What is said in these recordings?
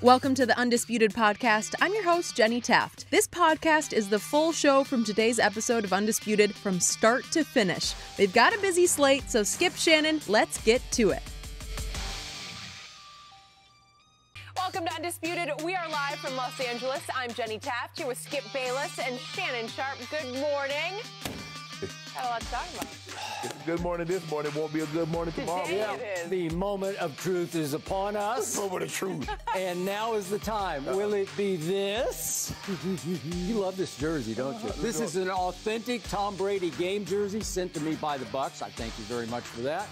Welcome to the Undisputed podcast. I'm your host, Jenny Taft. This podcast is the full show from today's episode of Undisputed from start to finish. They've got a busy slate, so skip Shannon. Let's get to it. Welcome to Undisputed. We are live from Los Angeles. I'm Jenny Taft here with Skip Bayless and Shannon Sharpe. Good morning. Had a lot to talk about. It's a good morning this morning. It won't be a good morning tomorrow. Today it is. The moment of truth is upon us. The moment of truth. And now is the time. Will it be this? You love this jersey, don't you? This is an authentic Tom Brady game jersey sent to me by the Bucks. I thank you very much for that.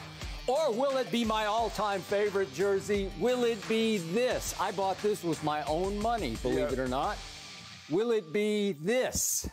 Or will it be my all-time favorite jersey? Will it be this? I bought this with my own money, believe it or not. Will it be this?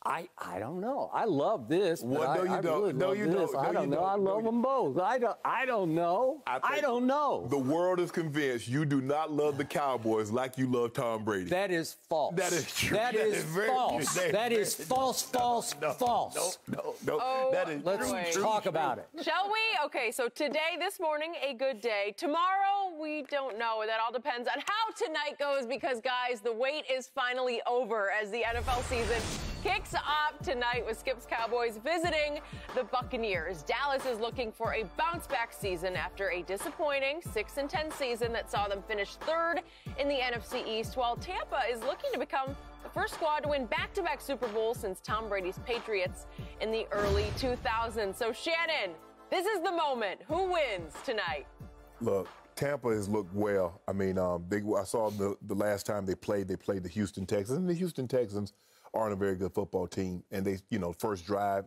I don't know. I love this, but Well, no, you I don't. really No, love you this. don't. No, I don't you know. don't. I love them both. I don't know. I don't know. The world is convinced you do not love the Cowboys like you love Tom Brady. That is false. That is true. That is false. That is false, false, false. No. Oh, that is Let's talk about it. Shall we? Okay, so today, this morning, a good day. Tomorrow, we don't know. That all depends on how tonight goes because, guys, the wait is finally over as the NFL season kicks off tonight with Skip's Cowboys visiting the Buccaneers. Dallas is looking for a bounce-back season after a disappointing 6-10 season that saw them finish third in the NFC East, while Tampa is looking to become the first squad to win back-to-back Super Bowls since Tom Brady's Patriots in the early 2000s. So, Shannon, this is the moment. Who wins tonight? Look, Tampa has looked well. I mean, I saw the last time they played the Houston Texans, and the Houston Texans aren't a very good football team. And they, first drive,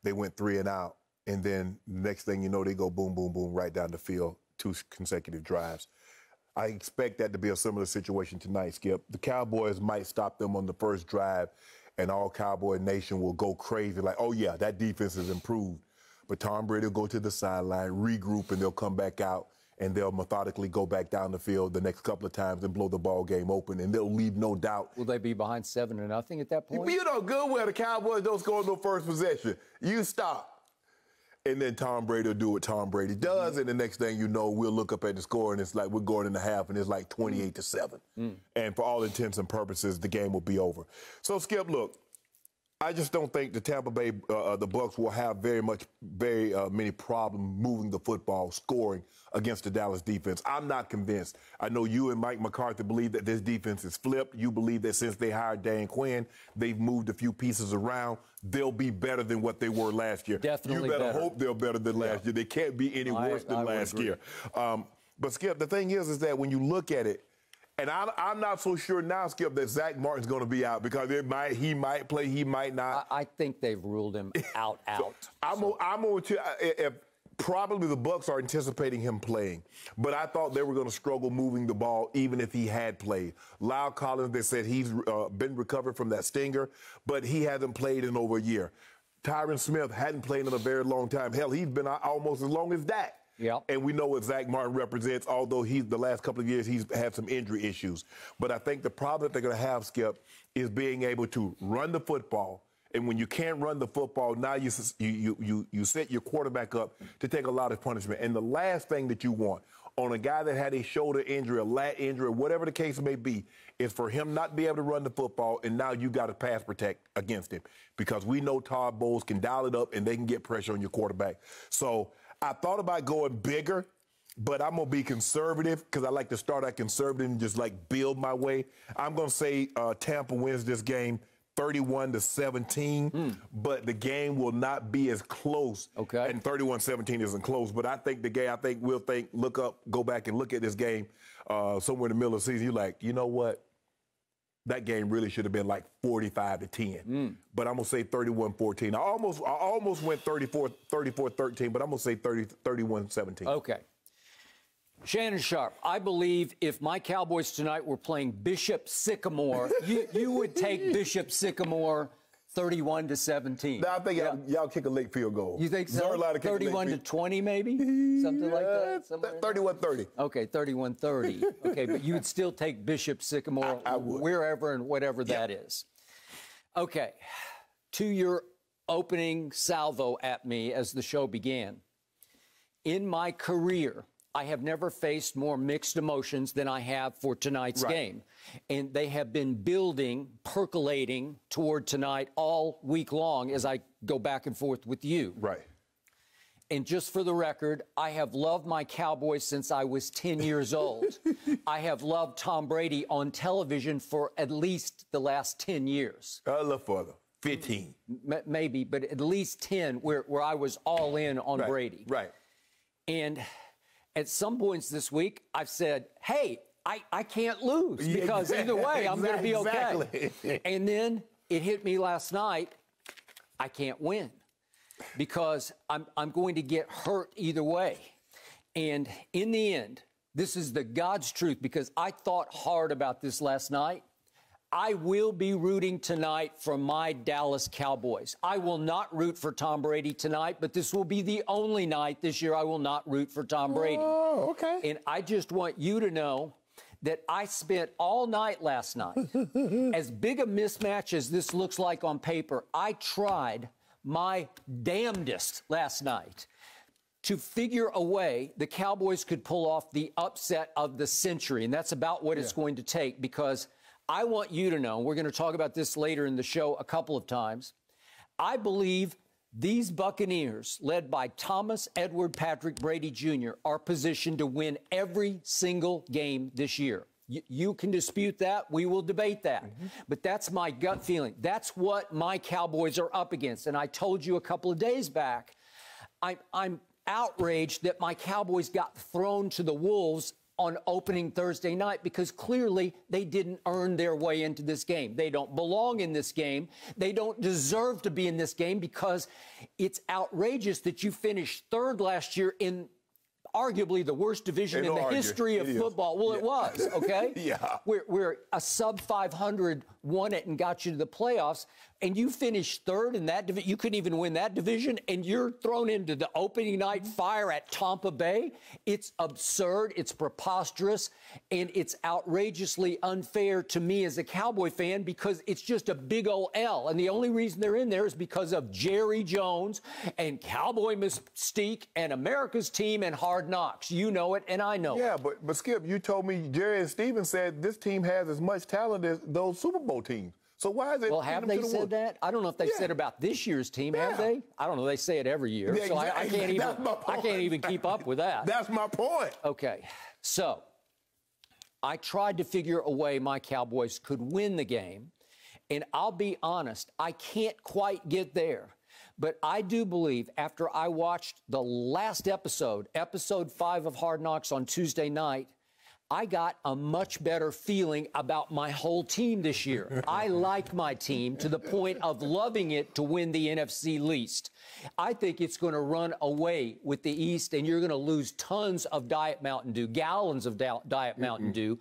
they went 3 and out. And then next thing you know, they go boom, boom, boom, right down the field, 2 consecutive drives. I expect that to be a similar situation tonight, Skip. The Cowboys might stop them on the first drive, and all Cowboy Nation will go crazy like, oh, yeah, that defense has improved. But Tom Brady will go to the sideline, regroup, and they'll come back out, and they'll methodically go back down the field the next couple of times and blow the ball game open, and they'll leave no doubt. Will they be behind 7-0 at that point? You know good well the Cowboys don't score no first possession. You stop. And then Tom Brady will do what Tom Brady does, and the next thing you know, we'll look up at the score, and it's like we're going in the half, and it's like 28-7. And for all intents and purposes, the game will be over. So, Skip, look, I just don't think the Tampa Bay, the Bucs will have very many problems moving the football, scoring against the Dallas defense. I'm not convinced. I know you and Mike McCarthy believe that this defense is flipped. You believe that since they hired Dan Quinn, they've moved a few pieces around. They'll be better than what they were last year. Definitely You better hope they're better than last year. They can't be any worse than last year. But, Skip, the thing is that when you look at it, and I'm not so sure now, Skip, that Zach Martin's going to be out because he might play, he might not. I think they've ruled him out. I'm going to probably the Bucs are anticipating him playing, but I thought they were going to struggle moving the ball even if he had played. Lyle Collins, they said he's been recovered from that stinger, but he hasn't played in over a year. Tyron Smith hadn't played in a very long time. Hell, he's been out almost as long as Dak. Yep. And we know what Zach Martin represents, although the last couple of years he's had some injury issues. But I think the problem that they're going to have, Skip, is being able to run the football. And when you can't run the football, now you set your quarterback up to take a lot of punishment. And the last thing that you want on a guy that had a shoulder injury, a lat injury, whatever the case may be, is for him not to be able to run the football, and now you got to pass protect against him. Because we know Todd Bowles can dial it up, and they can get pressure on your quarterback. So I thought about going bigger, but I'm going to be conservative because I like to start out conservative and just like build my way. I'm going to say Tampa wins this game 31-17, but the game will not be as close. Okay. And 31-17 isn't close, but I think go back and look at this game somewhere in the middle of the season. You're like, you know what? That game really should have been like 45-10. But I'm going to say 31-14. I almost went 34-13, but I'm going to say 31-17. Okay. Shannon Sharpe, I believe if my Cowboys tonight were playing Bishop Sycamore, you would take Bishop Sycamore 31-17. Now, I think y'all kick a late field goal. You think so? 31-20 maybe? Something like that? 31-30. Okay, 31-30. Okay, but you would still take Bishop Sycamore I would. wherever and whatever that is. Okay, to your opening salvo at me as the show began. In my career, I have never faced more mixed emotions than I have for tonight's game. And they have been building, percolating toward tonight all week long as I go back and forth with you. Right. And just for the record, I have loved my Cowboys since I was 10 years old. I have loved Tom Brady on television for at least the last 10 years. A little further. 15. Maybe, but at least 10 where I was all in on Brady. Right. And at some points this week, I've said, hey, I can't lose because either way, I'm going to be okay. And then it hit me last night, I can't win because I'm going to get hurt either way. And in the end, this is the God's truth because I thought hard about this last night. I will be rooting tonight for my Dallas Cowboys. I will not root for Tom Brady tonight, but this will be the only night this year I will not root for Tom Brady. Oh, okay. And I just want you to know that I spent all night last night, as big a mismatch as this looks like on paper, I tried my damnedest last night to figure a way the Cowboys could pull off the upset of the century. And that's about what it's going to take because I want you to know, we're going to talk about this later in the show a couple of times, I believe these Buccaneers, led by Thomas Edward Patrick Brady Jr., are positioned to win every single game this year. You can dispute that. We will debate that. But that's my gut feeling. That's what my Cowboys are up against. And I told you a couple of days back, I'm outraged that my Cowboys got thrown to the wolves on opening Thursday night because clearly they didn't earn their way into this game. They don't belong in this game. They don't deserve to be in this game because it's outrageous that you finished third last year in arguably the worst division in the history of football. Well, it was, okay? Where a sub-500 won it and got you to the playoffs, and you finished third in that division. You couldn't even win that division, and you're thrown into the opening night fire at Tampa Bay. It's absurd, it's preposterous, and it's outrageously unfair to me as a Cowboy fan because it's just a big old L. And the only reason they're in there is because of Jerry Jones and Cowboy mystique and America's team and Hard Knocks. You know it, and I know it. Yeah, but Skip, you told me Jerry and Steven said this team has as much talent as those Super Bowl teams. So why is it? Well, have they said that? I don't know if they said about this year's team. Have they? I don't know. They say it every year, so I can't even keep up with that. That's my point. Okay, so I tried to figure a way my Cowboys could win the game, and I'll be honest, I can't quite get there. But I do believe after I watched the last episode, episode 5 of Hard Knocks on Tuesday night, I got a much better feeling about my whole team this year. I like my team to the point of loving it to win the NFC least. I think it's going to run away with the East, and you're going to lose tons of Diet Mountain Dew, gallons of Diet Mountain Dew,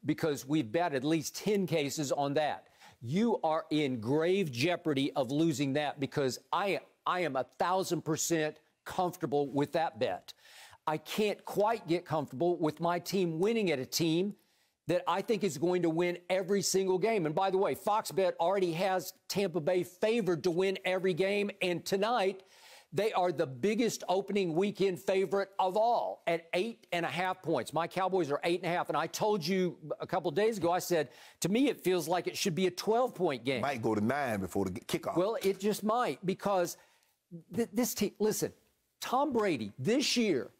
because we've bet at least 10 cases on that. You are in grave jeopardy of losing that because I am 1,000% comfortable with that bet. I can't quite get comfortable with my team winning at a team that I think is going to win every single game. And by the way, Fox Bet already has Tampa Bay favored to win every game. And tonight, they are the biggest opening weekend favorite of all at 8.5 points. My Cowboys are 8.5. And I told you a couple of days ago, I said, to me, it feels like it should be a 12-point game. Might go to 9 before the kickoff. Well, it just might because this team, listen, Tom Brady this year,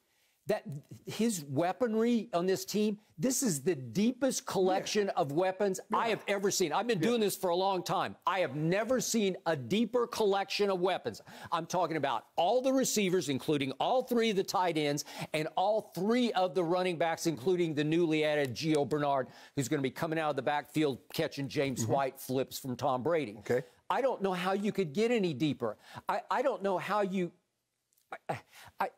that his weaponry on this team, this is the deepest collection of weapons I have ever seen. I've been doing this for a long time. I have never seen a deeper collection of weapons. I'm talking about all the receivers, including all 3 of the tight ends, and all 3 of the running backs, including the newly added Gio Bernard, who's going to be coming out of the backfield catching James White flips from Tom Brady. Okay. I don't know how you could get any deeper. I don't know how you...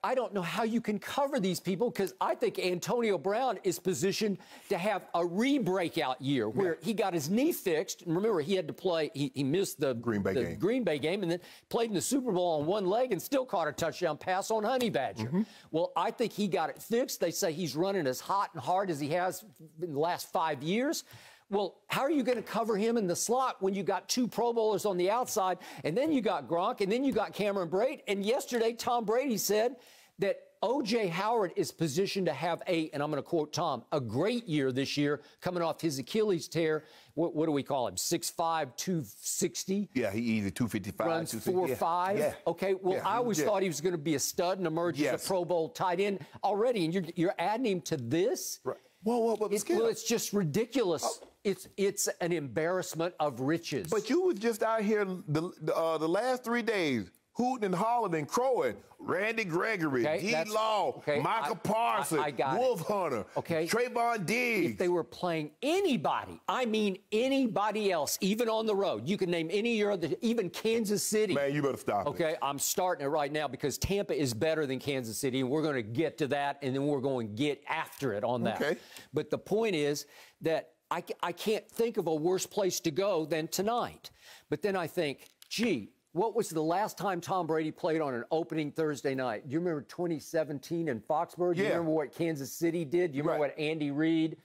I don't know how you can cover these people because I think Antonio Brown is positioned to have a re-breakout year where he got his knee fixed. And remember, he had to play, he missed the Green Bay game and then played in the Super Bowl on one leg and still caught a touchdown pass on Honey Badger. Well, I think he got it fixed. They say he's running as hot and hard as he has in the last 5 years. Well, how are you going to cover him in the slot when you got 2 Pro Bowlers on the outside, and then you got Gronk, and then you got Cameron Brate? And yesterday, Tom Brady said that O.J. Howard is positioned to have and I'm going to quote Tom, a great year this year, coming off his Achilles tear. What do we call him? 6'5", 260? Yeah, he easy 255. Runs 4.5. Yeah. Okay, well, I always thought he was going to be a stud and emerge as a Pro Bowl tight end already, and you're adding him to this? Right. Well, it's just ridiculous. It's an embarrassment of riches. But you was just out here the last 3 days, hooting and hollering and crowing. Randy Gregory, D. Law, Michael Parsons, Wolf Hunter, Trayvon Diggs. If they were playing anybody, I mean anybody else, even on the road, you can name any year, even Kansas City. Man, you better stop it. Okay, I'm starting it right now because Tampa is better than Kansas City, and we're going to get to that, and then we're going to get after it on that. Okay. But the point is that I can't think of a worse place to go than tonight. But then I think, gee, what was the last time Tom Brady played on an opening Thursday night? Do you remember 2017 in Foxborough? Do you remember what Kansas City did? Do you remember what Andy Reid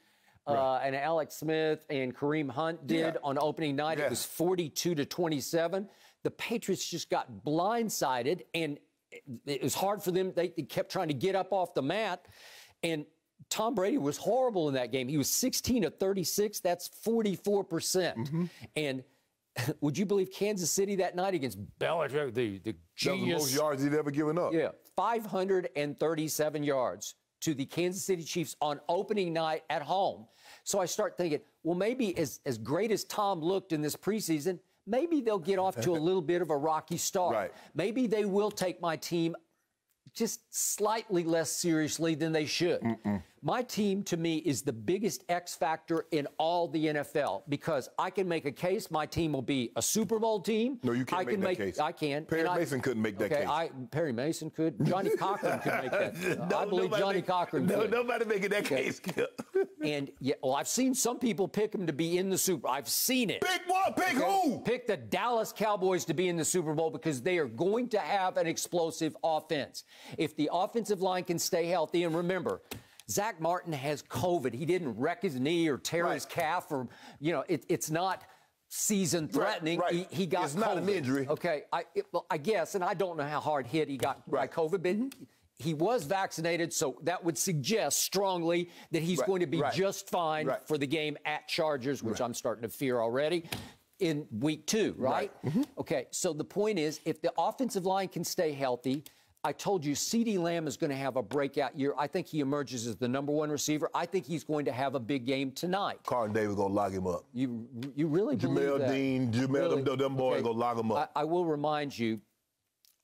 and Alex Smith and Kareem Hunt did on opening night? It was 42-27. The Patriots just got blindsided, and it was hard for them. They kept trying to get up off the mat, and Tom Brady was horrible in that game. He was 16 of 36. That's 44%. And would you believe Kansas City that night against Belichick, the genius? That was the most yards he'd ever given up. Yeah, 537 yards to the Kansas City Chiefs on opening night at home. So I start thinking, well, maybe as great as Tom looked in this preseason, maybe they'll get off to a little bit of a rocky start. Maybe they will take my team just slightly less seriously than they should. My team, to me, is the biggest X factor in all the NFL because I can make a case my team will be a Super Bowl team. No, you can't make that case. I can. Perry Mason couldn't make that case. Perry Mason could. Johnny Cochran could make that. I believe Johnny Cochran could. Nobody making that case. And, I've seen some people pick him to be in the Super Bowl. I've seen it. Pick what? Pick who? Pick the Dallas Cowboys to be in the Super Bowl because they are going to have an explosive offense. If the offensive line can stay healthy, and remember, Zach Martin has COVID. He didn't wreck his knee or tear his calf or, it's not season threatening. He got it's COVID. not an injury. Okay, I guess, and I don't know how hard hit he got by COVID, but he was vaccinated, so that would suggest strongly that he's going to be just fine for the game at Chargers, which I'm starting to fear already, in week 2, right? Okay, so the point is, if the offensive line can stay healthy, I told you CeeDee Lamb is going to have a breakout year. I think he emerges as the #1 receiver. I think he's going to have a big game tonight. Carlton Davis going to lock him up. You really believe that? Them boys going to lock him up. I will remind you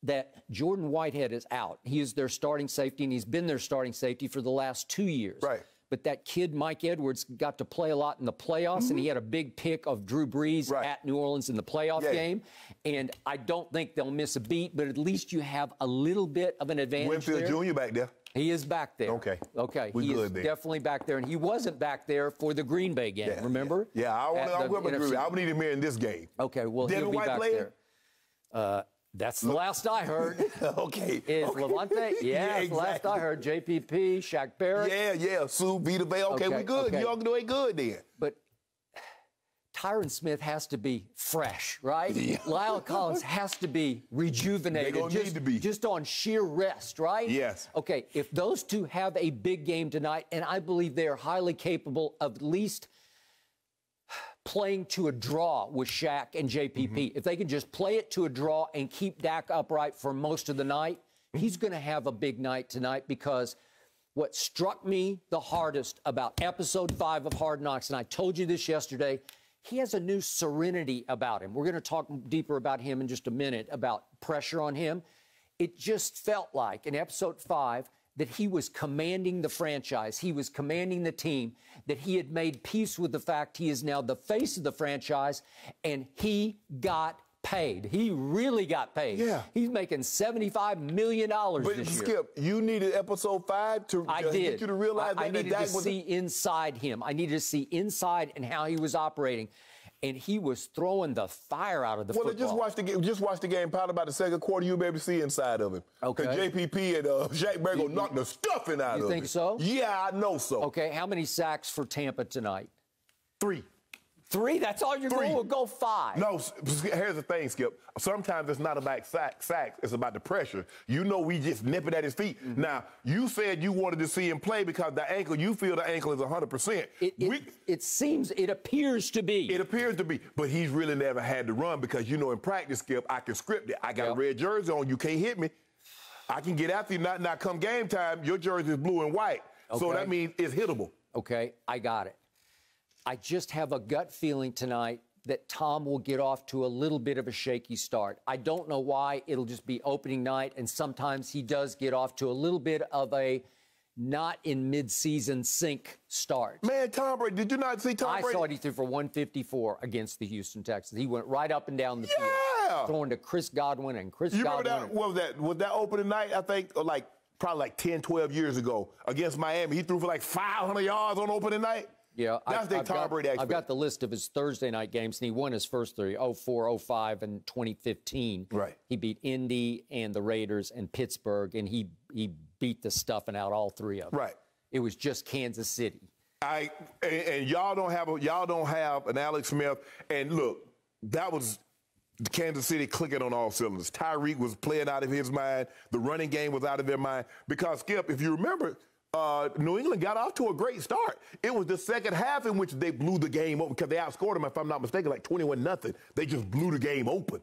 that Jordan Whitehead is out. He is their starting safety, and he's been their starting safety for the last 2 years. But that kid, Mike Edwards, got to play a lot in the playoffs, and he had a big pick of Drew Brees at New Orleans in the playoff game. And I don't think they'll miss a beat, but at least you have a little bit of an advantage Winfield Jr. back there. He is back there. Okay. He is definitely back there, and he wasn't back there for the Green Bay game, remember? I would need him here in this game. Okay, well, he'll be back there. That's the last I heard. Is Levante? Yeah, the last I heard. JPP, Shaq Barrett. Sue, Vita Vale. Okay, we good. You all doing good then. But Tyron Smith has to be fresh, right? Lyle Collins has to be rejuvenated. They're gonna need to be. Just on sheer rest, right? Yes. Okay, if those two have a big game tonight, and I believe they are highly capable of at least playing to a draw with Shaq and JPP. If they can just play it to a draw and keep Dak upright for most of the night, he's going to have a big night tonight because what struck me the hardest about Episode 5 of Hard Knocks, and I told you this yesterday, he has a new serenity about him. We're going to talk deeper about him in just a minute, about pressure on him. It just felt like in Episode 5 that he was commanding the franchise, he was commanding the team, that he had made peace with the fact he is now the face of the franchise, and he got paid. He really got paid. Yeah. He's making $75 million this year. Skip, you needed Episode 5 to get you to realize I needed to see inside him. I needed to see inside and how he was operating. And he was throwing the fire out of the football. Just watch the game. Probably about the second quarter, you'll be able to see inside of him. Okay. Because JPP and Shaq Barrett will knock the stuffing out of him. You think so? Yeah, I know so. Okay, how many sacks for Tampa tonight? 3. 3? That's all you're going to go 5. No, here's the thing, Skip. Sometimes it's not about sacks. It's about the pressure. You know, we just nip it at his feet. Mm-hmm. Now, you said you wanted to see him play because the ankle, you feel the ankle is 100%. It appears to be. It appears to be. But he's really never had to run because, you know, in practice, Skip, I can script it. I got a red jersey on. You can't hit me. I can get after you. Not come game time, your jersey is blue and white. Okay. So that means it's hittable. Okay, I got it. I just have a gut feeling tonight that Tom will get off to a little bit of a shaky start. I don't know why. It'll just be opening night, and sometimes he does get off to a little bit of a not in midseason sync start. Man, Tom Brady, did you not see Tom Brady? I saw it. He threw for 154 against the Houston Texans. He went right up and down the field, throwing to Chris Godwin and Chris Godwin. Remember that? Was that opening night, I think, probably 10, 12 years ago against Miami? He threw for 500 yards on opening night. Yeah, I've got the list of his Thursday night games, and he won his first 3, 04, 05, and 2015. Right. He beat Indy and the Raiders and Pittsburgh, and he beat the stuffing out all 3 of them. Right. It was just Kansas City. And y'all don't have an Alex Smith. And look, that was Kansas City clicking on all cylinders. Tyreek was playing out of his mind. The running game was out of their mind. Because, Skip, if you remember, New England got off to a great start. It was the second half in which they blew the game open because they outscored them, if I'm not mistaken, 21-0. They just blew the game open.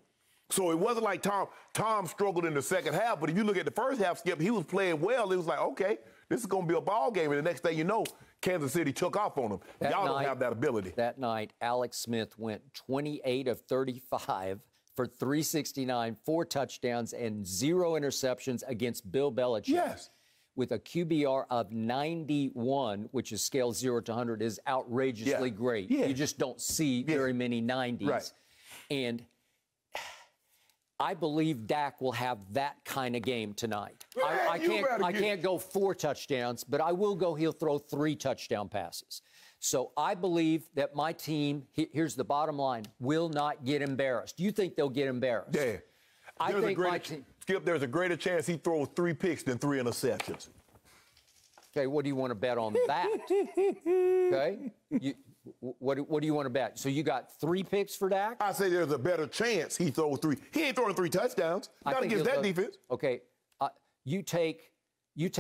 So it wasn't like Tom struggled in the second half, but if you look at the first half, Skip, he was playing well. It was like, okay, this is going to be a ball game. And the next thing you know, Kansas City took off on them. Y'all don't have that ability. That night, Alex Smith went 28 of 35 for 369, 4 touchdowns, and 0 interceptions against Bill Belichick. Yes. With a QBR of 91, which is scale 0 to 100, is outrageously great. Yeah. You just don't see very many 90s. Right. And I believe Dak will have that kind of game tonight. I can't go 4 touchdowns, but I will go he'll throw 3 touchdown passes. So I believe that my team, here's the bottom line, will not get embarrassed. You think they'll get embarrassed? Yeah. I think my team... Skip, there's a greater chance he throws 3 picks than 3 interceptions. Okay, what do you want to bet on that? Okay? What do you want to bet? So you got 3 picks for Dak? I say there's a better chance he throws 3. He ain't throwing 3 touchdowns. Not against that defense. Okay, you take 3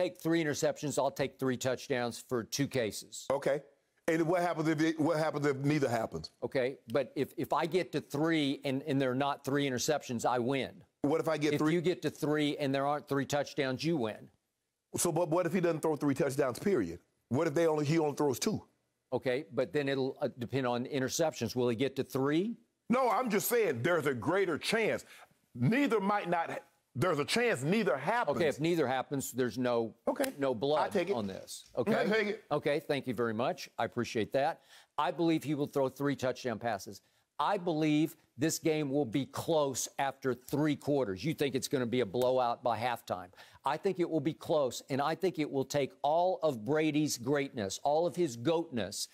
interceptions. I'll take 3 touchdowns for 2 cases. Okay. And what happens if neither happens? Okay, but if I get to 3 and there are not 3 interceptions, I win. What if I get 3? If you get to 3 and there aren't 3 touchdowns, you win. So, but what if he doesn't throw 3 touchdowns, period? What if he only throws 2? Okay, but then it'll depend on interceptions. Will he get to 3? No, I'm just saying there's a greater chance. Neither might not. There's a chance neither happens. Okay, if neither happens, there's no blood on this. Okay. I take it. Okay, thank you very much. I appreciate that. I believe he will throw 3 touchdown passes. I believe this game will be close after 3 quarters. You think it's going to be a blowout by halftime. I think it will be close, and I think it will take all of Brady's greatness, all of his goatness,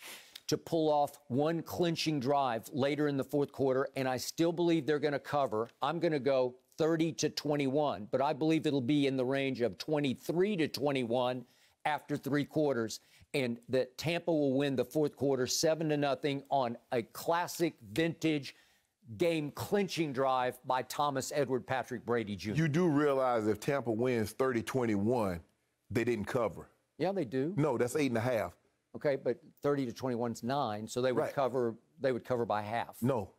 to pull off one clinching drive later in the 4th quarter, and I still believe they're going to cover. I'm going to go 30-21, but I believe it'll be in the range of 23-21 after 3 quarters, and that Tampa will win the 4th quarter 7-0 on a classic vintage game-clinching drive by Thomas Edward Patrick Brady Jr. You do realize if Tampa wins 30-21, they didn't cover. Yeah, they do. No, that's 8.5. Okay, but 30-21 is 9, so they would cover. They would cover by half. No,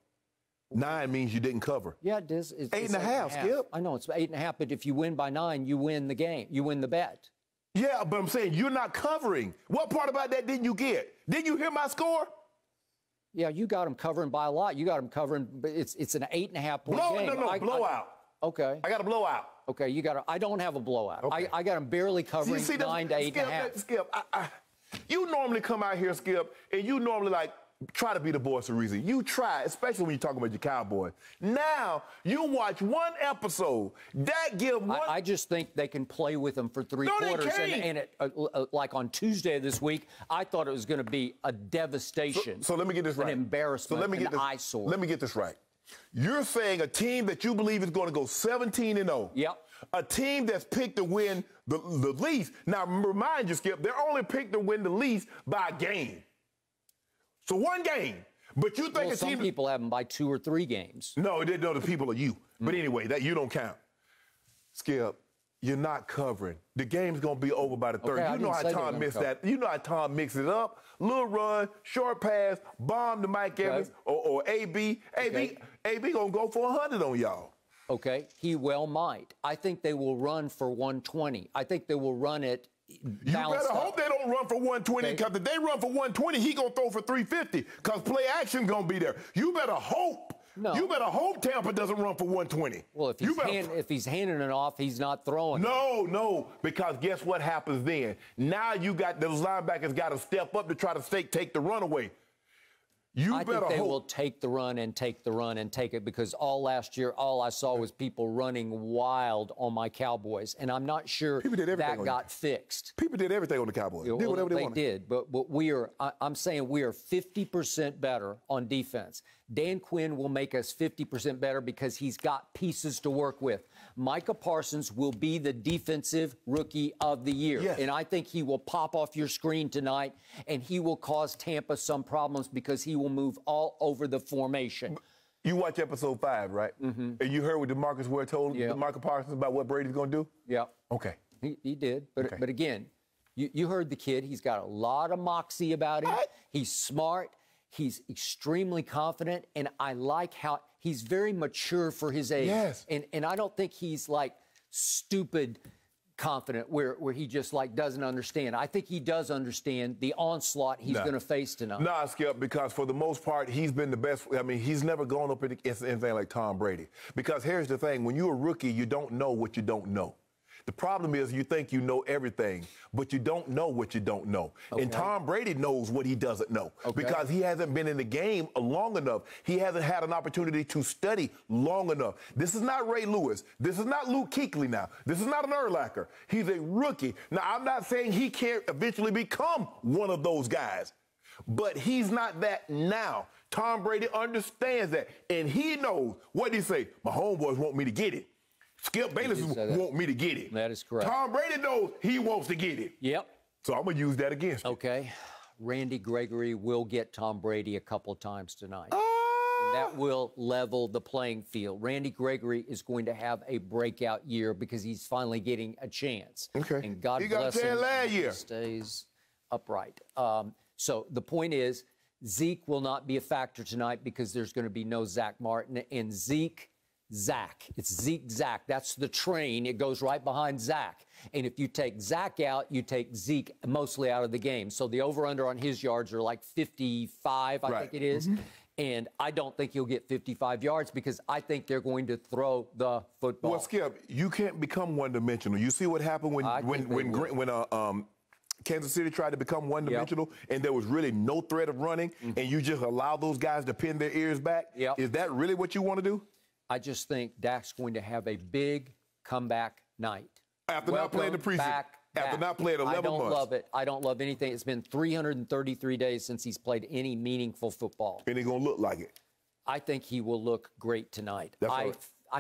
9 means you didn't cover. Yeah, it is. It's 8.5, Skip. I know it's 8.5, but if you win by 9, you win the game. You win the bet. Yeah, but I'm saying you're not covering. What part about that didn't you get? Didn't you hear my score? Yeah, you got them covering by a lot. You got them covering, but it's an 8.5 point game. No, blowout. Okay. I got a blowout. Okay, you got. I don't have a blowout. Okay. I got them barely covering 9 to 8.5. Skip, you normally come out here, Skip, and you normally try to be the voice of reason. You try, especially when you're talking about your Cowboys. Now, you watch one episode, Dak give one... I just think they can play with them for 3 quarters. And like on Tuesday of this week, I thought it was going to be a devastation. So let me get this right. An embarrassment, an eyesore. Let me get this right. You're saying a team that you believe is going to go 17-0. Yep. A team that's picked to win the least. Now, remind you, Skip, they're only picked to win the least by a game. So one game. But you think some people have them by 2 or 3 games. No, they know the people are you. But anyway, that you don't count. Skip, you're not covering. The game's gonna be over by the third. Okay, you know how Tom mixed that. You know how Tom mixed it up. Little run, short pass, bomb to Mike Evans or AB. AB gonna go for 100 on y'all. Okay, he well might. I think they will run for 120. I think they will run it. You better hope they don't run for 120, because if they run for 120, he gonna throw for 350, because play action gonna be there. You better hope. No. You better hope Tampa doesn't run for 120. Well, if he's handing it off, he's not throwing. No, because guess what happens then? Now you got those linebackers got to step up to try to take the run away. I think they will take the run and take the run and take it, because all last year, all I saw was people running wild on my Cowboys, and I'm not sure that got fixed. People did everything on the Cowboys. Did whatever they wanted. They did, but I'm saying we are 50% better on defense. Dan Quinn will make us 50% better because he's got pieces to work with. Micah Parsons will be the defensive rookie of the year. Yes. And I think he will pop off your screen tonight, and he will cause Tampa some problems because he will move all over the formation. You watch episode 5, right? Mm-hmm. And you heard what DeMarcus Ware told Micah Parsons about what Brady's going to do? Yeah. Okay. He did. But again, you heard the kid. He's got a lot of moxie about him. He's smart. He's extremely confident, and I like how he's very mature for his age. Yes. And I don't think he's like stupid confident where he just like doesn't understand. I think he does understand the onslaught he's going to face tonight. Nah, Skip, because for the most part, he's been the best. I mean, he's never gone up against anything like Tom Brady. Because here's the thing. When you're a rookie, you don't know what you don't know. The problem is you think you know everything, but you don't know what you don't know. Okay. And Tom Brady knows what he doesn't know because he hasn't been in the game long enough. He hasn't had an opportunity to study long enough. This is not Ray Lewis. This is not Luke Kuechly now. This is not an Urlacher. He's a rookie. Now, I'm not saying he can't eventually become one of those guys, but he's not that now. Tom Brady understands that, and he knows what did he say? My homeboys want me to get it. Skip Bayless want me to get it. That is correct. Tom Brady knows he wants to get it. Yep. So I'm going to use that against you. Okay. Randy Gregory will get Tom Brady a couple times tonight. That will level the playing field. Randy Gregory is going to have a breakout year because he's finally getting a chance. Okay. And God bless him. Last year. He stays upright. So the point is, Zeke will not be a factor tonight because there's going to be no Zach Martin. And Zach. It's Zeke-Zach. That's the train. It goes right behind Zach. And if you take Zach out, you take Zeke mostly out of the game. So the over-under on his yards are like 55, I think it is. Mm-hmm. And I don't think he'll get 55 yards because I think they're going to throw the football. Well, Skip, you can't become one-dimensional. You see what happened when Kansas City tried to become one-dimensional and there was really no threat of running and you just allow those guys to pin their ears back? Is that really what you want to do? I just think Dak's going to have a big comeback night. After not playing the preseason. After not playing 11 months. I don't love it. I don't love anything. It's been 333 days since he's played any meaningful football. And he's going to look like it. I think he will look great tonight. I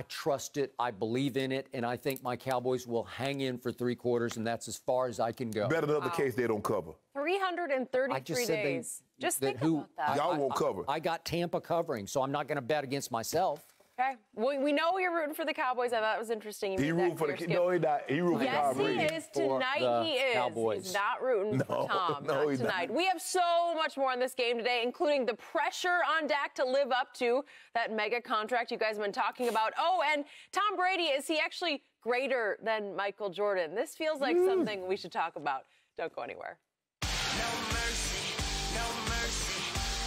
trust it. I believe in it. And I think my Cowboys will hang in for 3 quarters, and that's as far as I can go. Better than the case they don't cover. 333 days. Just think about that. Y'all won't cover. I got Tampa covering, so I'm not going to bet against myself. Okay. Well, we know you're rooting for the Cowboys. I thought it was interesting. He rooting for the No, he's not. He rooting for Tom Brady. Yes, he is. Tonight he is. Cowboys. He's not rooting for Tom. No, not tonight. We have so much more on this game today, including the pressure on Dak to live up to that mega contract you guys have been talking about. Oh, and Tom Brady, is he actually greater than Michael Jordan? This feels like something we should talk about. Don't go anywhere. No mercy, no mercy,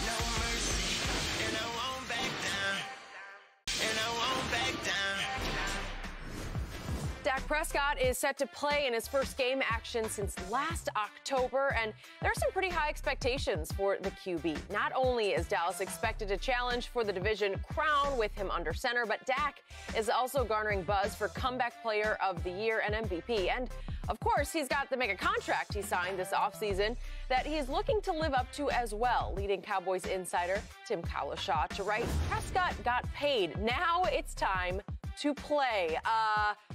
no mercy, and I won't back down. And I won't back down. Dak Prescott is set to play in his first game action since last October, and there are some pretty high expectations for the QB. Not only is Dallas expected to challenge for the division crown with him under center, but Dak is also garnering buzz for Comeback Player of the Year and MVP. And of course, he's got the mega contract he signed this offseason that he's looking to live up to as well. Leading Cowboys insider Tim Cowlishaw to write, Prescott got paid. Now it's time to play.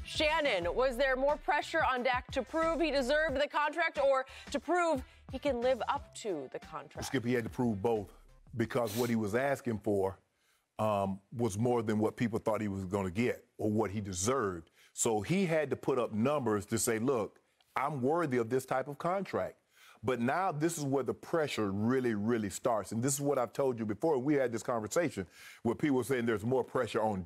Shannon, was there more pressure on Dak to prove he deserved the contract or to prove he can live up to the contract? Skip, he had to prove both. because what he was asking for was more than what people thought he was going to get or what he deserved. So he had to put up numbers to say, look, I'm worthy of this type of contract. But now this is where the pressure really, really starts. And this is what I've told you before. We had this conversation where people were saying there's more pressure on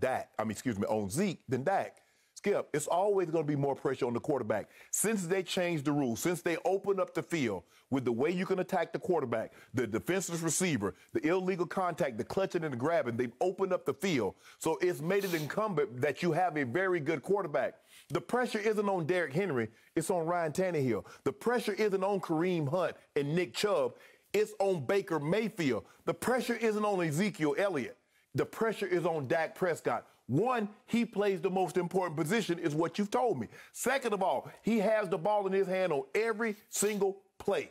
on Zeke than Dak. Skip, it's always going to be more pressure on the quarterback. Since they changed the rules, since they opened up the field with the way you can attack the quarterback, the defenseless receiver, the illegal contact, the clutching and the grabbing, they've opened up the field. So it's made it incumbent that you have a very good quarterback. The pressure isn't on Derrick Henry. It's on Ryan Tannehill. The pressure isn't on Kareem Hunt and Nick Chubb. It's on Baker Mayfield. The pressure isn't on Ezekiel Elliott. The pressure is on Dak Prescott. One, he plays the most important position, is what you've told me. Second of all, he has the ball in his hand on every single play.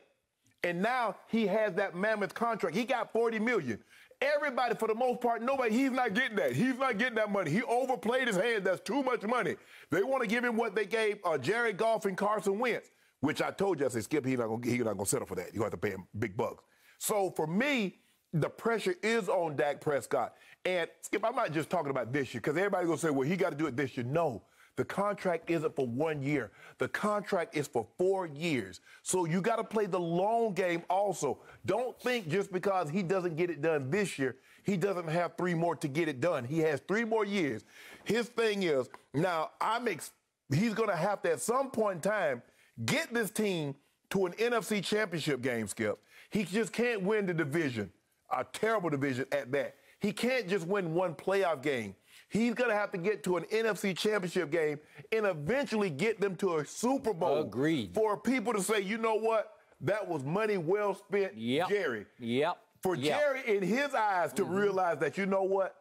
And now he has that mammoth contract. He got $40 million. Everybody, for the most part, he's not getting that. He's not getting that money. He overplayed his hand. That's too much money. They want to give him what they gave Jared Goff and Carson Wentz, which I told you, I said, Skip, he's not gonna settle for that. You're going to have to pay him big bucks. So for me, the pressure is on Dak Prescott. And, Skip, I'm not just talking about this year, because everybody's going to say, well, he got to do it this year. No, the contract isn't for 1 year. The contract is for 4 years. So you got to play the long game also. Don't think just because he doesn't get it done this year, he doesn't have 3 more to get it done. He has 3 more years. His thing is, now, he's going to have to, at some point in time, get this team to an NFC championship game, Skip. He just can't win the division, a terrible division at that. He can't just win 1 playoff game. He's going to have to get to an NFC championship game and eventually get them to a Super Bowl. Agreed. For people to say, you know what? That was money well spent, Jerry. Yep. For Jerry, in his eyes, to realize that, you know what?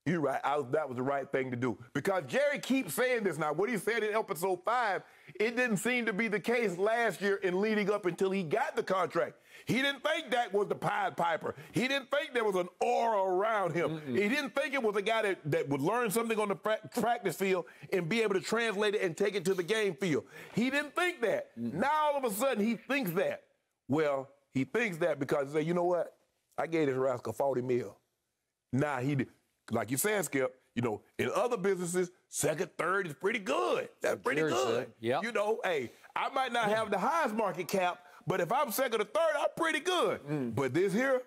You're right. That was the right thing to do. Because Jerry keeps saying this now. What he said in episode 5, it didn't seem to be the case last year and leading up until he got the contract. He didn't think Dak was the Pied Piper. He didn't think there was an aura around him. He didn't think it was a guy that would learn something on the practice field and be able to translate it and take it to the game field. He didn't think that. Now, all of a sudden, he thinks that. Well, he thinks that because he said, you know what? I gave this rascal $40 million. Now, like you said, Skip, in other businesses, second, third is pretty good. That's pretty good. Yep. Hey, I might not have the highest market cap, but if I'm second or third, I'm pretty good. But this here,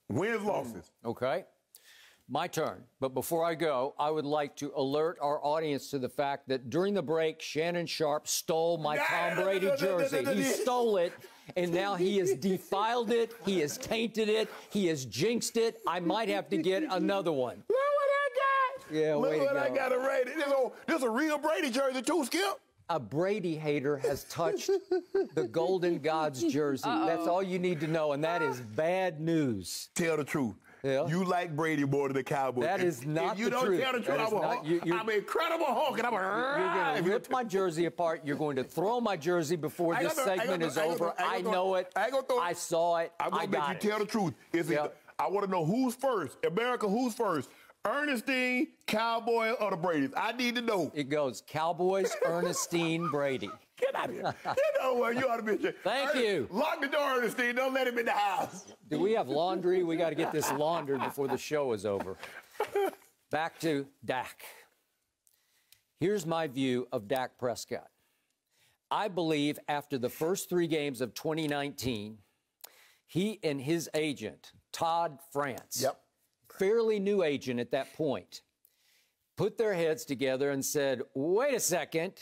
wins, losses. Okay. My turn. But before I go, I would like to alert our audience to the fact that during the break, Shannon Sharpe stole my Tom Brady jersey. He stole it, and now he has defiled it. He has tainted it. He has jinxed it. I might have to get another one. Look what I got. Yeah, Look way to what go. I got rated. This is a real Brady jersey too, Skip. A Brady hater has touched the Golden God's jersey. That's all you need to know, and that is bad news. Tell the truth. Yeah. You like Brady more than the Cowboys. That is not the truth. If you don't tell the truth, I'm an incredible Hulk, and You're going to rip my jersey apart. You're going to throw my jersey before this segment is over. I know it. I saw it. I'm going to make you tell the truth. I want to know who's first. America, who's first? Ernestine, Cowboy, or the Brady's? I need to know. It goes Cowboys, Ernestine, Brady. Get out of here. You know what? You ought to be here. Thank you. Lock the door, Ernestine. Don't let him in the house. Do we have laundry? We got to get this laundered before the show is over. Back to Dak. Here's my view of Dak Prescott. I believe after the first 3 games of 2019, he and his agent, Todd France, fairly new agent at that point, put their heads together and said, wait a second,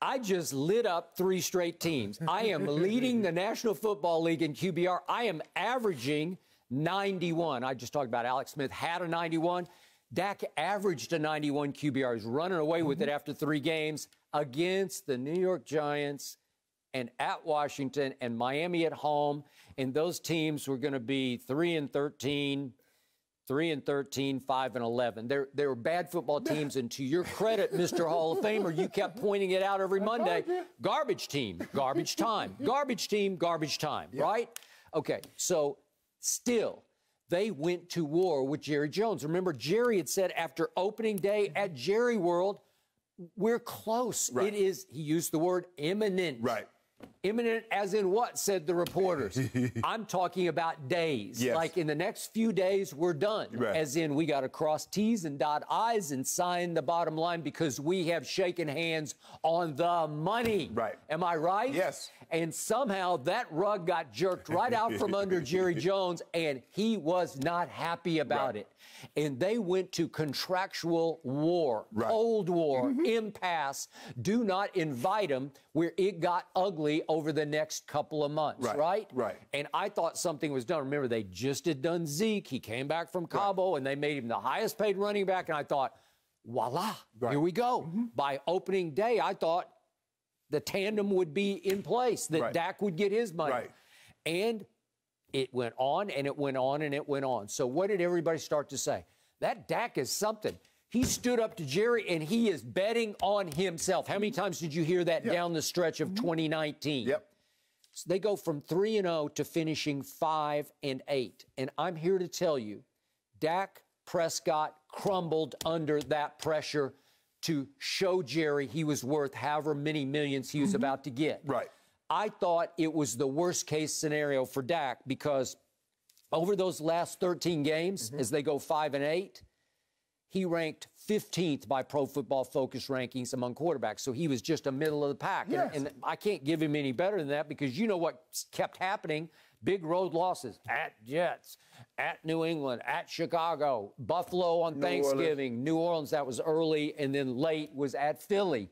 I just lit up 3 straight teams. I am leading the National Football League in QBR. I am averaging 91. I just talked about Alex Smith had a 91. Dak averaged a 91 QBR. He's running away with it after 3 games against the New York Giants and at Washington and Miami at home. And those teams were going to be 3-13, 3-13, 5-11. They were bad football teams, and to your credit, Mr. Hall of Famer, you kept pointing it out every Monday. Garbage team, garbage time, garbage team, garbage time, right? Okay, so still, they went to war with Jerry Jones. Remember, Jerry had said after opening day at Jerry World, we're close. Right. It is, he used the word imminent. Right. Imminent as in what, said the reporters. I'm talking about days. Yes. Like in the next few days, we're done. Right. As in we got to cross T's and dot I's and sign the bottom line because we have shaken hands on the money. Right. Am I right? Yes. And somehow that rug got jerked right out from under Jerry Jones, and he was not happy about it. And they went to contractual war, Cold War, impasse. Do not invite him, where it got ugly over the next couple of months, right? And I thought something was done. Remember, they just had done Zeke. He came back from Cabo, and they made him the highest paid running back. And I thought, voila, here we go. By opening day, I thought the tandem would be in place, that Dak would get his money. And it went on, and it went on, and it went on. So what did everybody start to say? That Dak is something. He stood up to Jerry, and he is betting on himself. How many times did you hear that down the stretch of 2019? So they go from 3-0 to finishing 5-8. And I'm here to tell you, Dak Prescott crumbled under that pressure to show Jerry he was worth however many millions he was about to get. I thought it was the worst case scenario for Dak because over those last 13 games, as they go 5-8, he ranked 15th by Pro Football Focus rankings among quarterbacks. So he was just a middle of the pack. And I can't give him any better than that because you know what kept happening? Big road losses at Jets, at New England, at Chicago, Buffalo on Thanksgiving, New Orleans, that was early, and then late was at Philly.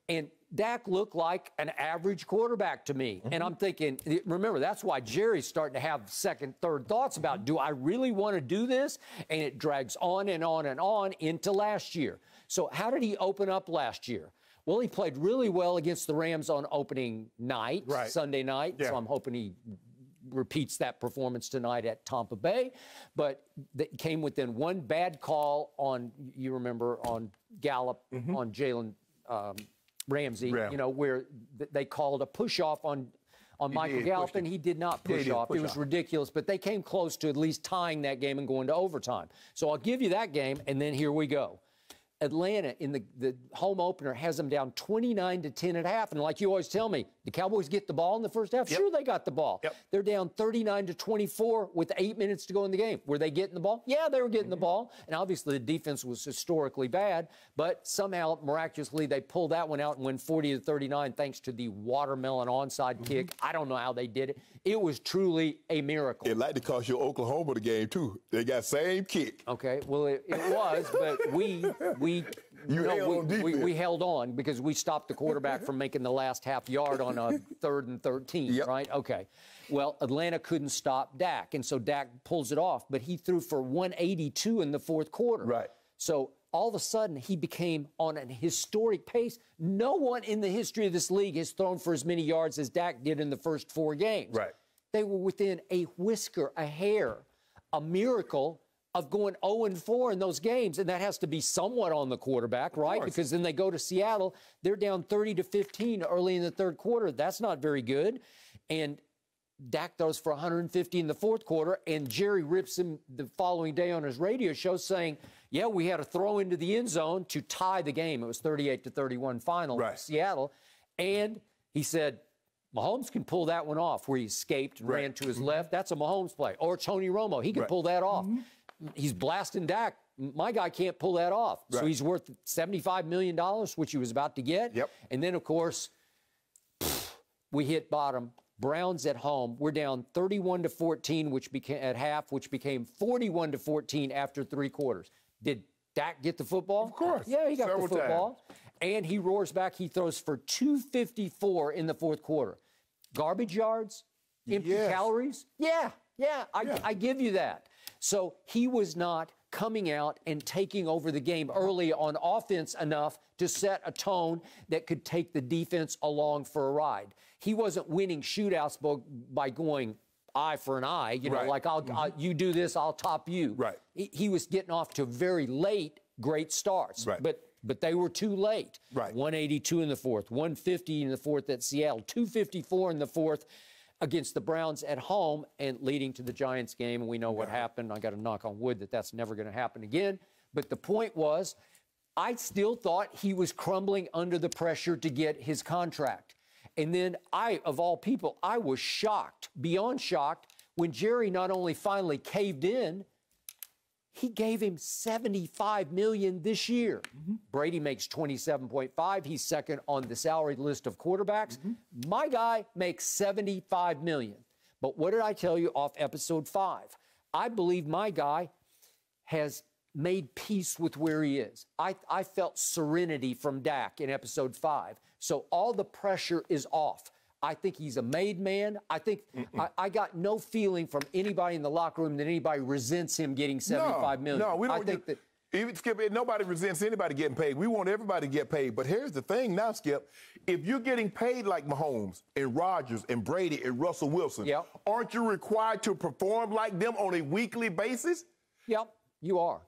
And Dak looked like an average quarterback to me. And I'm thinking, remember, that's why Jerry's starting to have second, third thoughts about, do I really want to do this? And it drags on and on and on into last year. So how did he open up last year? Well, he played really well against the Rams on opening night, Sunday night. So I'm hoping he repeats that performance tonight at Tampa Bay. But they came within one bad call on, you remember, on Gallup, on Jalen Ramsey, you know, where they called a push-off on Michael Gallup, and he did not push off. It was ridiculous, but they came close to at least tying that game and going to overtime. So I'll give you that game, and then here we go. Atlanta in the home opener has them down 29-10 at half. And like you always tell me, the Cowboys get the ball in the first half? Sure, they got the ball. They're down 39-24 with 8 minutes to go in the game. Were they getting the ball? Yeah, they were getting the ball. And obviously the defense was historically bad, but somehow, miraculously, they pulled that one out and win 40-39 thanks to the watermelon onside kick. I don't know how they did it. It was truly a miracle. It like to cost you Oklahoma the game, too. They got same kick. Okay, well, it was, but we held on because we stopped the quarterback from making the last half yard on a 3rd and 13, right? Okay. Well, Atlanta couldn't stop Dak, and so Dak pulls it off, but he threw for 182 in the fourth quarter. So all of a sudden, he became on an historic pace. No one in the history of this league has thrown for as many yards as Dak did in the first 4 games. They were within a whisker, a hair, a miracle of going 0-4 in those games, and that has to be somewhat on the quarterback, right? Because then they go to Seattle, they're down 30-15 early in the third quarter. That's not very good. And Dak throws for 150 in the fourth quarter, and Jerry rips him the following day on his radio show saying, yeah, we had a throw into the end zone to tie the game. It was 38-31 final in Seattle. And he said, Mahomes can pull that one off where he escaped and ran to his left. That's a Mahomes play. Or Tony Romo, he can pull that off. He's blasting Dak. My guy can't pull that off. So he's worth $75 million, which he was about to get. And then, of course, we hit bottom. Browns at home. We're down 31-14, which became at half, which became 41-14 after 3 quarters. Did Dak get the football? Of course. Yeah, he got the football. And he roars back. He throws for 254 in the fourth quarter. Garbage yards, empty calories. I give you that. So he was not coming out and taking over the game early on offense enough to set a tone that could take the defense along for a ride. He wasn't winning shootouts by going eye for an eye, you know, like you do this, I'll top you. He was getting off to very late great starts, but they were too late. 182 in the fourth, 150 in the fourth at Seattle, 254 in the fourth against the Browns at home, and leading to the Giants game. And we know what happened. I got to knock on wood that that's never going to happen again. But the point was, I still thought he was crumbling under the pressure to get his contract. And then of all people, I was shocked, beyond shocked, when Jerry not only finally caved in, he gave him $75 million this year. Brady makes $27.5. He's second on the salary list of quarterbacks. My guy makes $75 million. But what did I tell you off episode 5? I believe my guy has made peace with where he is. I felt serenity from Dak in episode 5. So all the pressure is off. I think he's a made man. I think I got no feeling from anybody in the locker room that anybody resents him getting $75 million. No, we don't. I think that even Skip, nobody resents anybody getting paid. We want everybody to get paid. But here's the thing now, Skip. If you're getting paid like Mahomes and Rodgers and Brady and Russell Wilson, aren't you required to perform like them on a weekly basis? Yep, you are.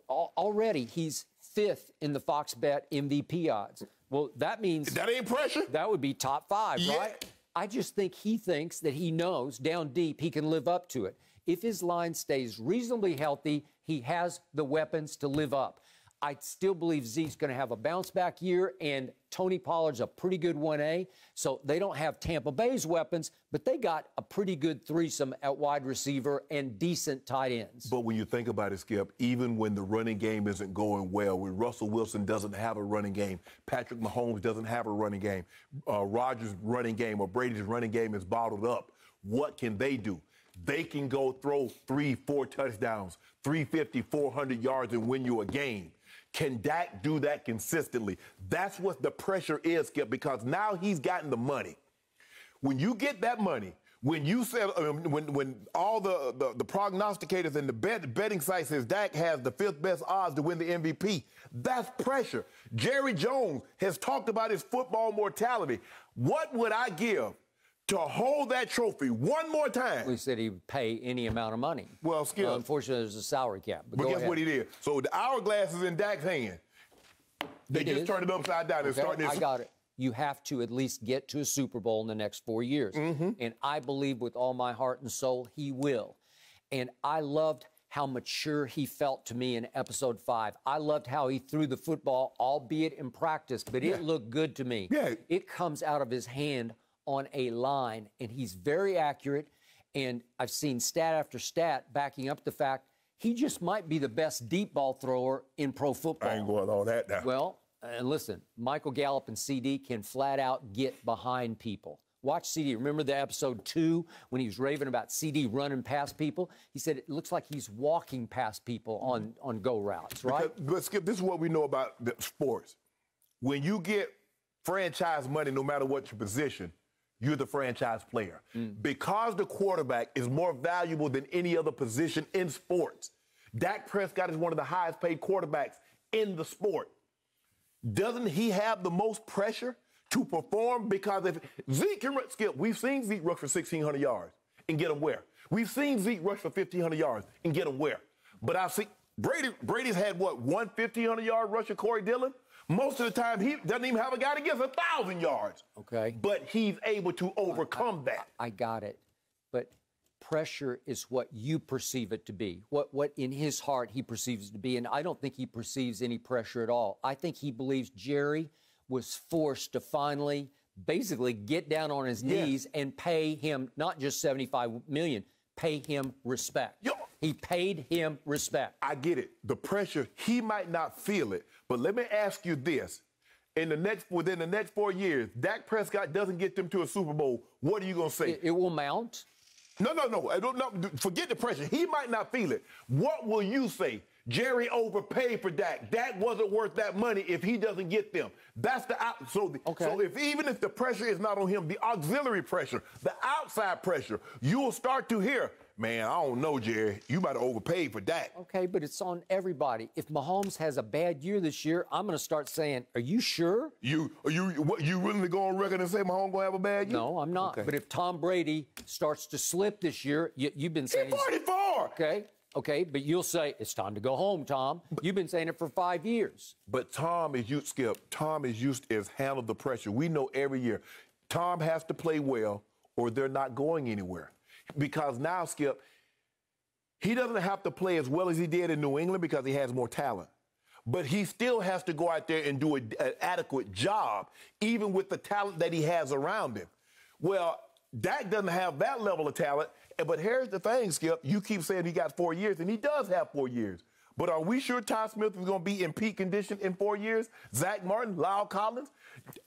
Already, he's 5th in the Fox Bet MVP odds. Well, that means... That ain't pressure? That would be top 5, right? I just think he thinks that he knows down deep he can live up to it. If his line stays reasonably healthy, he has the weapons to live up. I still believe Zeke's going to have a bounce-back year, and Tony Pollard's a pretty good 1A. So they don't have Tampa Bay's weapons, but they got a pretty good threesome at wide receiver and decent tight ends. But when you think about it, Skip, even when the running game isn't going well, when Russell Wilson doesn't have a running game, Patrick Mahomes doesn't have a running game, Rodgers' running game or Brady's running game is bottled up, what can they do? They can go throw 3-4 touchdowns, 350, 400 yards and win you a game. Can Dak do that consistently? That's what the pressure is, Skip, because now he's gotten the money. When you get that money, when you said, when all the prognosticators and the betting sites says Dak has the 5th best odds to win the MVP, that's pressure. Jerry Jones has talked about his football mortality. What would I give to hold that trophy one more time? We said he would pay any amount of money. Well, Skip. Unfortunately, there's a salary cap. But guess what he did? So the hourglass is in Dak's hand. They just turned it upside down. Okay, I got it. You have to at least get to a Super Bowl in the next 4 years. And I believe with all my heart and soul he will. And I loved how mature he felt to me in episode 5. I loved how he threw the football, albeit in practice, but it looked good to me. It comes out of his hand on a line, and he's very accurate, and I've seen stat after stat backing up the fact he just might be the best deep ball thrower in pro football. I ain't going all that now. Well, and listen, Michael Gallup and CD can flat out get behind people. Watch CD. Remember the episode 2 when he was raving about CD running past people? He said it looks like he's walking past people on go routes, right? But Skip, this is what we know about the sports. When you get franchise money, no matter what your position, you're the franchise player. Because the quarterback is more valuable than any other position in sports. Dak Prescott is one of the highest paid quarterbacks in the sport. Doesn't he have the most pressure to perform? Because if Zeke can run, Skip, we've seen Zeke rush for 1,600 yards and get him where? We've seen Zeke rush for 1,500 yards and get him where? But I've seen Brady's had, what, one 1,500-yard rush of Corey Dillon? Most of the time, he doesn't even have a guy that gets 1,000 yards. Okay. But he's able to overcome that. I got it. But pressure is what you perceive it to be, what in his heart he perceives it to be. And I don't think he perceives any pressure at all. I think he believes Jerry was forced to finally basically get down on his knees and pay him not just $75 million, pay him respect. He paid him respect. I get it. The pressure, he might not feel it. But let me ask you this. Within the next 4 years, Dak Prescott doesn't get them to a Super Bowl, what are you going to say? It will mount. No. Forget the pressure. He might not feel it. What will you say? Jerry overpaid for Dak. Dak wasn't worth that money if he doesn't get them. That's the out. So even if the pressure is not on him, the auxiliary pressure, the outside pressure, you'll start to hear, man, I don't know, Jerry. You might have overpaid for Dak. Okay, but it's on everybody. If Mahomes has a bad year this year, I'm going to start saying, are you sure? You willing to go on record and say Mahomes going to have a bad year? No, I'm not. Okay. But if Tom Brady starts to slip this year, you've been saying... He's 44! Okay, but you'll say, it's time to go home, Tom. You've been saying it for 5 years. But Tom is used to handle the pressure. We know every year Tom has to play well or they're not going anywhere. Because now, Skip, he doesn't have to play as well as he did in New England because he has more talent. but he still has to go out there and do an adequate job, even with the talent that he has around him. Well, Dak doesn't have that level of talent, but here's the thing, Skip. You keep saying he got 4 years, and he does have 4 years. But are we sure Ty Smith is going to be in peak condition in 4 years? Zach Martin, Lyle Collins,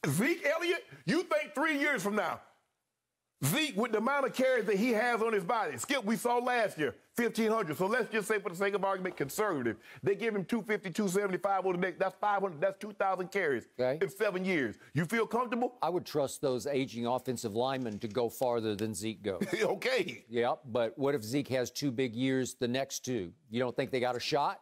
Zeke Elliott? You think 3 years from now, Zeke, with the amount of carries that he has on his body, Skip, we saw last year, 1,500. So let's just say, for the sake of argument, conservative. They give him 250, 275 on the next. That's 500. That's 2,000 carries in 7 years. You feel comfortable? I would trust those aging offensive linemen to go farther than Zeke goes. Okay. Yeah, but what if Zeke has 2 big years the next 2? You don't think they got a shot?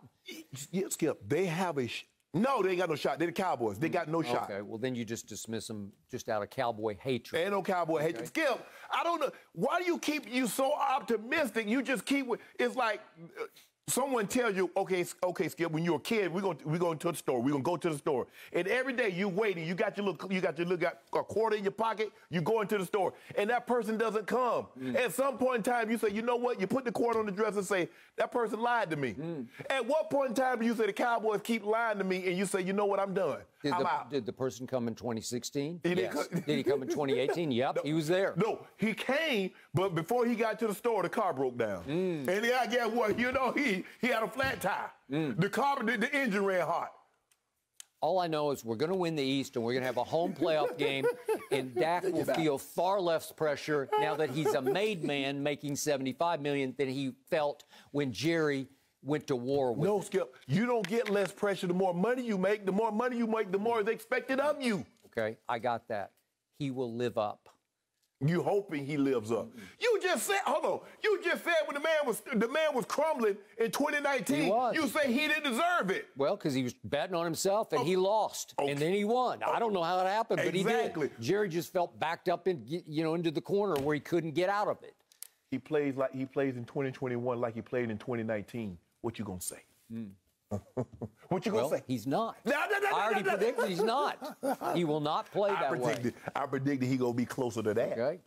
Yeah, Skip, they have a No, they ain't got no shot. They're the Cowboys. They got no shot. Okay, well, then you just dismiss them just out of Cowboy hatred. Ain't no Cowboy hatred. Skip, I don't know. Why do you keep you so optimistic? You just keep it's like someone tells you, okay, Skip, when you're a kid, we're going to the store. We're going to go to the store. And every day you waiting, you got a quarter in your pocket, you go into the store, and that person doesn't come. At some point in time, you say, you know what? You put the quarter on the dresser and say, that person lied to me. At what point in time do you say the Cowboys keep lying to me and you say, you know what, I'm done? I'm out. Did the person come in 2016? Yes. Did he come in 2018? Yep, he was there. No, he came, but before he got to the store, the car broke down. And then I guess what? You know, he had a flat tire. The engine ran hot. All I know is we're going to win the East, and we're going to have a home playoff game, and Dak will feel far less pressure now that he's a made man making $75 million than he felt when Jerry went to war with him. No, Skip, you don't get less pressure. The more money you make, the more is expected of you. Okay, I got that. He will live up. You hoping he lives up. You just said, hold on. You just said when the man was crumbling in 2019, you say he didn't deserve it. Well, because he was betting on himself and he lost, and then he won. I don't know how that happened, but he did. Jerry just felt backed up into the corner where he couldn't get out of it. He plays like he plays in 2021 like he played in 2019. What you gonna say? What you gonna say? He's not. No, I already predicted he's not. He will not play that way. I predicted he gonna be closer to that. Okay.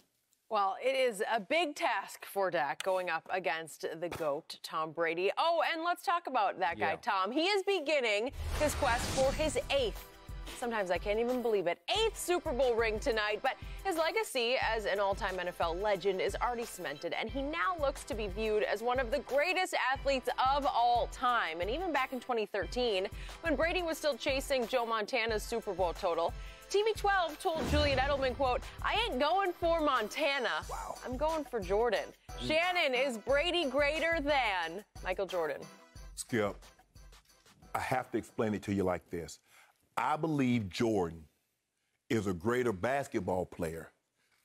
Well, it is a big task for Dak going up against the GOAT, Tom Brady. Oh, and let's talk about that guy, Tom. He is beginning his quest for his 8th. Sometimes I can't even believe it. 8th Super Bowl ring tonight, but his legacy as an all-time NFL legend is already cemented, and he now looks to be viewed as one of the greatest athletes of all time. And even back in 2013, when Brady was still chasing Joe Montana's Super Bowl total, TV12 told Julian Edelman, quote, I ain't going for Montana. Wow. I'm going for Jordan. Shannon, is Brady greater than Michael Jordan? Skip, I have to explain it to you like this. I believe Jordan is a greater basketball player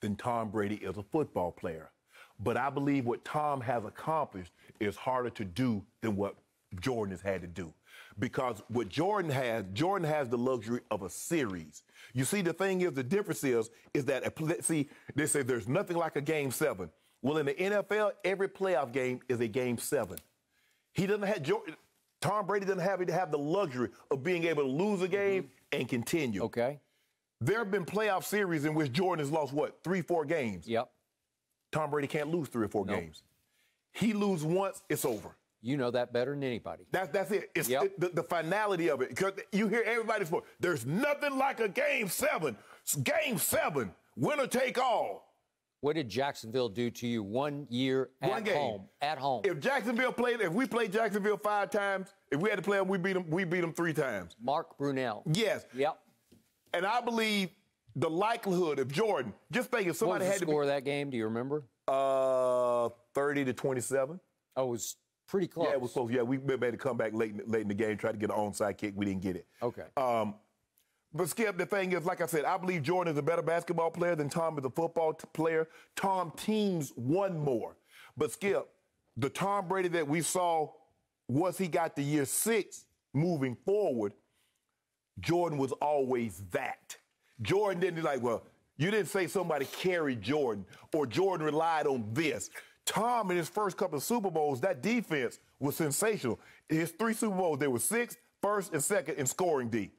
than Tom Brady is a football player. But I believe what Tom has accomplished is harder to do than what Jordan has had to do. Because what Jordan has the luxury of a series. You see, the thing is, the difference is that, see, they say there's nothing like a Game 7. Well, in the NFL, every playoff game is a Game 7. He doesn't have Tom Brady doesn't have the luxury of being able to lose a game and continue. Okay. There have been playoff series in which Jordan has lost, what, 3-4 games? Yep. Tom Brady can't lose 3 or 4 games. He loses once, it's over. You know that better than anybody. That's it. It's the finality of it. Because you hear everybody's voice. There's nothing like a Game 7. Game 7, winner take all. What did Jacksonville do to you 1 year at home? At home. If we played Jacksonville 5 times, if we had to play them, we beat them 3 times. Mark Brunell. Yes. Yep. And I believe the likelihood of Jordan, just think if somebody had to score of that game, do you remember? 30-27. Oh, it was pretty close. Yeah, it was close. Yeah, we made a comeback late in the game, tried to get an onside kick. We didn't get it. Okay. But, Skip, the thing is, like I said, I believe Jordan is a better basketball player than Tom is a football player. Tom teams won more. But, Skip, the Tom Brady that we saw once he got to year 6 moving forward, Jordan was always that. Jordan didn't you didn't say somebody carried Jordan or Jordan relied on this. Tom, in his first couple of Super Bowls, that defense was sensational. His 3 Super Bowls, they were 6th, 1st, and 2nd in scoring D.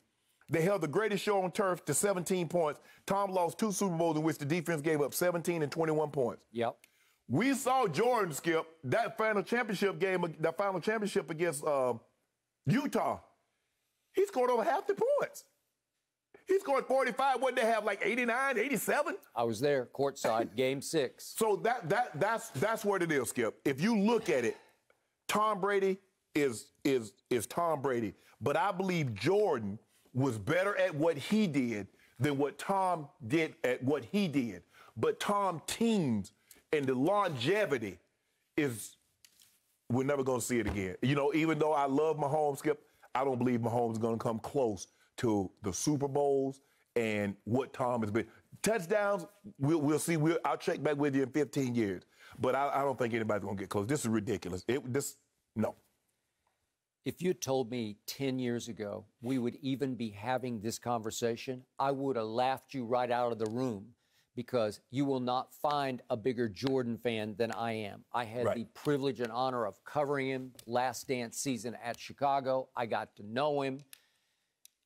They held the greatest show on turf to 17 points. Tom lost 2 Super Bowls in which the defense gave up 17 and 21 points. Yep. We saw Jordan, Skip, that final championship against Utah. He scored over half the points. He scored 45. What did they have, like 89, 87? I was there, courtside, game 6. So that's what it is, Skip. If you look at it, Tom Brady is Tom Brady. But I believe Jordan was better at what he did than what Tom did at what he did. But Tom teams and the longevity is, we're never going to see it again. You know, even though I love Mahomes, Skip, I don't believe Mahomes is going to come close to the Super Bowls and what Tom has been. Touchdowns, we'll see. I'll check back with you in 15 years. But I don't think anybody's going to get close. This is ridiculous. No. If you told me 10 years ago we would even be having this conversation, I would have laughed you right out of the room, because you will not find a bigger Jordan fan than I am. I had the privilege and honor of covering him last dance season at Chicago. I got to know him.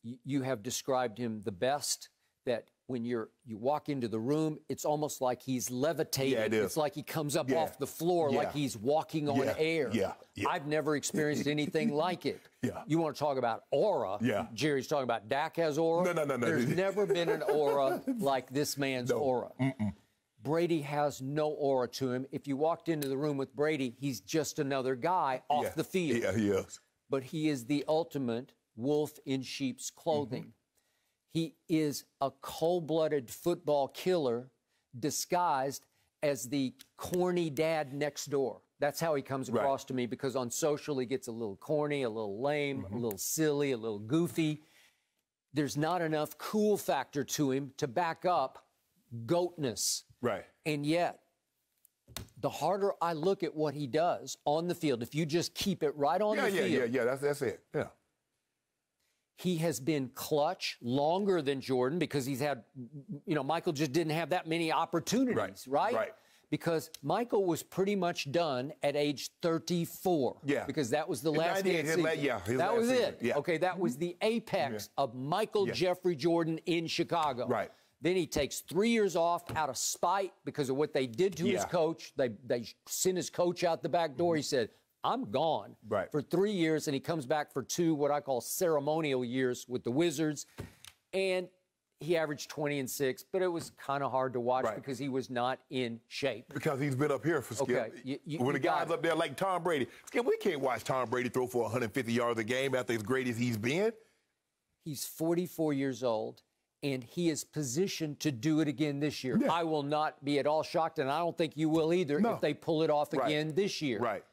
You have described him the best, that when you walk into the room, it's almost like he's levitating. Yeah, it is. It's like he comes up off the floor, like he's walking on air. Yeah. I've never experienced anything like it. Yeah. You want to talk about aura? Yeah. Jerry's talking about Dak has aura. No. There's never been an aura like this man's aura. Brady has no aura to him. If you walked into the room with Brady, he's just another guy off the field. Yeah, he is. But he is the ultimate wolf in sheep's clothing. He is a cold-blooded football killer disguised as the corny dad next door. That's how he comes across to me, because on social he gets a little corny, a little lame, a little silly, a little goofy. There's not enough cool factor to him to back up goatness. Right. And yet, the harder I look at what he does on the field, if you just keep it right on the field. Yeah, that's it. Yeah. He has been clutch longer than Jordan, because he's had, Michael just didn't have that many opportunities, right? Right. Because Michael was pretty much done at age 34. Yeah. Because that was the last dance season. That was it. Yeah. Okay, that was the apex of Michael Jeffrey Jordan in Chicago. Right. Then he takes 3 years off out of spite because of what they did to his coach. They sent his coach out the back door. He said, I'm gone for 3 years, and he comes back for 2 what I call ceremonial years with the Wizards, and he averaged 20 and 6, but it was kind of hard to watch because he was not in shape. Because he's been up here for Skip. Okay, when the guy's up there like Tom Brady, Skip, we can't watch Tom Brady throw for 150 yards a game after as great as he's been. He's 44 years old, and he is positioned to do it again this year. I will not be at all shocked, and I don't think you will either, if they pull it off again this year. Right.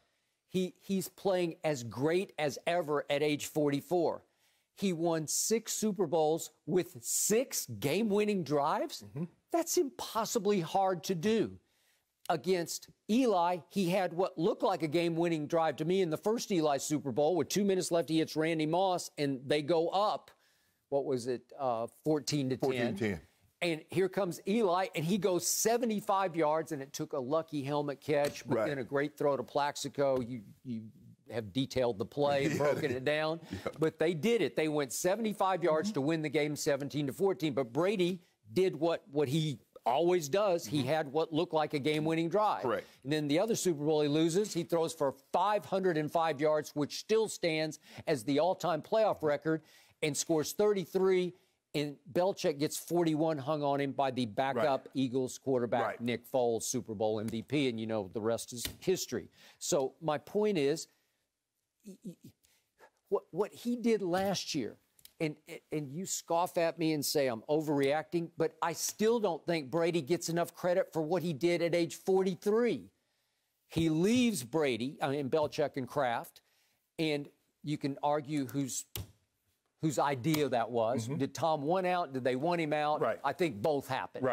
He's playing as great as ever at age 44. He won 6 Super Bowls with 6 game-winning drives. That's impossibly hard to do. Against Eli, he had what looked like a game-winning drive to me in the first Eli Super Bowl. With 2 minutes left, he hits Randy Moss, and they go up, 14-10. 14-10. And here comes Eli, and he goes 75 yards, and it took a lucky helmet catch, but then a great throw to Plaxico. You have detailed the play, broken it down. But they did it. They went 75 yards to win the game 17-14. But Brady did what he always does. He had what looked like a game-winning drive. Correct. And then the other Super Bowl he loses, he throws for 505 yards, which still stands as the all-time playoff record, and scores 33. And Belichick gets 41 hung on him by the backup Eagles quarterback, Nick Foles, Super Bowl MVP, and the rest is history. So my point is, what he did last year, and you scoff at me and say I'm overreacting, but I still don't think Brady gets enough credit for what he did at age 43. He leaves Belichick and Kraft, and you can argue whose idea that was. Did Tom want out? Did they want him out? I think both happened.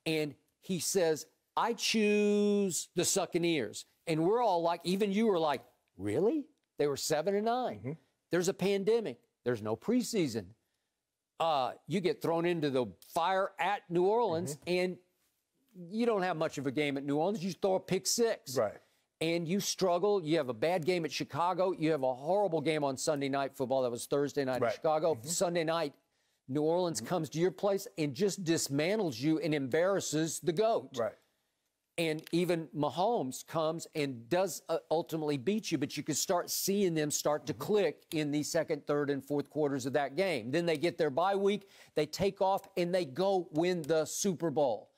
And he says, I choose the Succaneers. And we're all like, even you were like, really? They were 7-9. There's a pandemic. There's no preseason. You get thrown into the fire at New Orleans, and you don't have much of a game at New Orleans. You throw a pick 6. And you struggle. You have a bad game at Chicago. You have a horrible game on Sunday Night Football. That was Thursday night in Chicago. Sunday night, New Orleans comes to your place and just dismantles you and embarrasses the GOAT. And even Mahomes comes and does ultimately beat you, but you can start seeing them start to click in the second, third, and fourth quarters of that game. Then they get their bye week, they take off, and they go win the Super Bowl.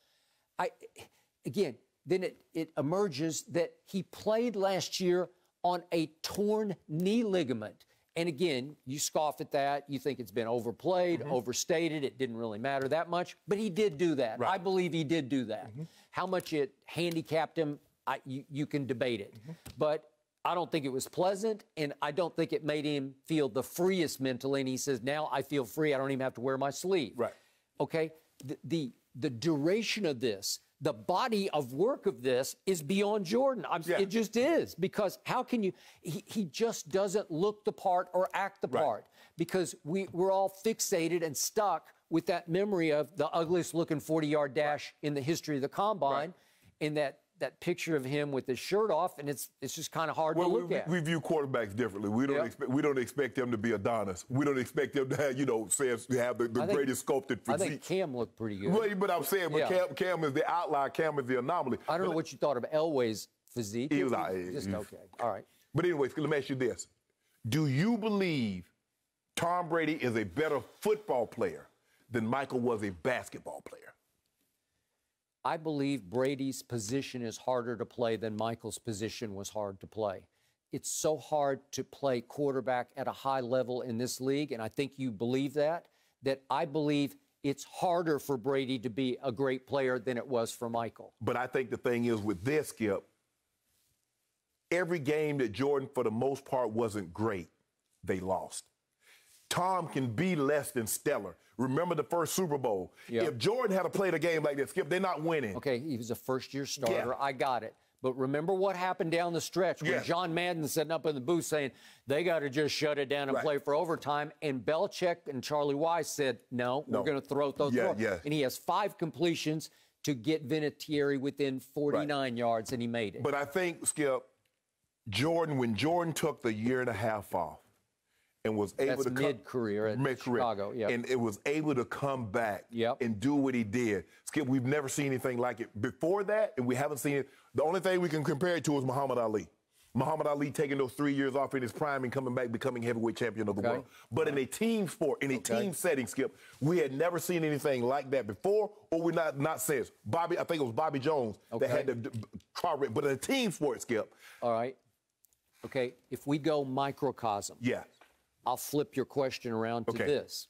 Again, then it emerges that he played last year on a torn knee ligament. And again, you scoff at that. You think it's been overplayed, overstated. It didn't really matter that much. But he did do that. Right. I believe he did do that. How much it handicapped him, you can debate it. But I don't think it was pleasant, and I don't think it made him feel the freest mentally. And he says, now I feel free. I don't even have to wear my sleeve. Right. Okay? The duration of this, the body of work of this is beyond Jordan. It just is, because how can you? He just doesn't look the part or act the part, because we're all fixated and stuck with that memory of the ugliest looking 40-yard dash in the history of the combine, and that picture of him with his shirt off, and it's just kind of hard to look at. We view quarterbacks differently. We don't expect them to be Adonis. We don't expect them to have, have the greatest sculpted physique. I think Cam looked pretty good. Well, but I'm saying, Cam is the outlier. Cam is the anomaly. I don't know what you thought of Elway's physique. He was just okay. All right. But anyways, let me ask you this: do you believe Tom Brady is a better football player than Michael was a basketball player? I believe Brady's position is harder to play than Michael's position was hard to play. It's so hard to play quarterback at a high level in this league, and I think you believe that I believe it's harder for Brady to be a great player than it was for Michael. But I think the thing is with this, Skip, every game that Jordan, for the most part, wasn't great, they lost. Tom can be less than stellar. Remember the first Super Bowl. Yep. If Jordan had to play a game like this, Skip, they're not winning. Okay, he was a first-year starter. I got it. But remember what happened down the stretch when John Madden's sitting up in the booth saying they got to just shut it down and play for overtime. And Belichick and Charlie Weiss said, no, we're going to throw. And he has 5 completions to get Vinatieri within 49 yards, and he made it. But I think, Skip, when Jordan took the year and a half off, and was able to mid-career at Chicago, and it was able to come back and do what he did. Skip, we've never seen anything like it before that, and we haven't seen it. The only thing we can compare it to is Muhammad Ali. Muhammad Ali taking those 3 years off in his prime and coming back, becoming heavyweight champion of the world. But in a team sport, in a team setting, Skip, we had never seen anything like that before, or we're not since. I think it was Bobby Jones that had the car wreck. But in a team sport, Skip. All right. Okay, if we go microcosm. Yeah. I'll flip your question around to this.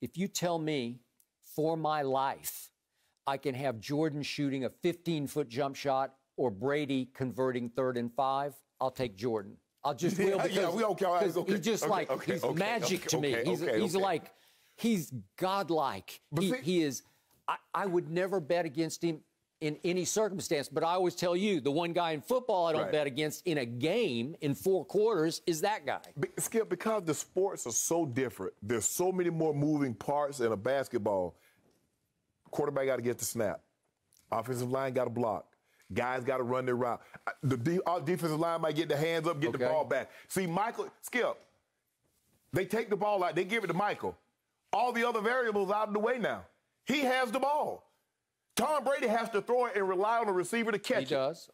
If you tell me for my life I can have Jordan shooting a 15-foot jump shot or Brady converting 3rd and 5, I'll take Jordan. I'll just will because he's just he's magic to me. He's like, he's godlike. He is. I would never bet against him in any circumstance, but I always tell you, the one guy in football I don't bet against in a game in 4 quarters is that guy. Skip, because the sports are so different, there's so many more moving parts in a basketball. Quarterback got to get the snap. Offensive line got to block. Guys got to run their route. Our defensive line might get their hands up, get the ball back. See, Skip, they take the ball out, they give it to Michael. All the other variables out of the way now. He has the ball. Tom Brady has to throw it and rely on the receiver to catch it. He does,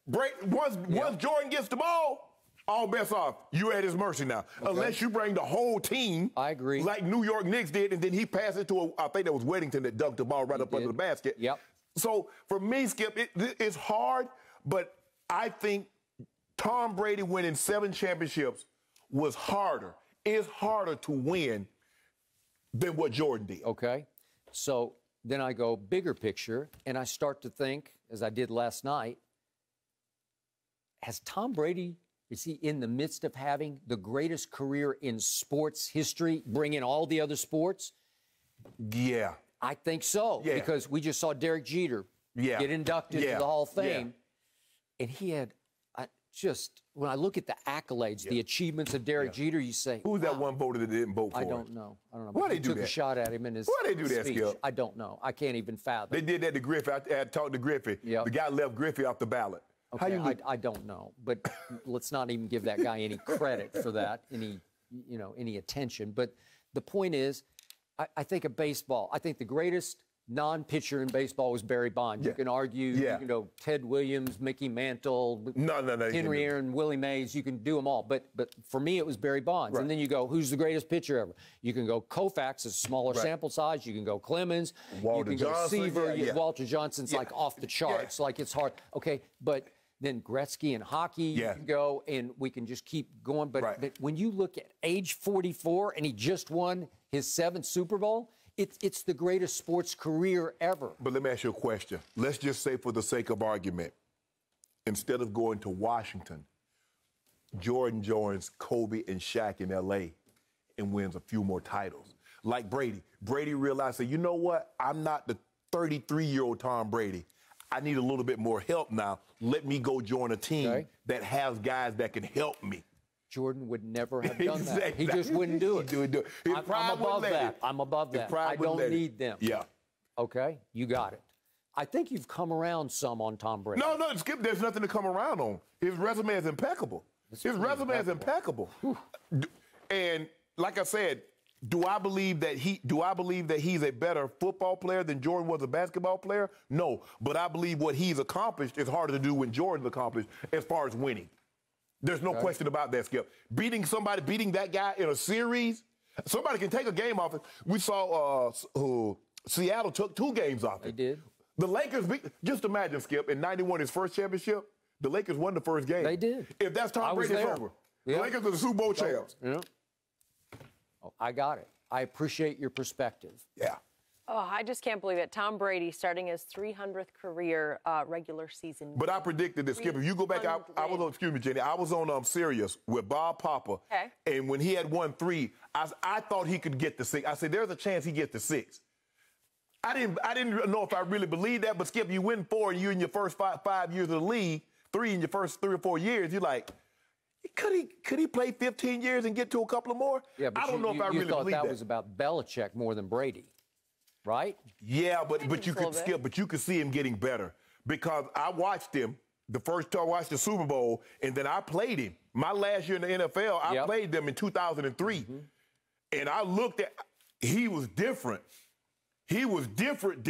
Once Jordan gets the ball, all bets off. You're at his mercy now. Unless you bring the whole team. I agree. Like New York Knicks did, and then he passed it to, I think that was Weddington that dunked the ball right up under the basket. So for me, Skip, it's hard, but I think Tom Brady winning 7 championships was harder. It's harder to win than what Jordan did. Okay. So then I go bigger picture, and I start to think, as I did last night, has Tom Brady, is he in the midst of having the greatest career in sports history, bring in all the other sports? Yeah. I think so, because we just saw Derek Jeter get inducted to the Hall of Fame, and he had when I look at the accolades, the achievements of Derek Jeter, you say, who's that one voter that didn't vote for I don't know. Why they do took that? A shot at him in his Why they do that, speech. Skip? I don't know. I can't even fathom. They did that to Griffey. I had talked to Griffey. The guy left Griffey off the ballot. Okay, I don't know, but let's not even give that guy any credit for that, any attention. But the point is, I think of baseball. I think the greatest non-pitcher in baseball was Barry Bonds. You can argue, Ted Williams, Mickey Mantle, Henry Aaron, Willie Mays. You can do them all. But for me, it was Barry Bonds. Right. And then you go, who's the greatest pitcher ever? You can go Koufax, a smaller sample size. You can go Clemens. Walter you can Johnson, go Seaver. Walter Johnson's like off the charts. Like it's hard. Okay, but then Gretzky and hockey, you can go, and we can just keep going. But when you look at age 44 and he just won his 7th Super Bowl, it's the greatest sports career ever. But let me ask you a question. Let's just say, for the sake of argument, instead of going to Washington, Jordan joins Kobe and Shaq in L.A. and wins a few more titles. Like Brady. Brady realized that, you know what? I'm not the 33-year-old Tom Brady. I need a little bit more help now. Let me go join a team that has guys that can help me. Jordan would never have done that. He just wouldn't do it. I'm above that. I'm above that. I don't need them. Yeah. Okay? You got it. I think you've come around some on Tom Brady. No, Skip, there's nothing to come around on. His resume is impeccable. His resume is impeccable. And like I said, do I believe that he's a better football player than Jordan was a basketball player? No. But I believe what he's accomplished is harder to do than Jordan accomplished as far as winning. There's no question about that, Skip. Beating that guy in a series, somebody can take a game off it. We saw Seattle took 2 games off it. They did. The Lakers, just imagine, Skip, in '91, his first championship, the Lakers won the first game. They did. If that's Tom Brady, it's over. The Lakers are the Super Bowl champs. Yeah. Oh, I got it. I appreciate your perspective. Yeah. Oh, I just can't believe it. Tom Brady starting his 300th career regular season. But I predicted this, Skip. If you go back, I was on, excuse me, Jenny, I was on Sirius with Bob Papa. Okay. And when he had won 3, I thought he could get to 6. I said, there's a chance he gets to 6. I didn't know if I really believed that, but Skip, you win 4 and you in your first 5 years of the league, 3 in your first 3 or 4 years, you're like, could he play 15 years and get to a couple of more? Yeah, but I don't know if I really thought believe that was about Belichick more than Brady, right? Yeah, but you could, Skip, but you could see him getting better because I watched him the first time I watched the Super Bowl, and then I played him. My last year in the NFL, I played them in 2003, and I looked at, he was different. He was different.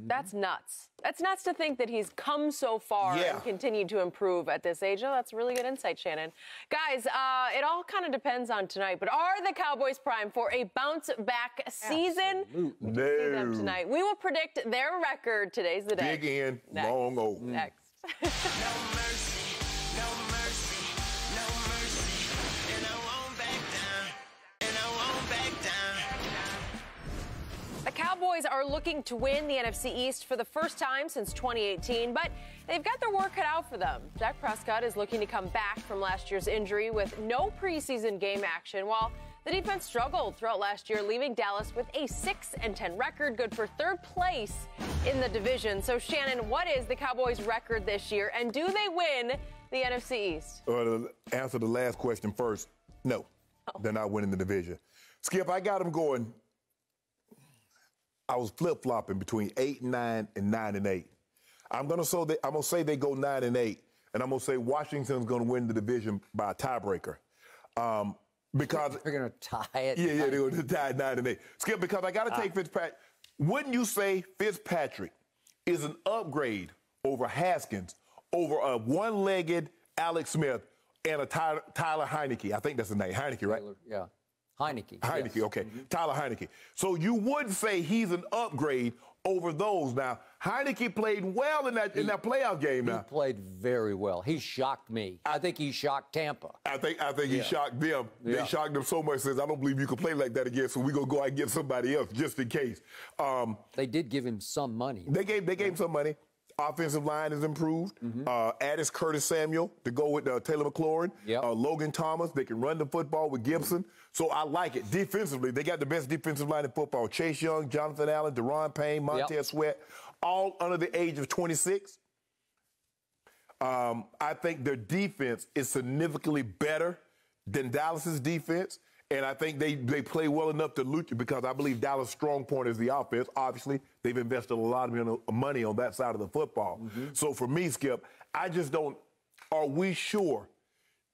That's nuts. That's nuts to think that he's come so far and continued to improve at this age. Oh, that's really good insight, Shannon. Guys, it all kind of depends on tonight, but are the Cowboys primed for a bounce-back season? Absolutely. We can see them tonight. We will predict their record. Today's the day. Big in, Next. long O. Next. No mercy, no mercy, no mercy. And I won't back down, and I won't back down. The Cowboys are looking to win the NFC East for the first time since 2018, but they've got their work cut out for them. Dak Prescott is looking to come back from last year's injury with no preseason game action, while the defense struggled throughout last year, leaving Dallas with a 6-10 record, good for 3rd place in the division. So, Shannon, what is the Cowboys' record this year, and do they win the NFC East? To answer the last question first, no. They're not winning the division. Skip, I got them going. I was flip-flopping between 8-9 and 9-8. I'm gonna say they go 9-8, and I'm gonna say Washington's gonna win the division by a tiebreaker. Because they're gonna tie it. Yeah, they're gonna tie 9-8. Skip, because I gotta take Fitzpatrick. Wouldn't you say Fitzpatrick is an upgrade over Haskins, over a one-legged Alex Smith and a Tyler Heineke? I think that's the name, Heineke, right? Yeah. Heineke, yes. Okay. Tyler Heineke. So you would say he's an upgrade over those. Now, Heineke played well in that playoff game now. He played very well. He shocked me. I think he shocked Tampa. I think he shocked them. They shocked them so much, says, I don't believe you can play like that again, so we're going to go out and get somebody else just in case. They did give him some money. They gave him some money. Offensive line is improved. Addis Curtis Samuel to go with Taylor McLaurin. Logan Thomas. They can run the football with Gibson. So I like it. Defensively, they got the best defensive line in football. Chase Young, Jonathan Allen, Deron Payne, Montez Sweat, all under the age of 26. I think their defense is significantly better than Dallas's defense. And I think they play well enough to loot you because I believe Dallas' strong point is the offense. Obviously, they've invested a lot of money on that side of the football. So for me, Skip, I just don't – are we sure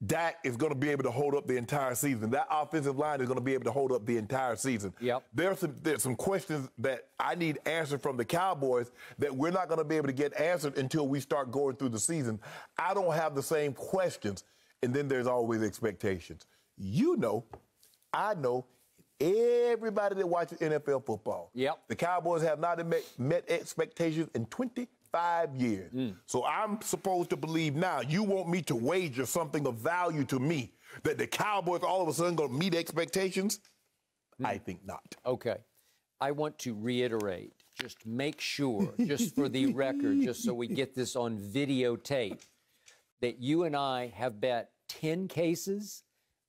Dak is going to be able to hold up the entire season. That offensive line is going to be able to hold up the entire season. Yep. There's some questions that I need answered from the Cowboys that we're not going to be able to get answered until we start going through the season. I don't have the same questions. And then there's always expectations. You know, I know, everybody that watches NFL football. Yep. The Cowboys have not met expectations in 25 years. So I'm supposed to believe now you want me to wager something of value to me that the Cowboys all of a sudden going to meet expectations? I think not. Okay. I want to reiterate, just make sure, just for the record, just so we get this on videotape, that you and I have bet 10 cases.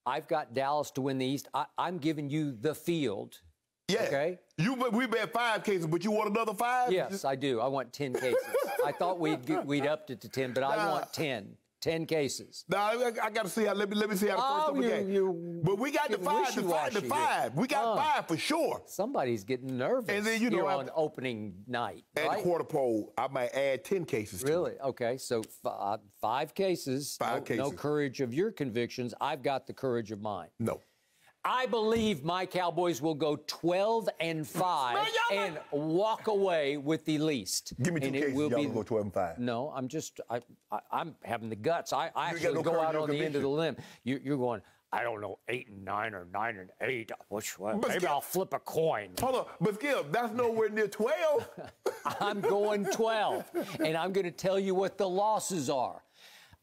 I've got Dallas to win the East. I'm giving you the field. Yeah. Okay. We bet 5 cases, but you want another 5? Yes, I do. I want 10 cases. I thought we'd upped it to 10, but I want 10. 10 cases. Now I got to see how. Let me see how the first couple games. But we got the 5. The 5. We got 5 for sure. Somebody's getting nervous. And then you know on opening night. At right? the quarter pole, I might add 10 cases. Really? Okay. So 5 cases. 5 cases. No courage of your convictions. I've got the courage of mine. No. I believe my Cowboys will go 12-5 and walk away with the least. Give me 2 cases. Y'all will go 12-5. No, I'm having the guts. I actually go out on the end of the limb. You're going, I don't know, 8-9 or 9-8. Which one? Maybe I'll flip a coin. Hold on. But Skip, that's nowhere near 12. I'm going 12. And I'm going to tell you what the losses are.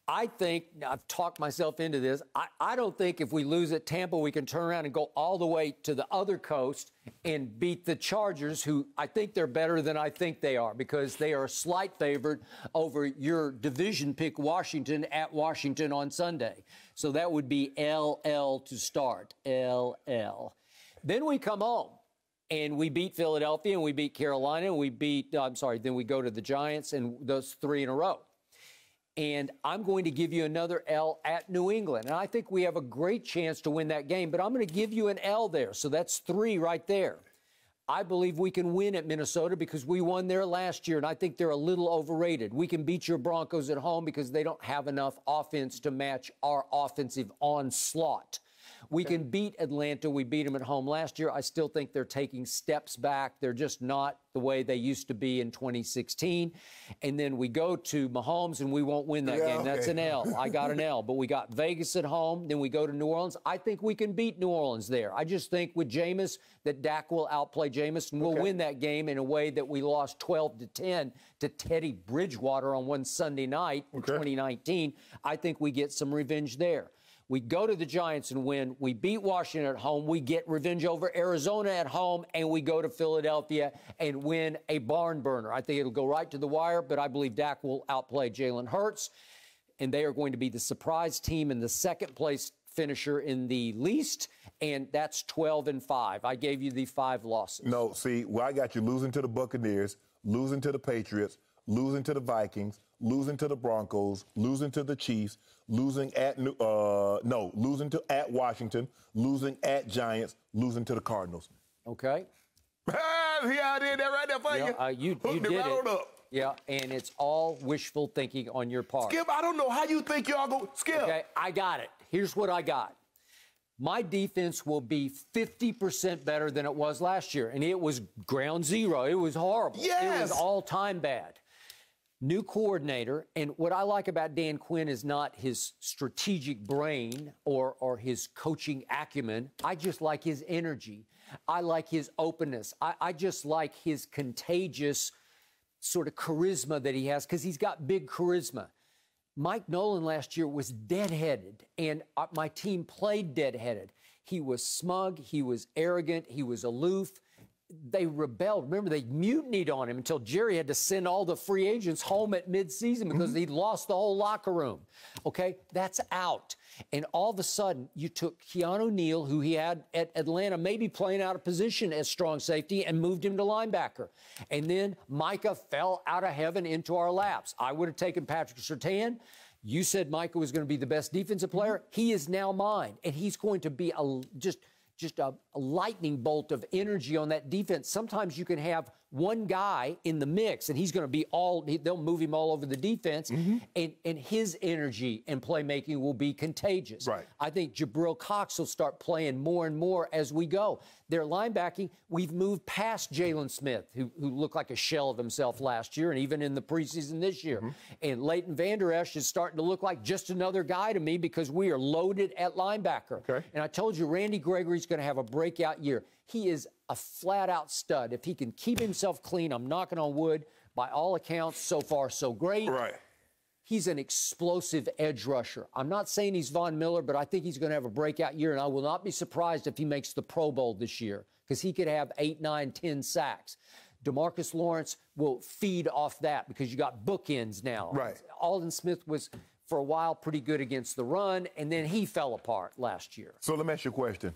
I think, I've talked myself into this, I don't think if we lose at Tampa, we can turn around and go all the way to the other coast and beat the Chargers, who I think they're better than I think they are, because they are a slight favorite over your division pick, Washington, at Washington on Sunday. So that would be LL to start, LL. Then we come home. And we beat Philadelphia, and we beat Carolina, and we beat, then we go to the Giants, and those 3 in a row. And I'm going to give you another L at New England. And I think we have a great chance to win that game, but I'm going to give you an L there. So that's 3 right there. I believe we can win at Minnesota because we won there last year, and I think they're a little overrated. We can beat your Broncos at home because they don't have enough offense to match our offensive onslaught. We can beat Atlanta. We beat them at home last year. I still think they're taking steps back. They're just not the way they used to be in 2016. And then we go to Mahomes, and we won't win that game. Okay. That's an L. I got an L. But we got Vegas at home. Then we go to New Orleans. I think we can beat New Orleans there. I just think with Jameis that Dak will outplay Jameis, and we'll win that game in a way that we lost 12-10 to Teddy Bridgewater on one Sunday night in 2019. I think we get some revenge there. We go to the Giants and win. We beat Washington at home. We get revenge over Arizona at home, and we go to Philadelphia and win a barn burner. I think it'll go right to the wire, but I believe Dak will outplay Jalen Hurts, and they are going to be the surprise team and the second-place finisher in the least, and that's 12-5. I gave you the 5 losses. No, see, well, I got you losing to the Buccaneers, losing to the Patriots, losing to the Vikings, losing to the Broncos, losing to the Chiefs, losing at at Washington, losing at Giants, losing to the Cardinals. Okay. See how I did that right there for you? You did it. Up. Yeah, and it's all wishful thinking on your part. Skip, I don't know how you think y'all go. Skip. Okay, I got it. Here's what I got. My defense will be 50% better than it was last year, and it was ground zero. It was horrible. Yes. It was all-time bad. New coordinator, and what I like about Dan Quinn is not his strategic brain or his coaching acumen. I just like his energy. I like his openness. I just like his contagious sort of charisma that he has, because he's got big charisma. Mike Nolan last year was deadheaded, and my team played deadheaded. He was smug. He was arrogant. He was aloof. They rebelled. Remember, they mutinied on him until Jerry had to send all the free agents home at midseason because he'd lost the whole locker room. Okay, that's out. And all of a sudden, you took Keanu Neal, who he had at Atlanta, maybe playing out of position as strong safety, and moved him to linebacker. And then Micah fell out of heaven into our laps. I would have taken Patrick Surtain. You said Micah was going to be the best defensive player. He is now mine, and he's going to be just a lightning bolt of energy on that defense. Sometimes you can have one guy in the mix, and he's going to be they'll move him all over the defense, and his energy and playmaking will be contagious. Right. I think Jabril Cox will start playing more and more as we go. Their linebacking, we've moved past Jalen Smith, who looked like a shell of himself last year and even in the preseason this year. And Leighton Vander Esch is starting to look like just another guy to me because we are loaded at linebacker. Okay. And I told you, Randy Gregory's going to have a breakout year. He is a flat-out stud. If he can keep himself clean, I'm knocking on wood. By all accounts, so far, so great. Right. He's an explosive edge rusher. I'm not saying he's Von Miller, but I think he's going to have a breakout year, and I will not be surprised if he makes the Pro Bowl this year because he could have 8, 9, 10 sacks. DeMarcus Lawrence will feed off that because you got bookends now. Right. Aldon Smith was, for a while, pretty good against the run, and then he fell apart last year. So let me ask you a question.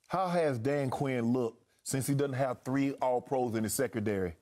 How has Dan Quinn looked since he doesn't have 3 All-Pros in his secondary?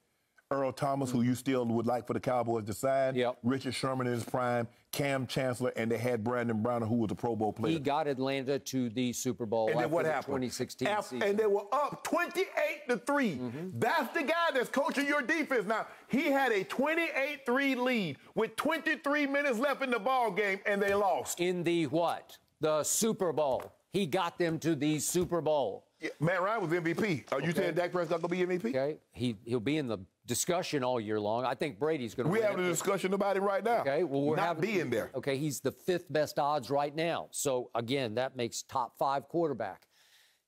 Earl Thomas, who you still would like for the Cowboys to sign. Yep. Richard Sherman in his prime. Cam Chancellor, and they had Brandon Browner, who was a Pro Bowl player. He got Atlanta to the Super Bowl and then what happened? 2016 season. And they were up 28-3. That's the guy that's coaching your defense. Now, he had a 28-3 lead with 23 minutes left in the ball game, and they lost. In the what? The Super Bowl. He got them to the Super Bowl. Yeah, Matt Ryan was MVP. Are you saying Dak Prescott going to be MVP? Okay. He'll be in the discussion all year long. I think Brady's going to We're having a discussion about it right now. Okay. Well, we're not being there. Okay. He's the 5th best odds right now. So, again, that makes top 5 quarterback.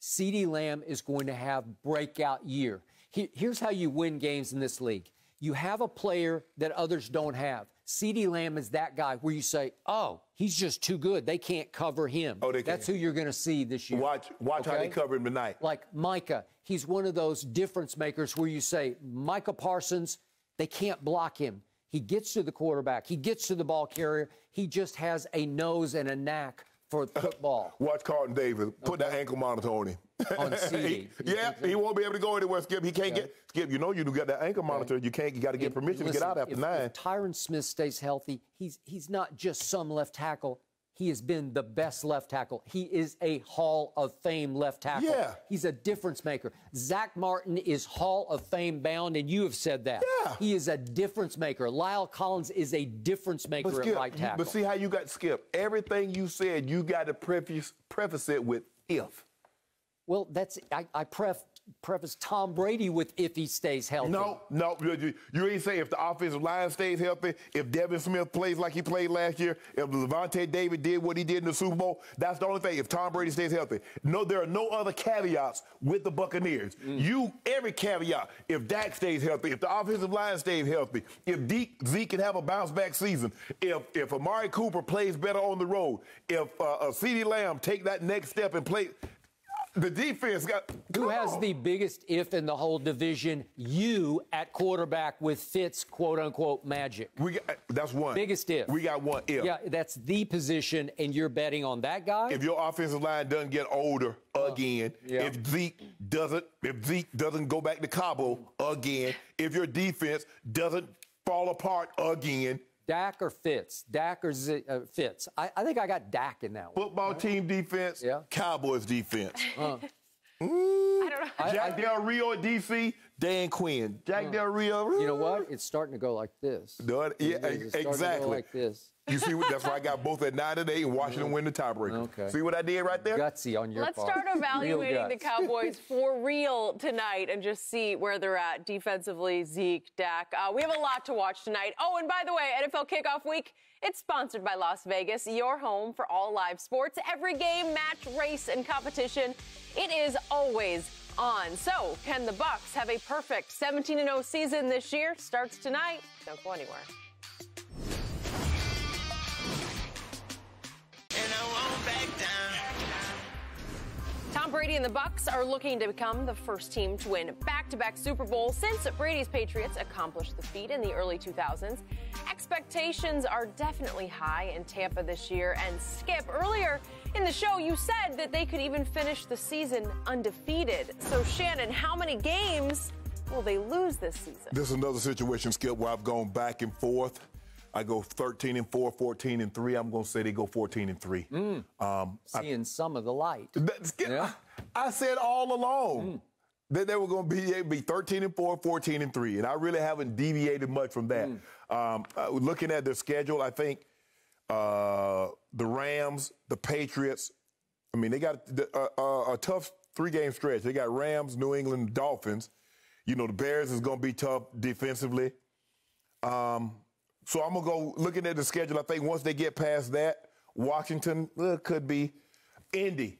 CeeDee Lamb is going to have breakout year. Here's how you win games in this league. You have a player that others don't have. CeeDee Lamb is that guy where you say, oh, he's just too good. They can't cover him. Oh, they That's can't. who you're going to see this year. Watch how they cover him tonight. Like Micah, he's one of those difference makers where you say, Micah Parsons, they can't block him. He gets to the quarterback. He gets to the ball carrier. He just has a nose and a knack for football. Watch Carlton Davis. Put that ankle monitor on him. On CeeDee. He won't be able to go anywhere, Skip. He can't get Skip. You know you got that ankle monitor. You got to get permission to get out after 9. If Tyron Smith stays healthy, he's not just some left tackle. He has been the best left tackle. He is a Hall of Fame left tackle. Yeah. He's a difference maker. Zach Martin is Hall of Fame bound, and you have said that. Yeah. He is a difference maker. Lyle Collins is a difference maker at right tackle. But see how you got Skip. Everything you said, you got to preface it with if. Well, I preface Tom Brady with if he stays healthy. No, you ain't say if the offensive line stays healthy, if Devin Smith plays like he played last year, if Levante David did what he did in the Super Bowl, that's the only thing. If Tom Brady stays healthy. No, there are no other caveats with the Buccaneers. Every caveat, if Dak stays healthy, if the offensive line stays healthy, if Zeke can have a bounce-back season, if Amari Cooper plays better on the road, if CeeDee Lamb take that next step and play. The defense got. Who has the biggest if in the whole division? You at quarterback with Fitz, quote unquote, magic. That's one. Biggest if. We got one if. Yeah, that's the position, and you're betting on that guy? If your offensive line doesn't get older again, if Zeke doesn't go back to Cabo again, if your defense doesn't fall apart again. Dak or Fitz? Dak or Fitz? I think I got Dak in that one. Football team defense, Cowboys defense. I don't know. Jack Del Rio at DC, Dan Quinn. Jack Del Rio. You know what? It's starting to go like this. Yeah, It's starting to go like this. You see, that's why I got both at 9-8 and Washington win the tiebreaker. Okay. See what I did right there? Gutsy on your Let's part. start evaluating the Cowboys for real tonight and just see where they're at defensively. Zeke, Dak. We have a lot to watch tonight. Oh, and by the way, NFL Kickoff Week, it's sponsored by Las Vegas, your home for all live sports. Every game, match, race, and competition, it is always on. So, can the Bucs have a perfect 17-0 season this year? Starts tonight. Don't go anywhere. And I won't back down. Tom Brady and the Bucs are looking to become the first team to win back-to-back Super Bowls since Brady's Patriots accomplished the feat in the early 2000s. Expectations are definitely high in Tampa this year. And Skip, earlier in the show, you said that they could even finish the season undefeated. So, Shannon, how many games will they lose this season? This is another situation, Skip, where I've gone back and forth. I go 13-4, 14-3. I'm going to say they go 14-3. Seeing some of the light. Skip, I said all along. They were going to be 13-4, 14-3, and I really haven't deviated much from that. Looking at their schedule, I think the Rams, the Patriots, I mean, they got a tough 3-game stretch. They got Rams, New England, Dolphins. You know, the Bears is going to be tough defensively. So I'm going to go looking at the schedule. I think once they get past that, Washington could be. Indy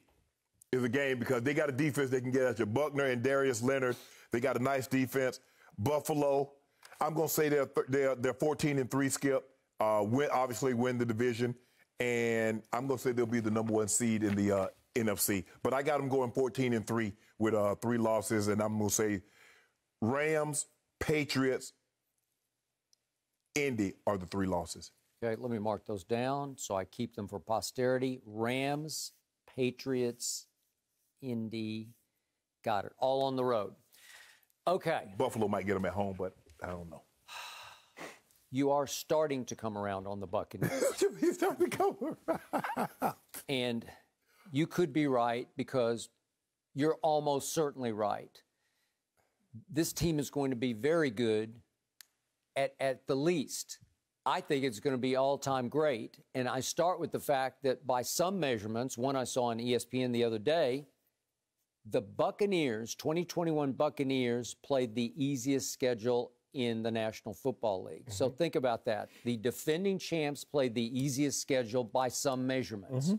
is a game because they got a defense they can get at you. Buckner and Darius Leonard, they got a nice defense. Buffalo, I'm going to say they're 14-3, Skip. Obviously win the division. And I'm going to say they'll be the number 1 seed in the NFC. But I got them going 14-3 with 3 losses. And I'm going to say Rams, Patriots, Indy are the 3 losses. Okay, let me mark those down so I keep them for posterity. Rams, Patriots, Indy. Got it. All on the road. Okay. Buffalo might get them at home, but I don't know. You are starting to come around on the Buccaneers. He's starting to come around. And you could be right because you're almost certainly right. This team is going to be very good at the least. I think it's going to be all-time great. And I start with the fact that by some measurements, one I saw on ESPN the other day, the Buccaneers, 2021 Buccaneers, played the easiest schedule in the National Football League. Mm-hmm. So think about that. The defending champs played the easiest schedule by some measurements. Mm-hmm.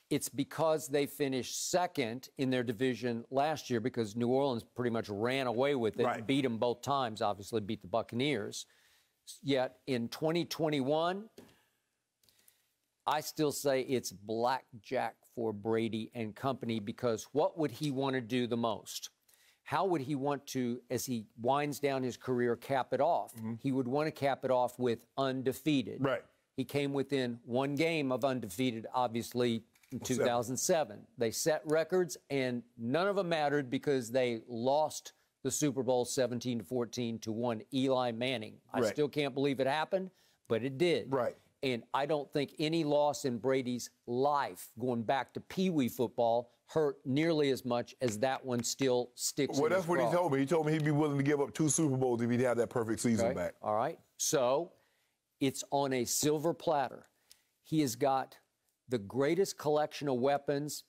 It's because they finished second in their division last year because New Orleans pretty much ran away with it, right. Beat them both times, obviously beat the Buccaneers. Yet in 2021, I still say it's blackjack for Brady and company because what would he want to do the most? How would he want to, as he winds down his career, cap it off? Mm-hmm. He would want to cap it off with undefeated. Right. He came within 1 game of undefeated, obviously, in 2007. They set records, and none of them mattered because they lost the Super Bowl 17-14 to one Eli Manning. I still can't believe it happened, but it did. Right. And I don't think any loss in Brady's life, going back to Pee Wee football, hurt nearly as much as that one still sticks. Well, that's what he told me. He told me he'd be willing to give up 2 Super Bowls if he'd have that perfect season back. All right. So it's on a silver platter. He has got the greatest collection of weapons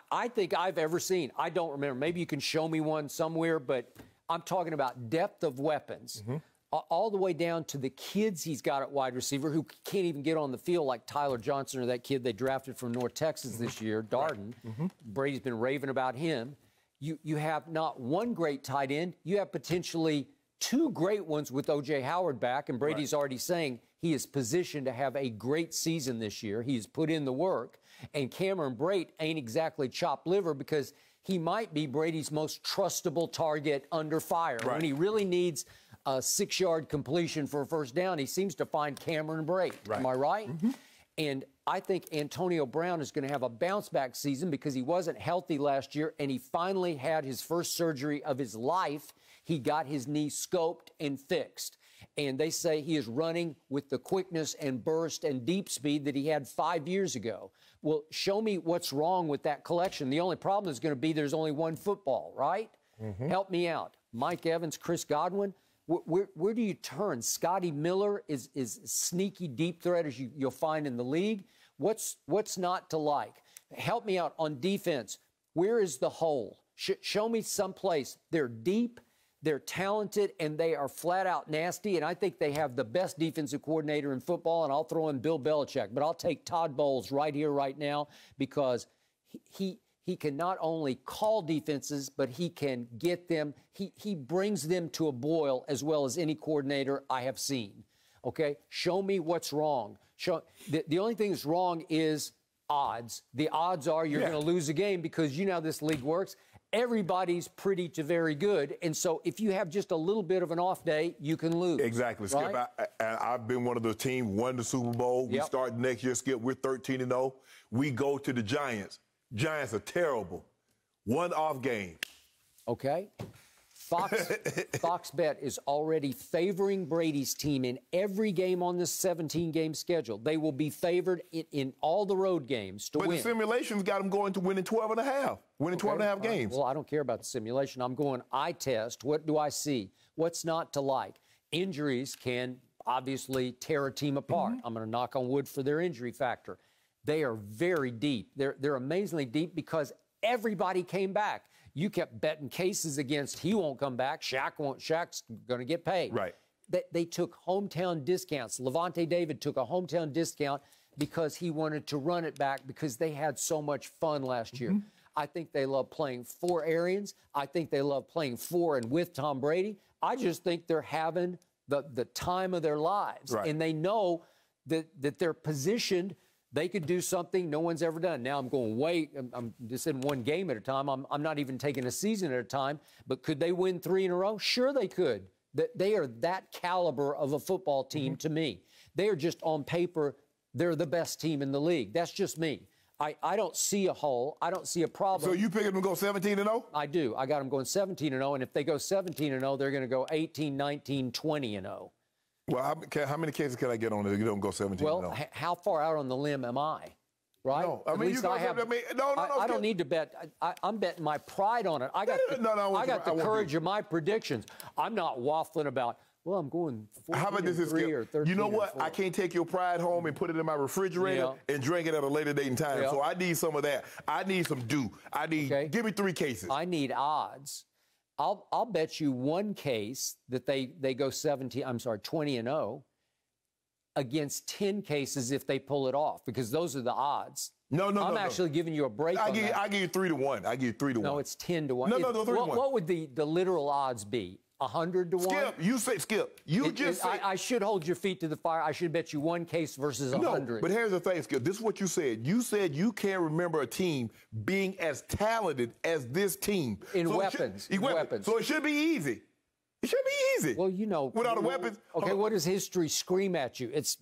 I think I've ever seen. I don't remember. Maybe you can show me one somewhere, but I'm talking about depth of weapons. Mm-hmm. All the way down to the kids he's got at wide receiver who can't even get on the field like Tyler Johnson or that kid they drafted from North Texas this year, Darden. Right. Mm-hmm. Brady's been raving about him. You have not one great tight end. You have potentially 2 great ones with O.J. Howard back, and Brady's already saying he is positioned to have a great season this year. He's put in the work. And Cameron Brate ain't exactly chopped liver because he might be Brady's most trustable target under fire. Right. When he really needs a 6-yard completion for a first down, he seems to find Cameron Brate. Right. Am I right? Mm-hmm. And I think Antonio Brown is going to have a bounce-back season because he wasn't healthy last year, and he finally had his first surgery of his life. He got his knee scoped and fixed. And they say he is running with the quickness and burst and deep speed that he had 5 years ago. Well, show me what's wrong with that collection. The only problem is going to be there's only one football, right? Mm-hmm. Help me out. Mike Evans, Chris Godwin. Where do you turn? Scotty Miller is sneaky deep threat as you'll find in the league. What's not to like? Help me out on defense. Where is the hole? Show me someplace. They're deep, they're talented, and they are flat out nasty. And I think they have the best defensive coordinator in football. And I'll throw in Bill Belichick, but I'll take Todd Bowles right here, right now, because he can not only call defenses, but he can get them. He brings them to a boil as well as any coordinator I have seen. Okay, show me what's wrong. The only thing that's wrong is odds. The odds are you're going to lose a game because you know how this league works. Everybody's pretty to very good, and so if you have just a little bit of an off day, you can lose. Exactly, Skip. Right? I've been one of the team, won the Super Bowl. We start next year, Skip. We're 13-0. We go to the Giants. Giants are terrible. One off game. Okay. Fox Bet is already favoring Brady's team in every game on this 17-game schedule. They will be favored in all the road games to win. But the simulations got them going to winning 12 and a half, winning 12 and a half games. Well, I don't care about the simulation. I'm going eye test. What do I see? What's not to like? Injuries can obviously tear a team apart. I'm going to knock on wood for their injury factor. They are very deep. They're amazingly deep because everybody came back. You kept betting cases against he won't come back, Shaq's going to get paid. Right. They took hometown discounts. Levante David took a hometown discount because he wanted to run it back because they had so much fun last year. I think they love playing for Arians. I think they love playing for and with Tom Brady. I just think they're having the time of their lives. Right. And they know that they're positioned. They could do something no one's ever done. Now I'm going, wait, I'm just in one game at a time. I'm not even taking a season at a time. But could they win 3 in a row? Sure they could. They are that caliber of a football team to me. They are just on paper, they're the best team in the league. That's just me. I don't see a hole. I don't see a problem. So you picking them to go 17-0? I do. I got them going 17-0. And if they go 17-0, they're going to go 18, 19, 20-0. Well, how many cases can I get on it if you don't go 17-0? Well, how far out on the limb am I? Right? No, I mean, I don't need to bet. I'm betting my pride on it. I got the courage of my predictions. I'm not waffling about, well, I'm going 14 How about this is or 13. You know what? 4. I can't take your pride home and put it in my refrigerator and drink it at a later date and time. Yeah. So I need some of that. I need some dew. Give me 3 cases. I need odds. I'll bet you one case that they go 20-0 against 10 cases if they pull it off, because those are the odds. No. I'm actually giving you a break on that. I give you 3-1. I give you 3-1. No, it's 10-1. No, 3-1. What would the literal odds be? 100-1? Skip, you say Skip. I should hold your feet to the fire. I should bet you one case versus 100. No, but here's the thing, Skip. This is what you said. You said you can't remember a team being as talented as this team. Weapons. So it should be easy. It should be easy. Well, you know. Without the weapons. Okay, what does history scream at you? It's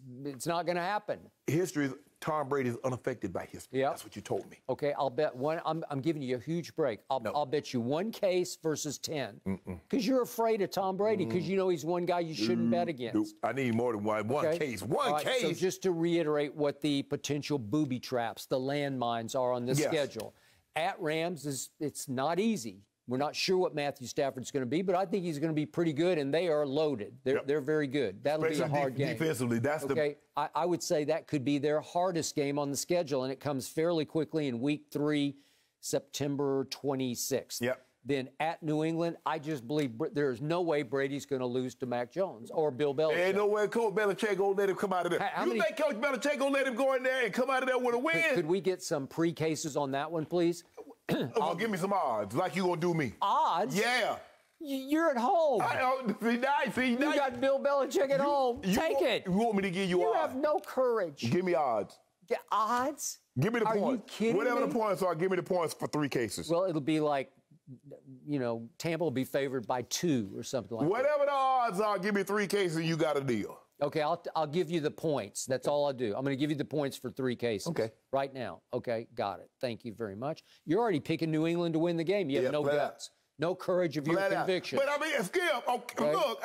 not going to happen. History is Tom Brady is unaffected by history. Yep. That's what you told me. Okay, I'll bet one. I'm giving you a huge break. I'll bet you one case versus 10. Because you're afraid of Tom Brady, because you know he's one guy you shouldn't bet against. I need more than one case. One case. So just to reiterate what the potential booby traps, the landmines are on this schedule. At Rams, it's not easy. We're not sure what Matthew Stafford's going to be, but I think he's going to be pretty good, and they are loaded. They're very good. That'll be a hard game. Defensively, that's I would say that could be their hardest game on the schedule, and it comes fairly quickly in Week 3, September 26th. Yep. Then at New England, I just believe there's no way Brady's going to lose to Mac Jones or Bill Belichick. Ain't no way Coach Belichick going to let him come out of there. You think Coach Belichick going to let him go in there and come out of there with a win? Could we get some pre-cases on that one, please? Give me some odds, like you gonna do me. Odds? Yeah. You're at home. See, you got Bill Belichick at home. Take it. You want me to give you odds? You have no courage. Give me odds. Odds? Give me the points. Are you kidding Whatever me? the points are, give me the points for 3 cases. Well, it'll be like, Tampa will be favored by 2 or something like that. Whatever the odds are, give me 3 cases and you got a deal. Okay, I'll give you the points. That's all I'll do. I'm going to give you the points for 3 cases. Okay. Right now. Okay, got it. Thank you very much. You're already picking New England to win the game. You have no guts. No courage of your conviction. But I mean, Skip, look,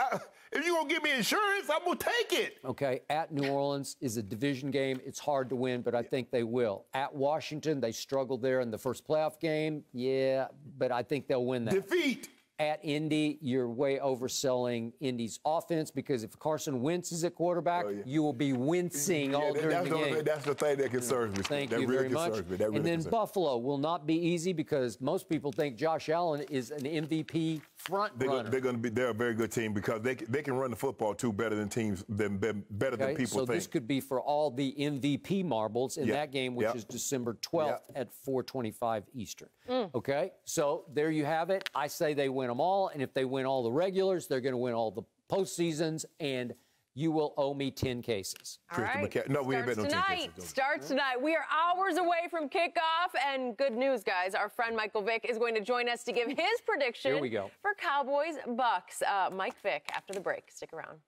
if you're going to give me insurance, I'm going to take it. Okay, at New Orleans is a division game. It's hard to win, but I think they will. At Washington, they struggled there in the first playoff game. Yeah, but I think they'll win that. Defeat. At Indy, you're way overselling Indy's offense, because if Carson Wentz is at quarterback, you will be wincing all during the game. That's the thing that concerns me. Thank you very much. And then Buffalo will not be easy, because most people think Josh Allen is an MVP front runner. They're a very good team, because they can run the football too better than better than people think. So this could be for all the MVP marbles in that game, which is December 12th at 4:25 Eastern. Okay, so there you have it. I say they win them all, and if they win all the regulars, they're going to win all the postseasons, and you will owe me 10 cases. All right. No, we ain't bet no 10 cases. Starts tonight. We are hours away from kickoff, and good news, guys. Our friend Michael Vick is going to join us to give his prediction Here we go. for Cowboys Bucks. Mike Vick after the break. Stick around.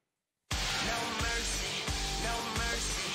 No mercy, no mercy,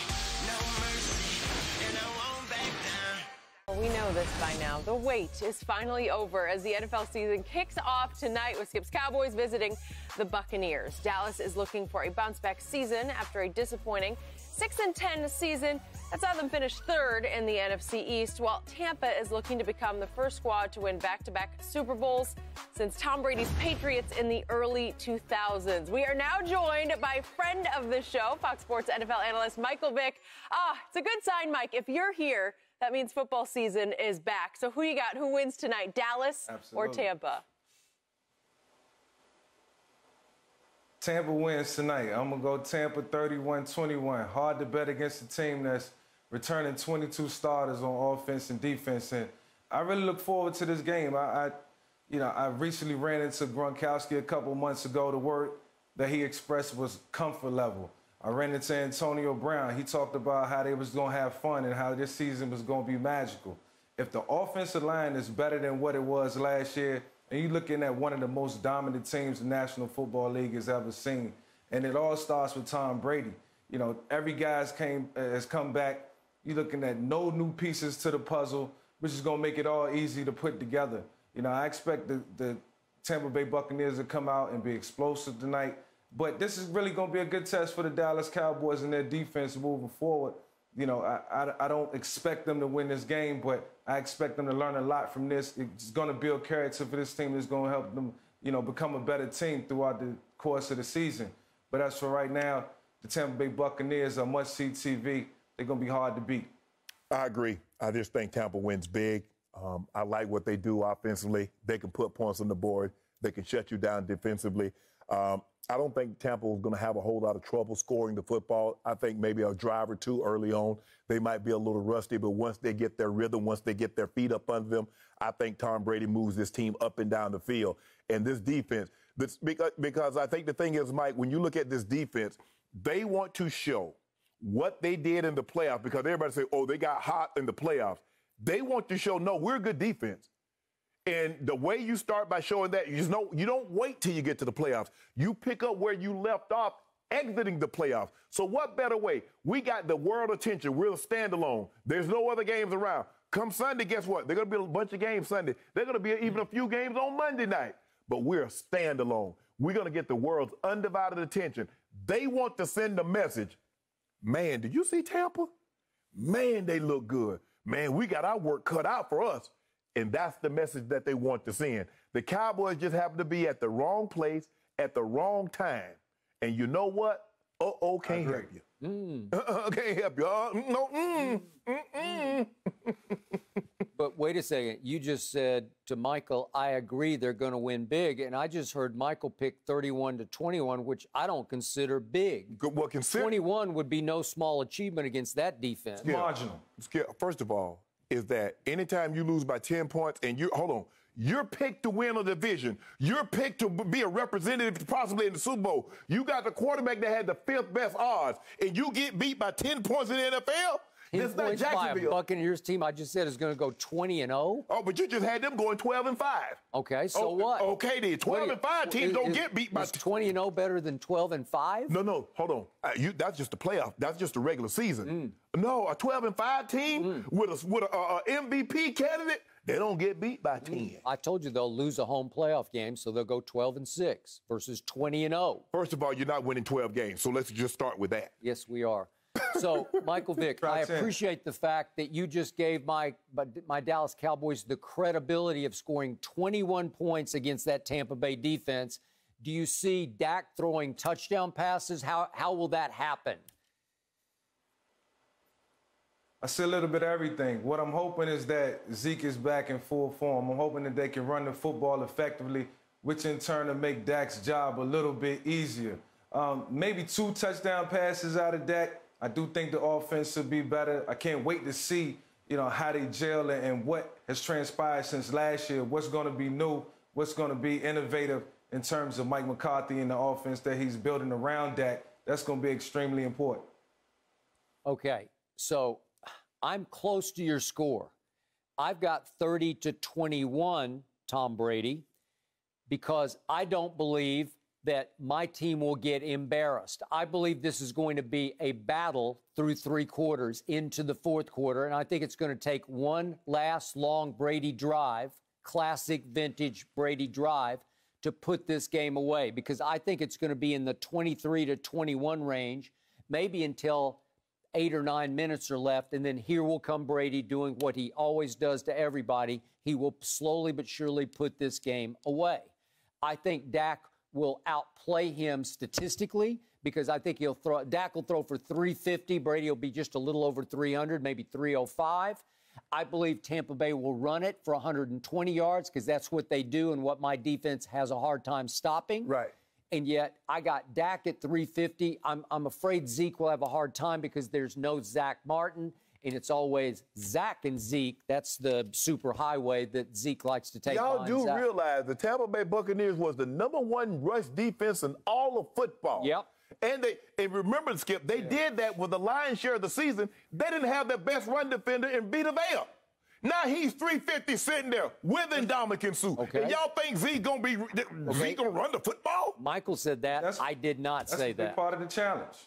no mercy, and I won't back down. We know this by now. The wait is finally over as the NFL season kicks off tonight with Skip's Cowboys visiting the Buccaneers. Dallas is looking for a bounce-back season after a disappointing 6-10 season that saw them finish third in the NFC East, while Tampa is looking to become the first squad to win back-to-back Super Bowls since Tom Brady's Patriots in the early 2000s. We are now joined by friend of the show, Fox Sports NFL analyst Michael Vick. It's a good sign, Mike. If you're here, that means football season is back. So who you got? Who wins tonight, Dallas or Tampa? Tampa wins tonight. I'm going to go Tampa 31-21. Hard to bet against a team that's returning 22 starters on offense and defense. And I really look forward to this game. I recently ran into Gronkowski a couple months ago. The word that he expressed was comfort level. I ran into Antonio Brown. He talked about how they was going to have fun and how this season was going to be magical. If the offensive line is better than what it was last year, and you're looking at one of the most dominant teams the National Football League has ever seen, and it all starts with Tom Brady. You know, every guy has come back. You're looking at no new pieces to the puzzle, which is going to make it all easy to put together. You know, I expect the Tampa Bay Buccaneers to come out and be explosive tonight. But this is really going to be a good test for the Dallas Cowboys and their defense moving forward. You know, I don't expect them to win this game, but I expect them to learn a lot from this. It's going to build character for this team. It's going to help them, you know, become a better team throughout the course of the season. But as for right now, the Tampa Bay Buccaneers are must-see TV. They're going to be hard to beat. I agree. I just think Tampa wins big. I like what they do offensively. They can put points on the board. They can shut you down defensively. I don't think Tampa is going to have a whole lot of trouble scoring the football. I think maybe a drive or two early on. They might be a little rusty, but once they get their rhythm, once they get their feet up under them, I think Tom Brady moves this team up and down the field. And this defense, because I think the thing is, Mike, when you look at this defense, they want to show what they did in the playoffs, because everybody say, oh, they got hot in the playoffs. They want to show, no, we're a good defense. And the way you start by showing that, you don't wait till you get to the playoffs. You pick up where you left off exiting the playoffs. So what better way? We got the world attention. We're a standalone. There's no other games around. Come Sunday, guess what? There's going to be a bunch of games Sunday. There's going to be even a few games on Monday night. But we're a standalone. We're going to get the world's undivided attention. They want to send a message. Man, did you see Tampa? Man, they look good. Man, we got our work cut out for us. And that's the message that they want to send. The Cowboys just happen to be at the wrong place at the wrong time. And you know what? Can't help you. Can't help you. But wait a second. You just said to Michael, I agree they're going to win big. And I just heard Michael pick 31-21, which I don't consider big. Well, 21 would be no small achievement against that defense. It's marginal. First of all, is that anytime you lose by 10 points and you're picked to win a division, you're picked to be a representative possibly in the Super Bowl, you got the quarterback that had the 5th best odds, and you get beat by 10 points in the NFL? It's not Jacksonville. By a Buccaneers team I just said is going to go 20-0. Oh, but you just had them going 12-5. Okay, so what? Okay, then 12-5 teams don't get beat by 20-0 better than 12-5? No, hold on. That's just the playoff. That's just the regular season. No, a 12-5 team with a MVP candidate, they don't get beat by 10. I told you they'll lose a home playoff game, so they'll go 12-6 versus 20-0. First of all, you're not winning 12 games, so let's just start with that. Yes, we are. So, Michael Vick, I appreciate the fact that you just gave my Dallas Cowboys the credibility of scoring 21 points against that Tampa Bay defense. Do you see Dak throwing touchdown passes? How will that happen? I see a little bit of everything. What I'm hoping is that Zeke is back in full form. I'm hoping that they can run the football effectively, which in turn will make Dak's job a little bit easier. Maybe 2 touchdown passes out of Dak. I do think the offense will be better. I can't wait to see, how they gel and what has transpired since last year, what's going to be new, what's going to be innovative in terms of Mike McCarthy and the offense that he's building around Dak. That's going to be extremely important. Okay, so I'm close to your score. I've got 30-21, Tom Brady, because I don't believe that my team will get embarrassed. I believe this is going to be a battle through 3 quarters into the 4th quarter, and I think it's going to take one last long Brady drive, classic vintage Brady drive, to put this game away, because I think it's going to be in the 23 to 21 range, maybe until 8 or 9 minutes are left, and then here will come Brady doing what he always does to everybody. He will slowly but surely put this game away. I think Dak will outplay him statistically, because I think Dak will throw for 350. Brady will be just a little over 300, maybe 305. I believe Tampa Bay will run it for 120 yards, because that's what they do and what my defense has a hard time stopping. Right. And yet I got Dak at 350. I'm afraid Zeke will have a hard time because there's no Zach Martin, and it's always Dak and Zeke. That's the super highway that Zeke likes to take. Y'all do realize the Tampa Bay Buccaneers was the #1 rush defense in all of football. Yep. And remember, Skip, they did that with the lion's share of the season. They didn't have their best run defender in Vita Vea. Now he's 350 sitting there with Ndamukong Suh. Okay. And y'all think Zeke gonna run the football? Michael said that. I did not say that. That's a big part of the challenge.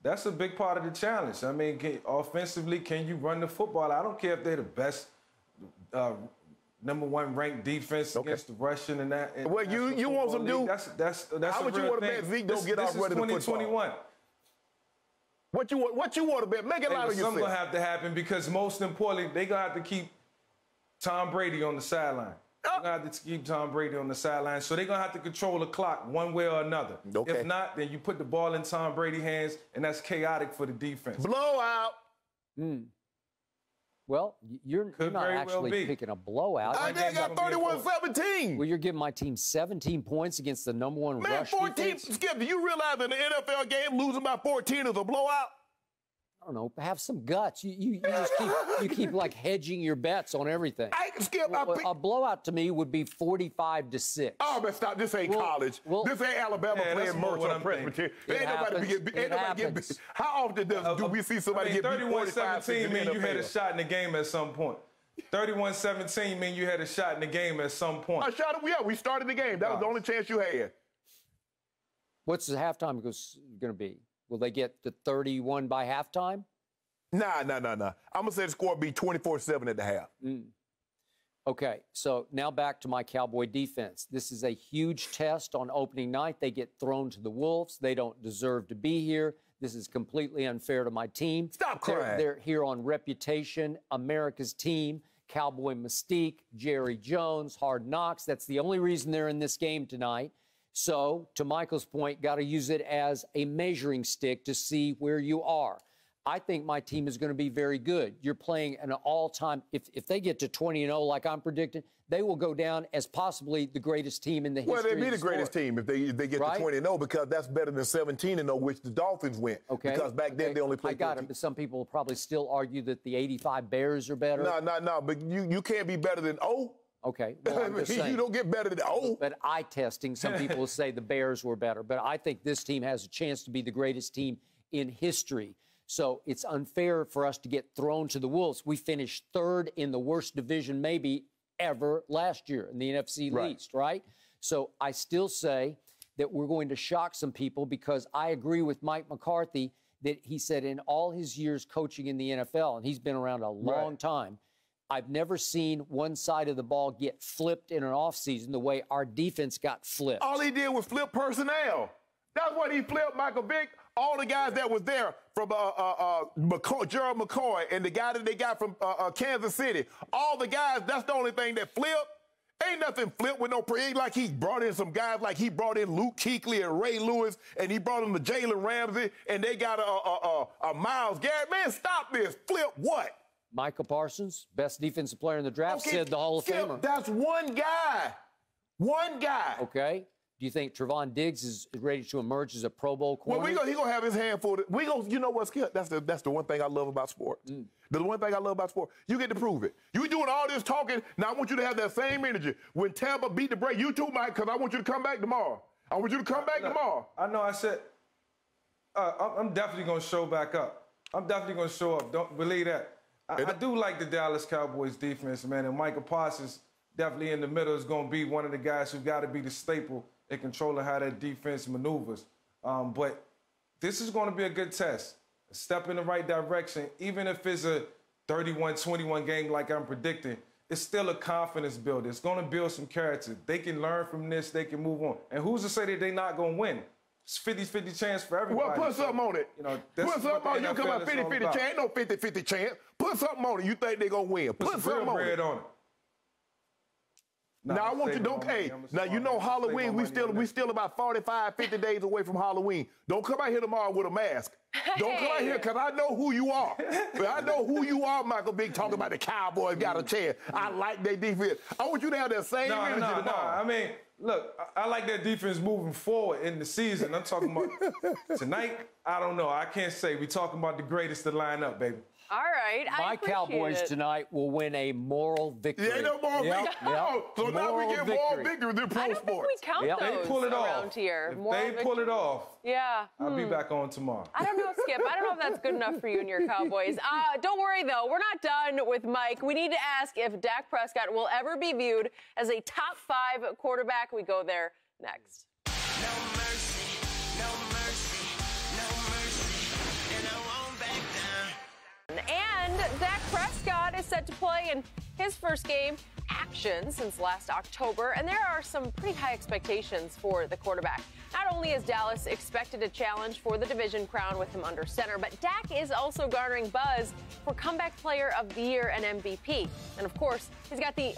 That's a big part of the challenge. I mean, offensively, can you run the football? I don't care if they're the best #1 ranked defense against the Russian and that. Well, you want some dude? That's how would you want to bet Zeke don't get off running the football? 2021. What you want to bet? Make it out of yourself. Something gonna have to happen, because most importantly, they gonna have to keep Tom Brady on the sideline. They're gonna have to keep Tom Brady on the sideline, so they're gonna have to control the clock one way or another. Okay. If not, then you put the ball in Tom Brady's hands, and that's chaotic for the defense. Blowout. Well, you're not actually picking a blowout. I got 31-17. Well, you're giving my team 17 points against the #1 rush 14. defense. Skip, do you realize in the NFL game losing by 14 is a blowout? I don't know. Have some guts. You just keep like hedging your bets on everything. Skip, a blowout to me would be 45-6. Oh, but stop. This ain't college. This ain't Alabama playing Merch or Presbyterian. How often do we see somebody get 31-17 mean you had a shot in the game at some point. 31-17 mean you had a shot in the game at some point. We started the game. That was the only chance you had. What's the halftime going to be? Will they get to 31 by halftime? Nah. I'm going to say the score will be 24-7 at the half. Okay, so now back to my Cowboy defense. This is a huge test on opening night. They get thrown to the Wolves. They don't deserve to be here. This is completely unfair to my team. Stop crying. They're here on reputation, America's team, Cowboy mystique, Jerry Jones, Hard Knocks. That's the only reason they're in this game tonight. So, to Michael's point, got to use it as a measuring stick to see where you are. I think my team is going to be very good. You're playing an all-time, if they get to 20-0 like I'm predicting, they will go down as possibly the greatest team in the history of the sport. Well, they'd be the greatest team if they get to 20-0, because that's better than 17-0, which the Dolphins went. Okay. Because back then they only played. I got it, but some people will probably still argue that the 85 Bears are better. No, but you can't be better than 0. Okay. Well, I'm just saying. You don't get better than 0. But eye testing, some people will say the Bears were better. But I think this team has a chance to be the greatest team in history. So it's unfair for us to get thrown to the Wolves. We finished 3rd in the worst division maybe ever last year in the NFC least, right? So I still say that we're going to shock some people, because I agree with Mike McCarthy that he said in all his years coaching in the NFL, and he's been around a long time, I've never seen one side of the ball get flipped in an offseason the way our defense got flipped. All he did was flip personnel. That's what he flipped, Michael Vick. All the guys that was there from Gerald McCoy and the guy that they got from Kansas City, all the guys, that's the only thing that flipped. Ain't nothing flipped with no pre. Like he brought in some guys, like he brought in Luke Kuechly and Ray Lewis, and he brought in the Jalen Ramsey, and they got a Myles Garrett. Man, stop this. Flip what? Michael Parsons, best defensive player in the draft, said the Hall of Famer. That's one guy. One guy. Okay. Do you think Trevon Diggs is ready to emerge as a Pro Bowl corner? Well, he gonna have his hand full. You know what, Skip? That's the one thing I love about sports. The one thing I love about sports, you get to prove it. You doing all this talking. Now I want you to have that same energy when Tampa beat the break. You too, Mike, because I want you to come back tomorrow. I want you to come back tomorrow. I know. I said I'm definitely gonna show back up. I'm definitely gonna show up. Don't believe that. I do like the Dallas Cowboys defense, man, and Michael Parsons definitely in the middle is gonna be one of the guys who got to be the staple in controlling how that defense maneuvers. But this is going to be a good test. A step in the right direction, even if it's a 31-21 game like I'm predicting, it's still a confidence builder. It's going to build some character. They can learn from this. They can move on. And who's to say that they're not going to win? It's 50-50 chance for everybody. Well, put something on it. You know, put something on it. You come out 50-50 chance. Ain't no 50-50 chance. Put something on it. You think they're going to win. Put something on it. Now, I want you to don't, hey, now you know Halloween, we still about 45, 50 days away from Halloween. Don't come out here tomorrow with a mask. Don't come out here, because I know who you are. I know who you are, Michael Vick, talking about the Cowboys got a chance. I like their defense. I want you to have that same energy tomorrow. No. I mean, look, I like that defense moving forward in the season. I'm talking about tonight, I don't know. I can't say. We're talking about the greatest to line up, baby. All right, My Cowboys tonight will win a moral victory. Yeah, ain't no moral victory. Yep. So now we get moral victory in pro I don't sports. think we count those They pull it around off. here. If Moral they pull it off, yeah. I'll be back on tomorrow. I don't know, Skip. I don't know if that's good enough for you and your Cowboys. Don't worry, though. We're not done with Mike. We need to ask if Dak Prescott will ever be viewed as a top 5 quarterback. We go there next. No mercy, no mercy, no mercy, and I won't back down. And Dak Prescott is set to play in his first game action since last October, and there are some pretty high expectations for the quarterback. Not only is Dallas expected to challenge for the division crown with him under center, but Dak is also garnering buzz for Comeback Player of the Year and MVP. And of course, he's got the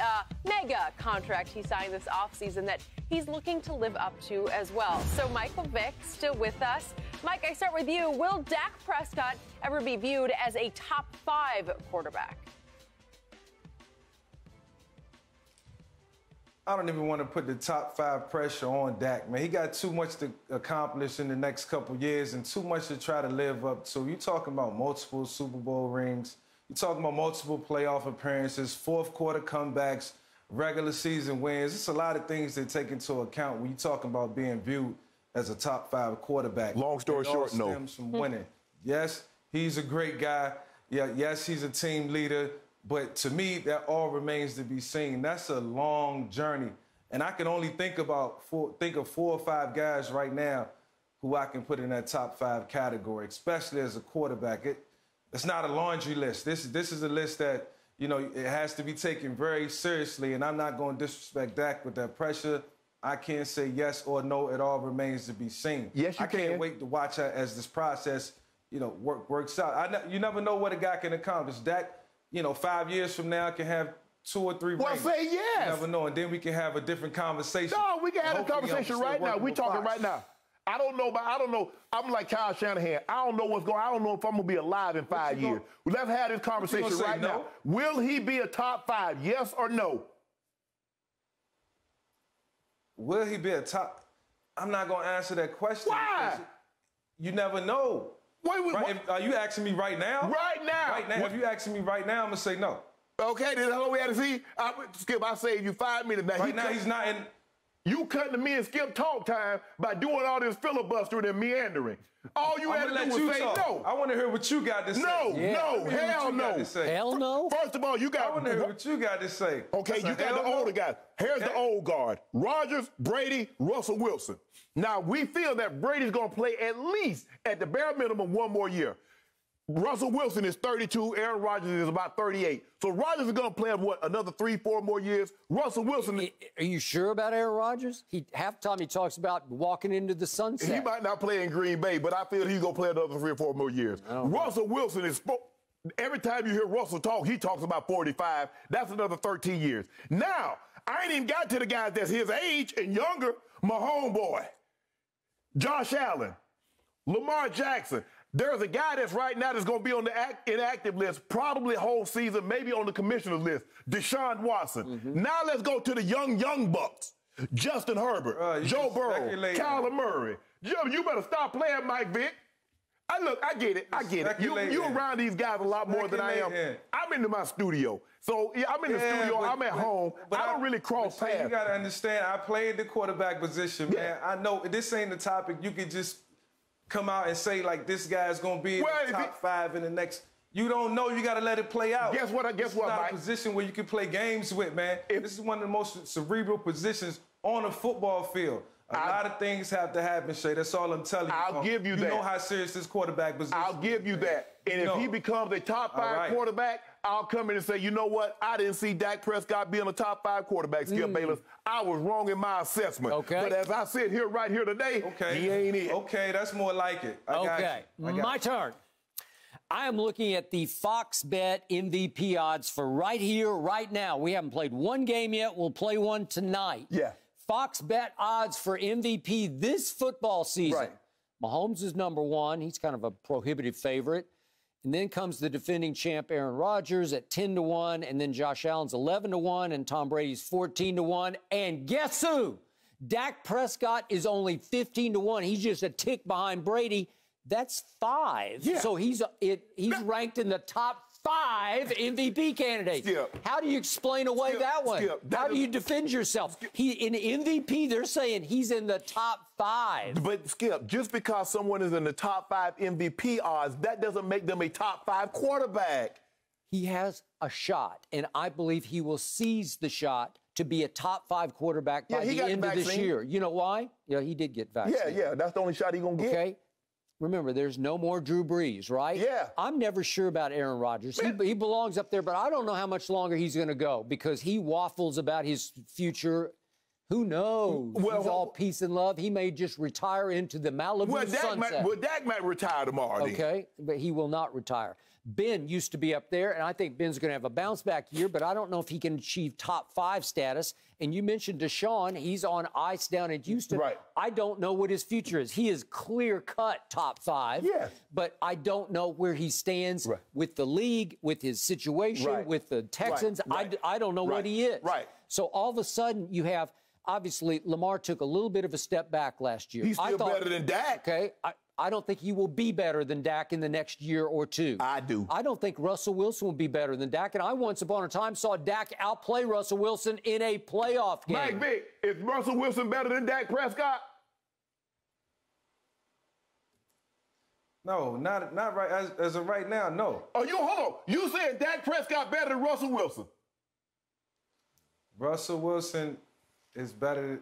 mega contract he signed this offseason that he's looking to live up to as well. So Michael Vick still with us. Mike, I start with you. Will Dak Prescott ever be viewed as a top 5 quarterback? I don't even want to put the top 5 pressure on Dak, man. He got too much to accomplish in the next couple years and too much to try to live up to. You're talking about multiple Super Bowl rings. You're talking about multiple playoff appearances, fourth quarter comebacks, regular season wins. It's a lot of things to take into account when you're talking about being viewed as a top 5 quarterback. Long story short, no. It all stems from winning. Yes, he's a great guy. Yeah, yes, he's a team leader. But to me, that all remains to be seen. That's a long journey. And I can only think of 4 or 5 guys right now who I can put in that top 5 category, especially as a quarterback. It's not a laundry list. This is a list that, you know, it has to be taken very seriously. And I'm not going to disrespect Dak with that pressure. I can't say yes or no. It all remains to be seen. Yes, you can. I can't wait to watch as this process, you know, works out. You never know what a guy can accomplish. Dak, you know, 5 years from now can have 2 or 3 rings. Well, say yes. You never know, and then we can have a different conversation. No, we can have a conversation right now. We talking right now. I don't know. I'm like Kyle Shanahan. I don't know what's going on. I don't know if I'm going to be alive in 5 years. Well, let's have this conversation right now. Will he be a top 5, yes or no? Will he be a top? I'm not going to answer that question. Why? You never know. Wait. Are you asking me right now? Right now. Right now. If you asking me right now, I'm going to say no. Okay, then how we had to see? Skip, I saved you 5 minutes. Now, right now, he's not in. You cutting to me and Skip talk time by doing all this filibustering and meandering. All you had to do was say no. I want to hear what you got to say. No, hell no. Hell no? First of all, you got... I want to hear what you got to say. Okay, you got the older guys. Here's the old guard. Rodgers, Brady, Russell Wilson. Now, we feel that Brady's going to play at least, at the bare minimum, 1 more year. Russell Wilson is 32. Aaron Rodgers is about 38. So Rodgers is going to play, what, another 3-4 more years? Russell Wilson... Are you sure about Aaron Rodgers? Half the time he talks about walking into the sunset. He might not play in Green Bay, but I feel he's going to play another 3 or 4 more years. Russell Wilson is... Every time you hear Russell talk, he talks about 45. That's another 13 years. Now, I ain't even got to the guys that's his age and younger. Mahomes boy, Josh Allen, Lamar Jackson. There's a guy that's right now that's going to be on the inactive list, probably whole season, maybe on the commissioner's list, Deshaun Watson. Now let's go to the young bucks. Justin Herbert, Joe Burrow, Kyler Murray. You better stop playing, Mike Vick. I get it. You around these guys a lot more than I am. I'm into my studio. So, yeah, I'm in the studio. I'm at home. But I don't really cross paths. You got to understand, I played the quarterback position, man. I know this ain't the topic you could just come out and say, like, this guy's going to be in the top 5 in the next. You don't know. You got to let it play out. Guess what, Mike? It's not a position where you can play games with, man. This is one of the most cerebral positions on a football field. A lot of things have to happen, Shay. That's all I'm telling you. I'll give you that. You know how serious this quarterback position is. I'll give you that. And if he becomes a top 5 quarterback, I'll come in and say, you know what? I didn't see Dak Prescott being a top 5 quarterback, Skip Bayless. I was wrong in my assessment. Okay. But as I sit here right here today, he ain't it. Okay, that's more like it. I got you. My turn. I am looking at the Fox Bet MVP odds for right here, right now. We haven't played one game yet. We'll play one tonight. Yeah. Fox Bet odds for MVP this football season. Right. Mahomes is number 1. He's kind of a prohibitive favorite. And then comes the defending champ Aaron Rodgers at 10-1, and then Josh Allen's 11-1, and Tom Brady's 14-1. And guess who? Dak Prescott is only 15-1. He's just a tick behind Brady. That's 5. Yeah. So he's ranked in the top 5 MVP candidates. Skip. How do you explain away that one? How do you defend yourself? In MVP, they're saying he's in the top 5. But, Skip, just because someone is in the top 5 MVP odds, that doesn't make them a top 5 quarterback. He has a shot, and I believe he will seize the shot to be a top 5 quarterback by the end of this year. You know why? Yeah, he did get vaccinated. Yeah, that's the only shot he's going to get. Okay. Remember, there's no more Drew Brees, right? Yeah. I'm never sure about Aaron Rodgers. He belongs up there, but I don't know how much longer he's going to go because he waffles about his future. Who knows? Well, he's all peace and love. He may just retire into the Malibu sunset. Dak might retire tomorrow. Okay, but he will not retire. Ben used to be up there, and I think Ben's going to have a bounce-back year, but I don't know if he can achieve top 5 status. And you mentioned Deshaun. He's on ice down in Houston. Right. I don't know what his future is. He is clear-cut top 5. Yes. But I don't know where he stands with the league, with his situation, with the Texans. I don't know what he is. Right. So all of a sudden you have, obviously, Lamar took a little bit of a step back last year. He's still better than Dak. Okay. I don't think he will be better than Dak in the next year or 2. I do. I don't think Russell Wilson will be better than Dak. And I once upon a time saw Dak outplay Russell Wilson in a playoff game. Mike Vick, is Russell Wilson better than Dak Prescott? No, not right as of right now, no. Oh, hold on. You said Dak Prescott better than Russell Wilson. Russell Wilson is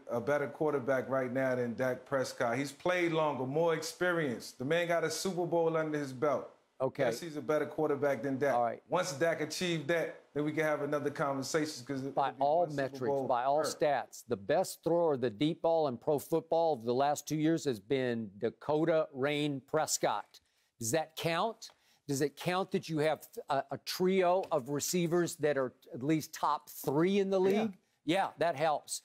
a better quarterback right now than Dak Prescott. He's played longer, more experience. The man got a Super Bowl under his belt. Okay. Yes, he's a better quarterback than Dak. All right. Once Dak achieved that, then we can have another conversation. Because by all metrics, by all stats, the best thrower of the deep ball in pro football of the last 2 years has been Dakota Rain Prescott. Does that count? Does it count that you have a trio of receivers that are at least top 3 in the league? Yeah, that helps.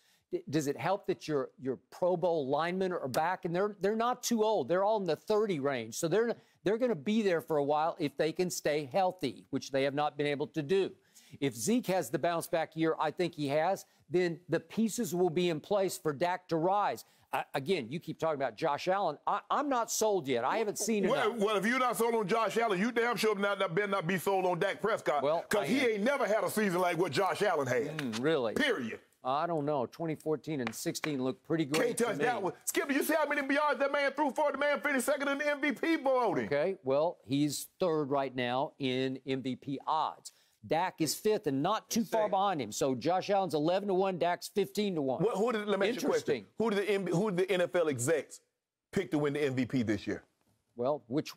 Does it help that your Pro Bowl linemen are back? And they're not too old. They're all in the 30 range. So they're going to be there for a while if they can stay healthy, which they have not been able to do. If Zeke has the bounce-back year I think he has, then the pieces will be in place for Dak to rise. Again, you keep talking about Josh Allen. I'm not sold yet. I haven't seen it. Well, if you're not sold on Josh Allen, you damn sure better not be sold on Dak Prescott. Well, because he ain't never had a season like what Josh Allen had. Really? Period. I don't know. 2014 and 16 looked pretty great. Can't touch that one. Skip, you see how many yards that man threw for? The man finished second in the MVP voting. Okay, well, he's 3rd right now in MVP odds. Dak is 5th and not too far behind him. So Josh Allen's 11-1, Dak's 15-1. Let me ask you a question. Who did the NFL execs pick to win the MVP this year? Well, which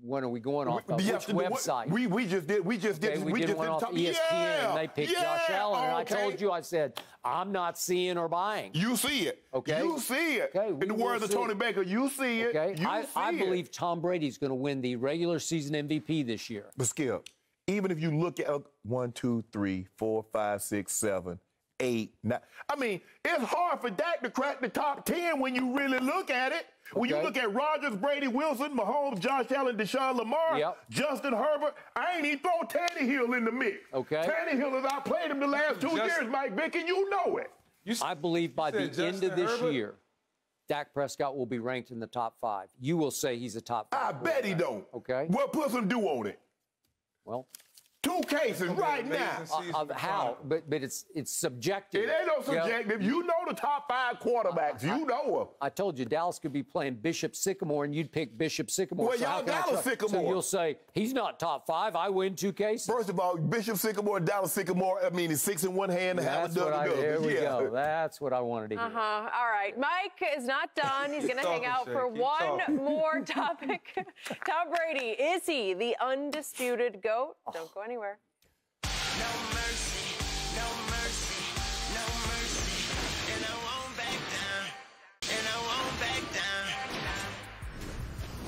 one are we going off of? Which website? We just did one off ESPN, and they picked Josh Allen, and I told you, I said, I'm not seeing or buying. You see it. Okay. You see it. Okay. In the words of Tony Baker, you see it. Okay. I believe Tom Brady's going to win the regular season MVP this year. But Skip, even if you look at 1, 2, 3, 4, 5, 6, 7, 8, 9. I mean, it's hard for Dak to crack the top 10 when you really look at it. When you look at Rodgers, Brady, Wilson, Mahomes, Josh Allen, Deshaun Lamar, Justin Herbert, I ain't even throw Tannehill in the mix. Okay. Tannehill has outplayed him the last 2 years, Mike Vick, and you know it. I believe by the end of this year, Dak Prescott will be ranked in the top 5. You will say he's a top 5. I bet he don't. Okay. Well, put some dew on it. Well, 2 cases right now. Of how? But it's subjective. It ain't no subjective. You know the top 5 quarterbacks. You know them. I told you Dallas could be playing Bishop Sycamore, and you'd pick Bishop Sycamore. Well, y'all Dallas Sycamore. So you'll say, he's not top 5. I win 2 cases. First of all, Bishop Sycamore and Dallas Sycamore, I mean, it's 6 in one hand and half a dozen. There we go. That's what I wanted to hear. All right. Mike is not done. He's going to hang out for one more topic. Tom Brady, is he the undisputed GOAT? Don't go anywhere. No mercy, no mercy, no mercy. And I won't back down. And I won't back down.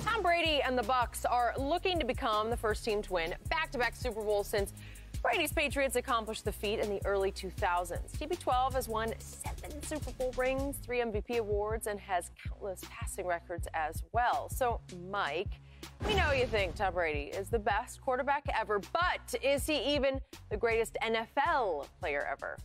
Tom Brady and the Bucs are looking to become the first team to win back-to-back Super Bowls since Brady's Patriots accomplished the feat in the early 2000s. TB12 has won 7 Super Bowl rings, 3 MVP awards, and has countless passing records as well. So, Mike, we know you think Tom Brady is the best quarterback ever, but is he even the greatest NFL player ever?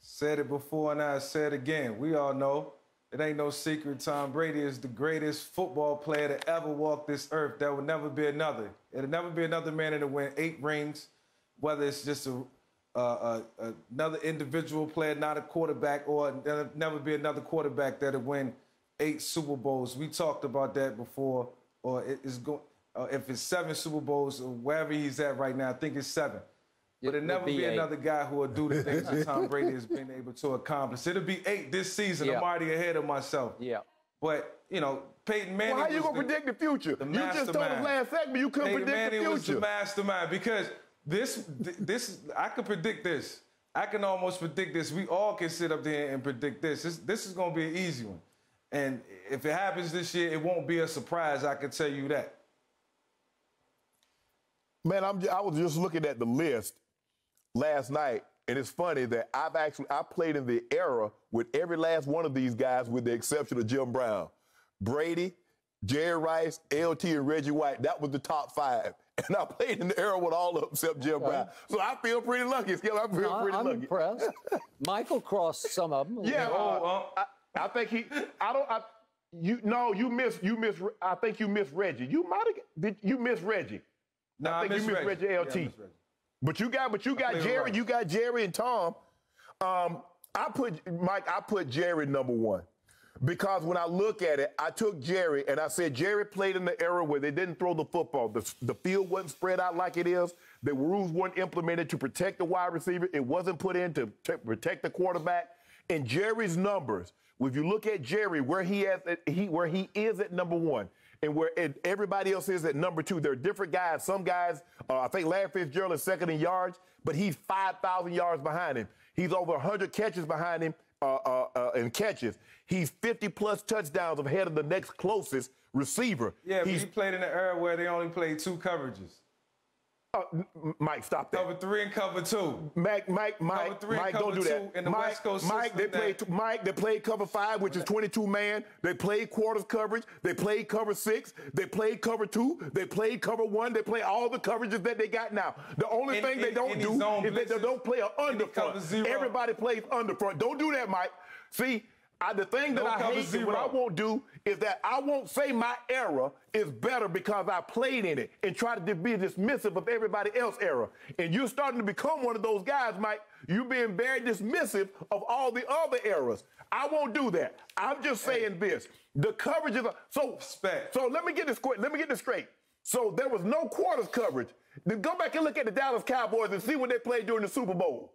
Said it before and I said it again. We all know it ain't no secret. Tom Brady is the greatest football player to ever walk this earth. There will never be another. It'll never be another man that'll win 8 rings, whether it's just another individual player, not a quarterback, or there'll never be another quarterback that'll win 8 Super Bowls. We talked about that before, or if it's 7 Super Bowls or wherever he's at right now, I think it's 7. But it'll never be another guy who will do the things that Tom Brady has been able to accomplish. It'll be 8 this season. I'm already ahead of myself. Yeah. But, you know, Peyton Manning. Well, how you going to predict the future? You just told us last segment you couldn't predict the future. Peyton Manning was the mastermind because this I could predict this. I can almost predict this. We all can sit up there and predict this. This is going to be an easy one. And if it happens this year, it won't be a surprise, I can tell you that. Man, I was just looking at the list last night, and it's funny that I played in the era with every last one of these guys with the exception of Jim Brown. Brady, Jerry Rice, LT, and Reggie White, that was the top 5. And I played in the era with all of them except Jim Brown. So I feel pretty lucky, Skip. I feel pretty lucky. I'm impressed. Michael crossed some of them. Yeah, I think you miss. I think you missed Reggie. You missed Reggie. No, I think you missed Reggie LT. Yeah, but you got Jerry. Right. You got Jerry and Tom. I put Jerry number 1 because when I look at it, I took Jerry and I said Jerry played in the era where they didn't throw the football. The field wasn't spread out like it is. The rules weren't implemented to protect the wide receiver. It wasn't put in to protect the quarterback. And Jerry's numbers, if you look at Jerry, where he is at number 1, and where everybody else is at number 2, there are different guys. Some guys, I think Larry Fitzgerald is second in yards, but he's 5,000 yards behind him. He's over 100 catches behind him in catches. He's 50-plus touchdowns ahead of the next closest receiver. Yeah, but he played in an era where they only played 2 coverages. Mike, stop that. Cover 3 and cover 2. Mike, don't do that. In the West Coast they played cover 5, which is 22 man. They played quarters coverage. They played cover 6. They played cover 2. They played cover 1. They play all the coverages that they got now. The only thing they don't do is they don't play an underfront. Everybody plays underfront. Don't do that, Mike. See, the thing that I hate and what I won't do is that I won't say my era is better because I played in it and try to be dismissive of everybody else's era. And you're starting to become one of those guys, Mike. You're being very dismissive of all the other eras. I won't do that. I'm just saying this. The coverage is so let me get this straight. So there was no quarters coverage. Then go back and look at the Dallas Cowboys and see when they played during the Super Bowl.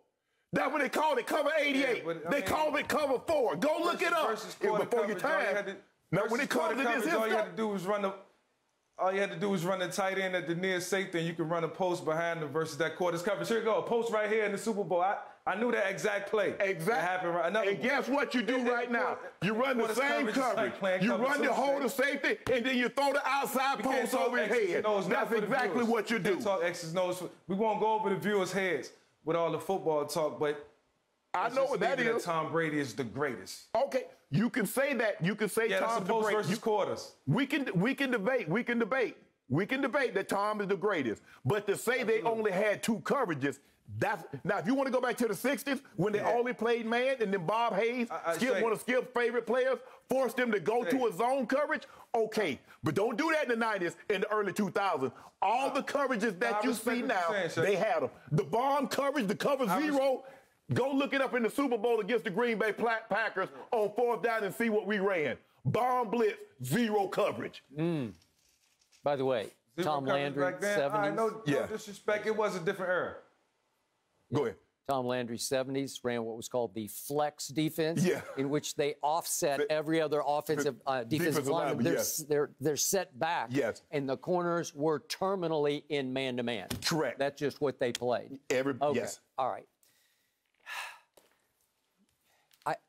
That's what they called it, cover 88. Yeah, they called it cover 4. Go look it up before your time. Now, when it comes to this, all you had to do was run the tight end at the near safety, and you can run a post behind them versus that quarters coverage. Here you go, a post right here in the Super Bowl. I knew that exact play. Exactly. That happened right now. And guess what you do right now? You run the same coverage. You run the hold of safety, and then you throw the outside post over his head. That's exactly what you do. We talk X's and O's. We won't go over the viewers' heads with all the football talk, but I know what that is. Tom Brady is the greatest. Okay, you can say that. You can say Tom Brady versus quarters. We can debate. We can debate that Tom is the greatest. But to say they only had 2 coverages, now if you want to go back to the 60s when they only played man, and then Bob Hayes, one of Skip's favorite players, forced them to go to a zone coverage. Okay, but don't do that in the 90s and the early 2000s. All the coverages that you see now, they had them. The bomb coverage, the cover zero, go look it up in the Super Bowl against the Green Bay Packers on 4th down and see what we ran. Bomb blitz, zero coverage. By the way, zero Tom Landry, 70s. No disrespect. It was a different era. Go ahead. Tom Landry, 70s, ran what was called the flex defense, Yeah. in which they offset every other offensive defensive lineman. They're set back, Yes. and the corners were terminally in man-to-man. Correct. That's just what they played. Yes. All right.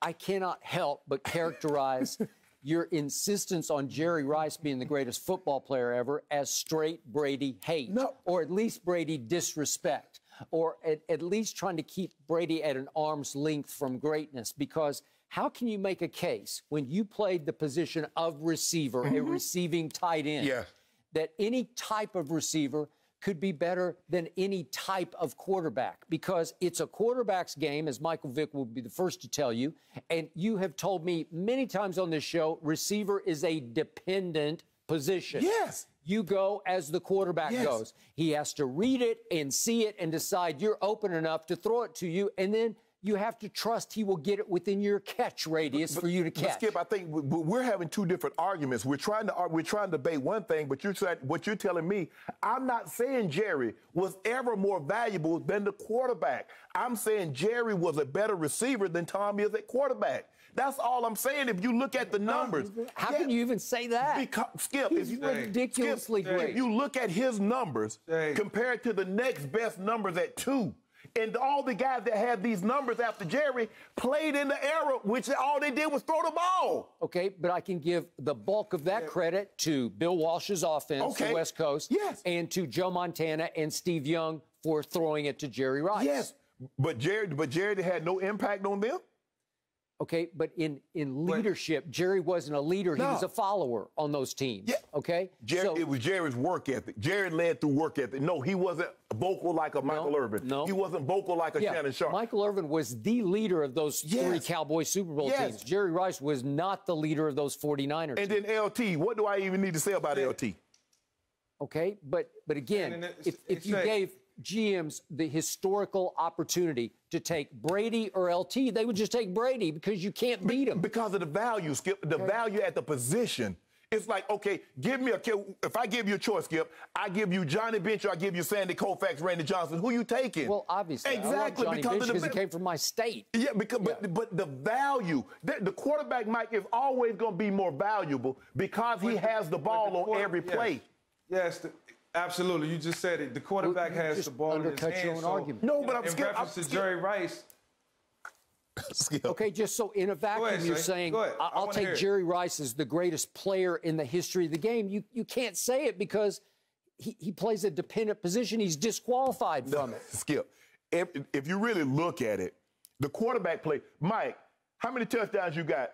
I cannot help but characterize your insistence on Jerry Rice being the greatest football player ever as straight Brady hate, or at least Brady disrespect, or at least trying to keep Brady at an arm's length from greatness. Because how can you make a case when you played the position of receiver, a receiving tight end, that any type of receiver could be better than any type of quarterback? Because it's a quarterback's game, as Michael Vick will be the first to tell you. And you have told me many times on this show, receiver is a dependent position. Yes. You go as the quarterback goes. He has to read it and see it and decide you're open enough to throw it to you. And then you have to trust he will get it within your catch radius for you to catch. Skip, I think we're having two different arguments. We're trying to debate one thing, but what you're telling me, I'm not saying Jerry was ever more valuable than the quarterback. I'm saying Jerry was a better receiver than Tom is at quarterback. That's all I'm saying. If you look at the numbers, how can you even say that? Because, Skip, he's ridiculously great. If you look at his numbers compared to the next best numbers at 2. And all the guys that had these numbers after Jerry played in the era, which all they did was throw the ball. Okay, but I can give the bulk of that credit to Bill Walsh's offense, the West Coast, and to Joe Montana and Steve Young for throwing it to Jerry Rice. Yes, but Jerry had no impact on them. Okay, but in leadership, Jerry wasn't a leader. He was a follower on those teams. Yeah. Okay? It was Jerry's work ethic. Jerry led through work ethic. No, he wasn't vocal like a Michael Irvin. No. He wasn't vocal like a Shannon Sharpe. Michael Irvin was the leader of those 3 Cowboys Super Bowl teams. Jerry Rice was not the leader of those 49ers And teams. then LT, what do I even need to say about LT? Okay, but again, if you gave GMs the historical opportunity to take Brady or LT, they would just take Brady because you can't beat him. Because of the value, Skip, the value at the position. It's like, okay, give me if I give you a choice, Skip, I give you Johnny Bench or I give you Sandy Koufax, Randy Johnson. Who you taking? Well, obviously, exactly, I love Johnny Bench because he came from my state. Yeah, but the value, the quarterback, Mike, is always going to be more valuable because he has the ball on every play. Yes, absolutely. You just said it. The quarterback has the ball in his hands. Your own argument. No, but I'm in reference to Jerry Rice. Skip. Okay, just so in a vacuum, you're saying I'll take Jerry Rice as the greatest player in the history of the game. You can't say it because he plays a dependent position. He's disqualified from it. Skip, if you really look at it, the quarterback play. Mike, how many touchdowns you got?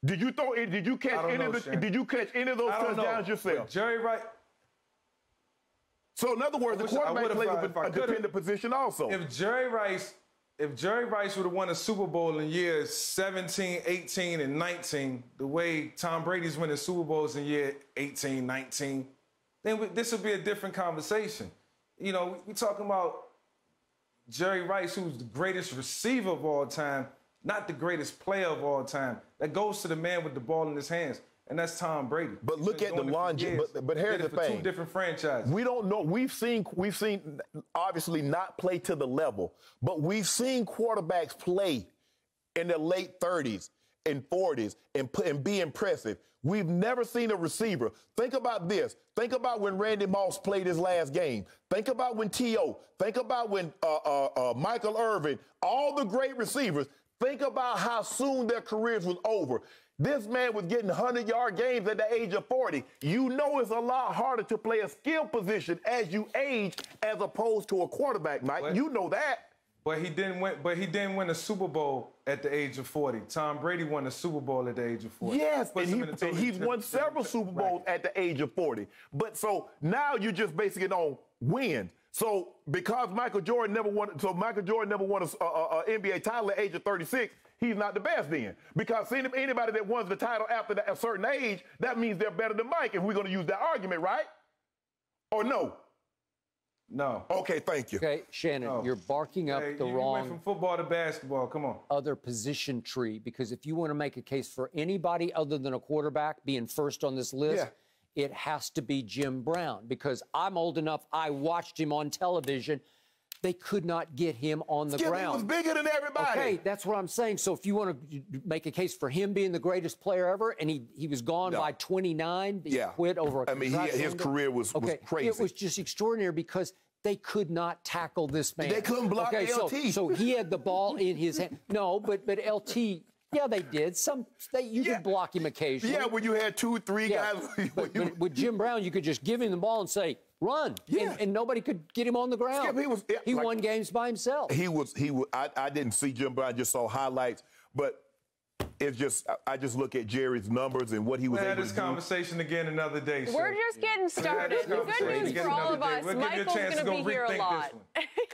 Did you throw? Did you catch any of those touchdowns yourself? But Jerry Rice. So in other words, the quarterback plays a dependent position also. If Jerry Rice would have won a Super Bowl in years 17, 18, and 19, the way Tom Brady's winning Super Bowls in year 18, 19, then this would be a different conversation. You know, we're talking about Jerry Rice, who's the greatest receiver of all time, not the greatest player of all time. That goes to the man with the ball in his hands, and that's Tom Brady. But look at the longevity. But here's the thing: 2 different franchises. We don't know. We've seen obviously not play to the level, but we've seen quarterbacks play in their late 30s and 40s and be impressive. We've never seen a receiver. Think about this. Think about when Randy Moss played his last game. Think about when T.O. Think about when Michael Irvin, all the great receivers. Think about how soon their careers was over. This man was getting 100-yard games at the age of 40. You know it's a lot harder to play a skill position as you age as opposed to a quarterback, Mike. You know that. But he didn't win a Super Bowl at the age of 40. Tom Brady won a Super Bowl at the age of 40. Yes, and he's won several Super Bowls at the age of 40. But so now you're just basing it on wins. So because Michael Jordan never won an NBA title at the age of 36, he's not the best then. Because anybody that wins the title after a certain age, that means they're better than Mike if we're going to use that argument, right? Or no? No. Okay, thank you. Okay, Shannon, you're barking up the you wrong went from football to basketball. Come on. other position tree, because if you want to make a case for anybody other than a quarterback being first on this list, it has to be Jim Brown, because I'm old enough, I watched him on television. They could not get him on the ground. He was bigger than everybody. Okay, that's what I'm saying. So if you want to make a case for him being the greatest player ever, and he was gone by 29, he quit over a his career was crazy. It was just extraordinary because they could not tackle this man. They couldn't block LT. So he had the ball in his hand. No, but LT, yeah, they did. You could block him occasionally. Yeah, when you had 2 or 3 guys. But with Jim Brown, you could just give him the ball and say, run. And nobody could get him on the ground. Skip, he won games by himself. I didn't see Jim Brown, I just saw highlights, but it's just, I just look at Jerry's numbers and what he was able to do. We'll have this conversation again another day. We're just getting started. The good news for all of us, Michael's going to be here a lot.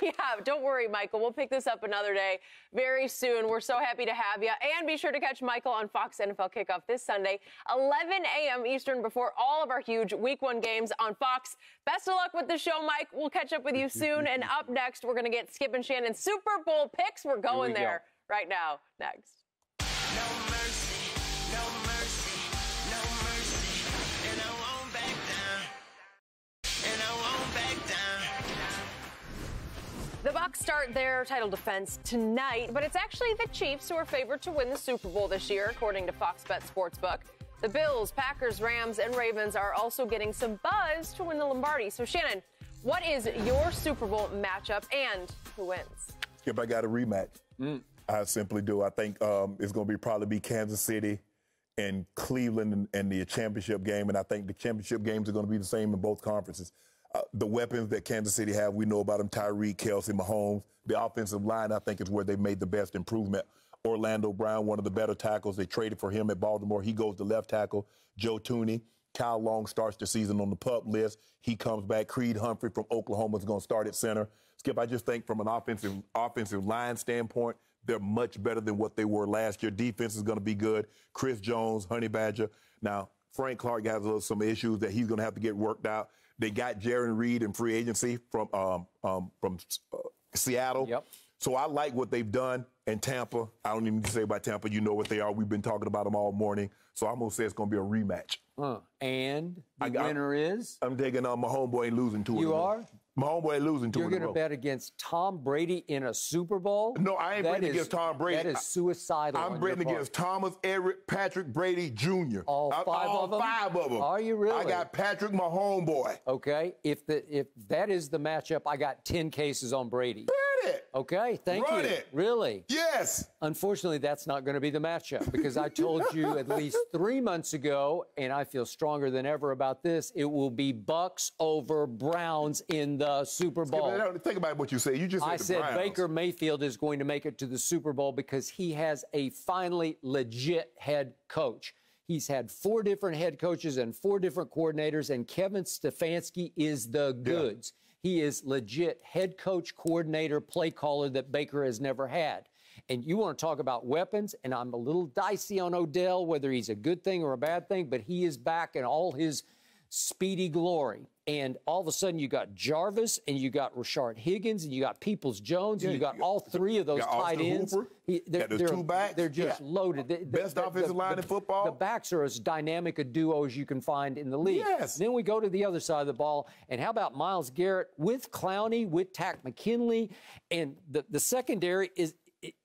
Yeah, don't worry, Michael. We'll pick this up another day very soon. We're so happy to have you. And be sure to catch Michael on Fox NFL Kickoff this Sunday, 11 a.m. Eastern, before all of our huge Week 1 games on Fox. Best of luck with the show, Mike. We'll catch up with you soon. And up next, we're going to get Skip and Shannon's Super Bowl picks. We're going there right now. Next. No mercy, no mercy, no mercy, and I won't back down, and I won't back down. The Bucs start their title defense tonight, but it's actually the Chiefs who are favored to win the Super Bowl this year, according to Fox Bet Sportsbook. The Bills, Packers, Rams, and Ravens are also getting some buzz to win the Lombardi. So, Shannon, what is your Super Bowl matchup and who wins? If I got a rematch. I simply do. I think it's going to probably be Kansas City and Cleveland and the championship game, and I think the championship games are going to be the same in both conferences. The weapons that Kansas City have, we know about them: Tyreek, Kelsey, Mahomes. The offensive line, I think, is where they made the best improvement. Orlando Brown, one of the better tackles. They traded for him at Baltimore. He goes to left tackle. Joe Tooney. Kyle Long starts the season on the PUP list. He comes back. Creed Humphrey from Oklahoma is going to start at center. Skip, I just think from an offensive line standpoint, they're much better than what they were last year. Defense is going to be good. Chris Jones, Honey Badger. Now, Frank Clark has some issues that he's going to have to get worked out. They got Jaron Reed in free agency from Seattle. Yep. So I like what they've done. And Tampa, I don't even need to say about Tampa. You know what they are. We've been talking about them all morning. So I'm going to say it's going to be a rematch. And the winner is? I'm taking my homeboy ain't losing to it. You are? My homeboy ain't losing to it. You're going to bet against Tom Brady in a Super Bowl? No, I ain't betting against Tom Brady. That is suicidal. I'm betting against Thomas, Eric, Patrick Brady Jr. All five of them? Are you really? I got Patrick, my homeboy. Okay. If that is the matchup, I got 10 cases on Brady. Bet it. Okay. Thank you. Run it. Really? Yes. Unfortunately, that's not going to be the matchup because I told you at least 3 months ago, and I feel stronger than ever about this, it will be Bucs over Browns in the Super Bowl. Think about what you said. You just said I said Browns. Baker Mayfield is going to make it to the Super Bowl because he has a finally legit head coach. He's had 4 different head coaches and 4 different coordinators, and Kevin Stefanski is the goods. He is legit head coach, coordinator, play caller that Baker has never had. And you want to talk about weapons, and I'm a little dicey on Odell, whether he's a good thing or a bad thing, but he is back in all his speedy glory. And all of a sudden, you got Jarvis, and you got Rashard Higgins, and you got Peoples-Jones, and you got all 3 of those tight ends. They're 2 backs. They're just loaded. Best offensive line in football. The backs are as dynamic a duo as you can find in the league. Yes. Then we go to the other side of the ball, and how about Myles Garrett with Clowney, with Takk McKinley, and the secondary is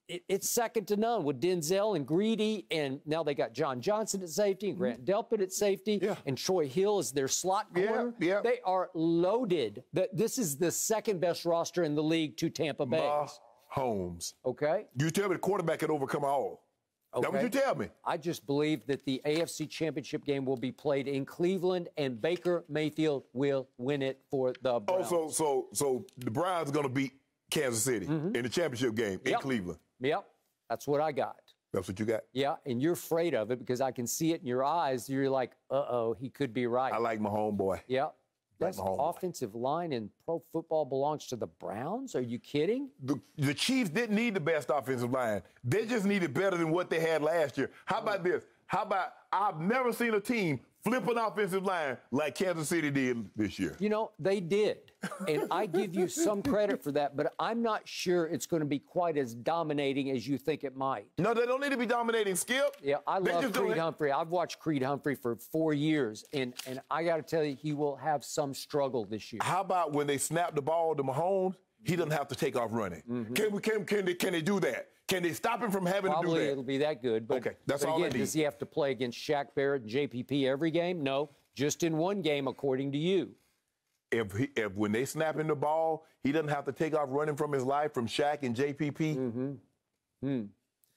it's second to none with Denzel and Greedy, and now they got John Johnson at safety and Grant Delpit at safety, and Troy Hill is their slot corner. They are loaded. This is the second best roster in the league to Tampa Bay. Mahomes. Okay. You tell me the quarterback can overcome all. Okay. That's what you tell me. I just believe that the AFC Championship game will be played in Cleveland, and Baker Mayfield will win it for the Browns. Oh, so the Browns are going to beat Kansas City in the championship game in Cleveland. Yep, that's what I got. That's what you got? Yeah, and you're afraid of it because I can see it in your eyes. You're like, uh-oh, he could be right. I like my homeboy. Yeah. Best offensive line in pro football belongs to the Browns? Are you kidding? The Chiefs didn't need the best offensive line. They just needed better than what they had last year. How about this? How about I've never seen a team flip an offensive line like Kansas City did this year. You know, they did. And I give you some credit for that, but I'm not sure it's going to be quite as dominating as you think it might. No, they don't need to be dominating, Skip. Yeah, I love Creed Humphrey. I've watched Creed Humphrey for 4 years, and I got to tell you, he will have some struggle this year. How about when they snap the ball to Mahomes, he doesn't have to take off running? Mm-hmm. Can they do that? Can they stop him from having to do that? Probably it'll be that good. But, okay, that's all again, they need. Does he have to play against Shaq Barrett and JPP every game? No, just in one game, according to you. If when they snap him the ball, he doesn't have to take off running from his life from Shaq and JPP.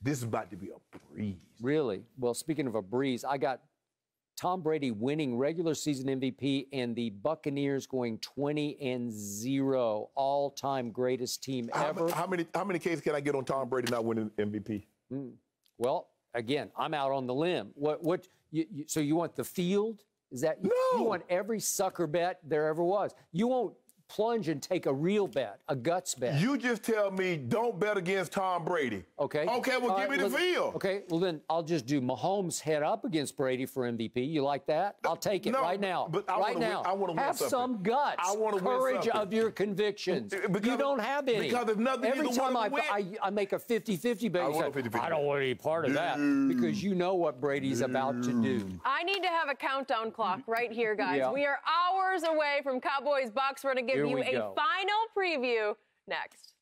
This is about to be a breeze. Really? Well, speaking of a breeze, I got Tom Brady winning regular season MVP and the Buccaneers going 20-0, all-time greatest team ever. How many cases can I get on Tom Brady not winning MVP? Well, again, I'm out on the limb. So you want the field? Is that no? You want every sucker bet there ever was. You won't plunge and take a real bet, a guts bet. You just tell me don't bet against Tom Brady. Okay. Okay, well, give me the field. Okay, well, then I'll just do Mahomes head up against Brady for MVP. You like that? I'll take it right now. But I want to win have something. some guts. I want to win courage something. of your convictions. You don't have any. Because there's nothing Every either time one of them I make a 50-50 bet, you say, I don't want any part of that. Because you know what Brady's about to do. I need to have a countdown clock right here, guys. Yeah. We are hours away from Cowboys Bucks. We're going to give you a final preview next.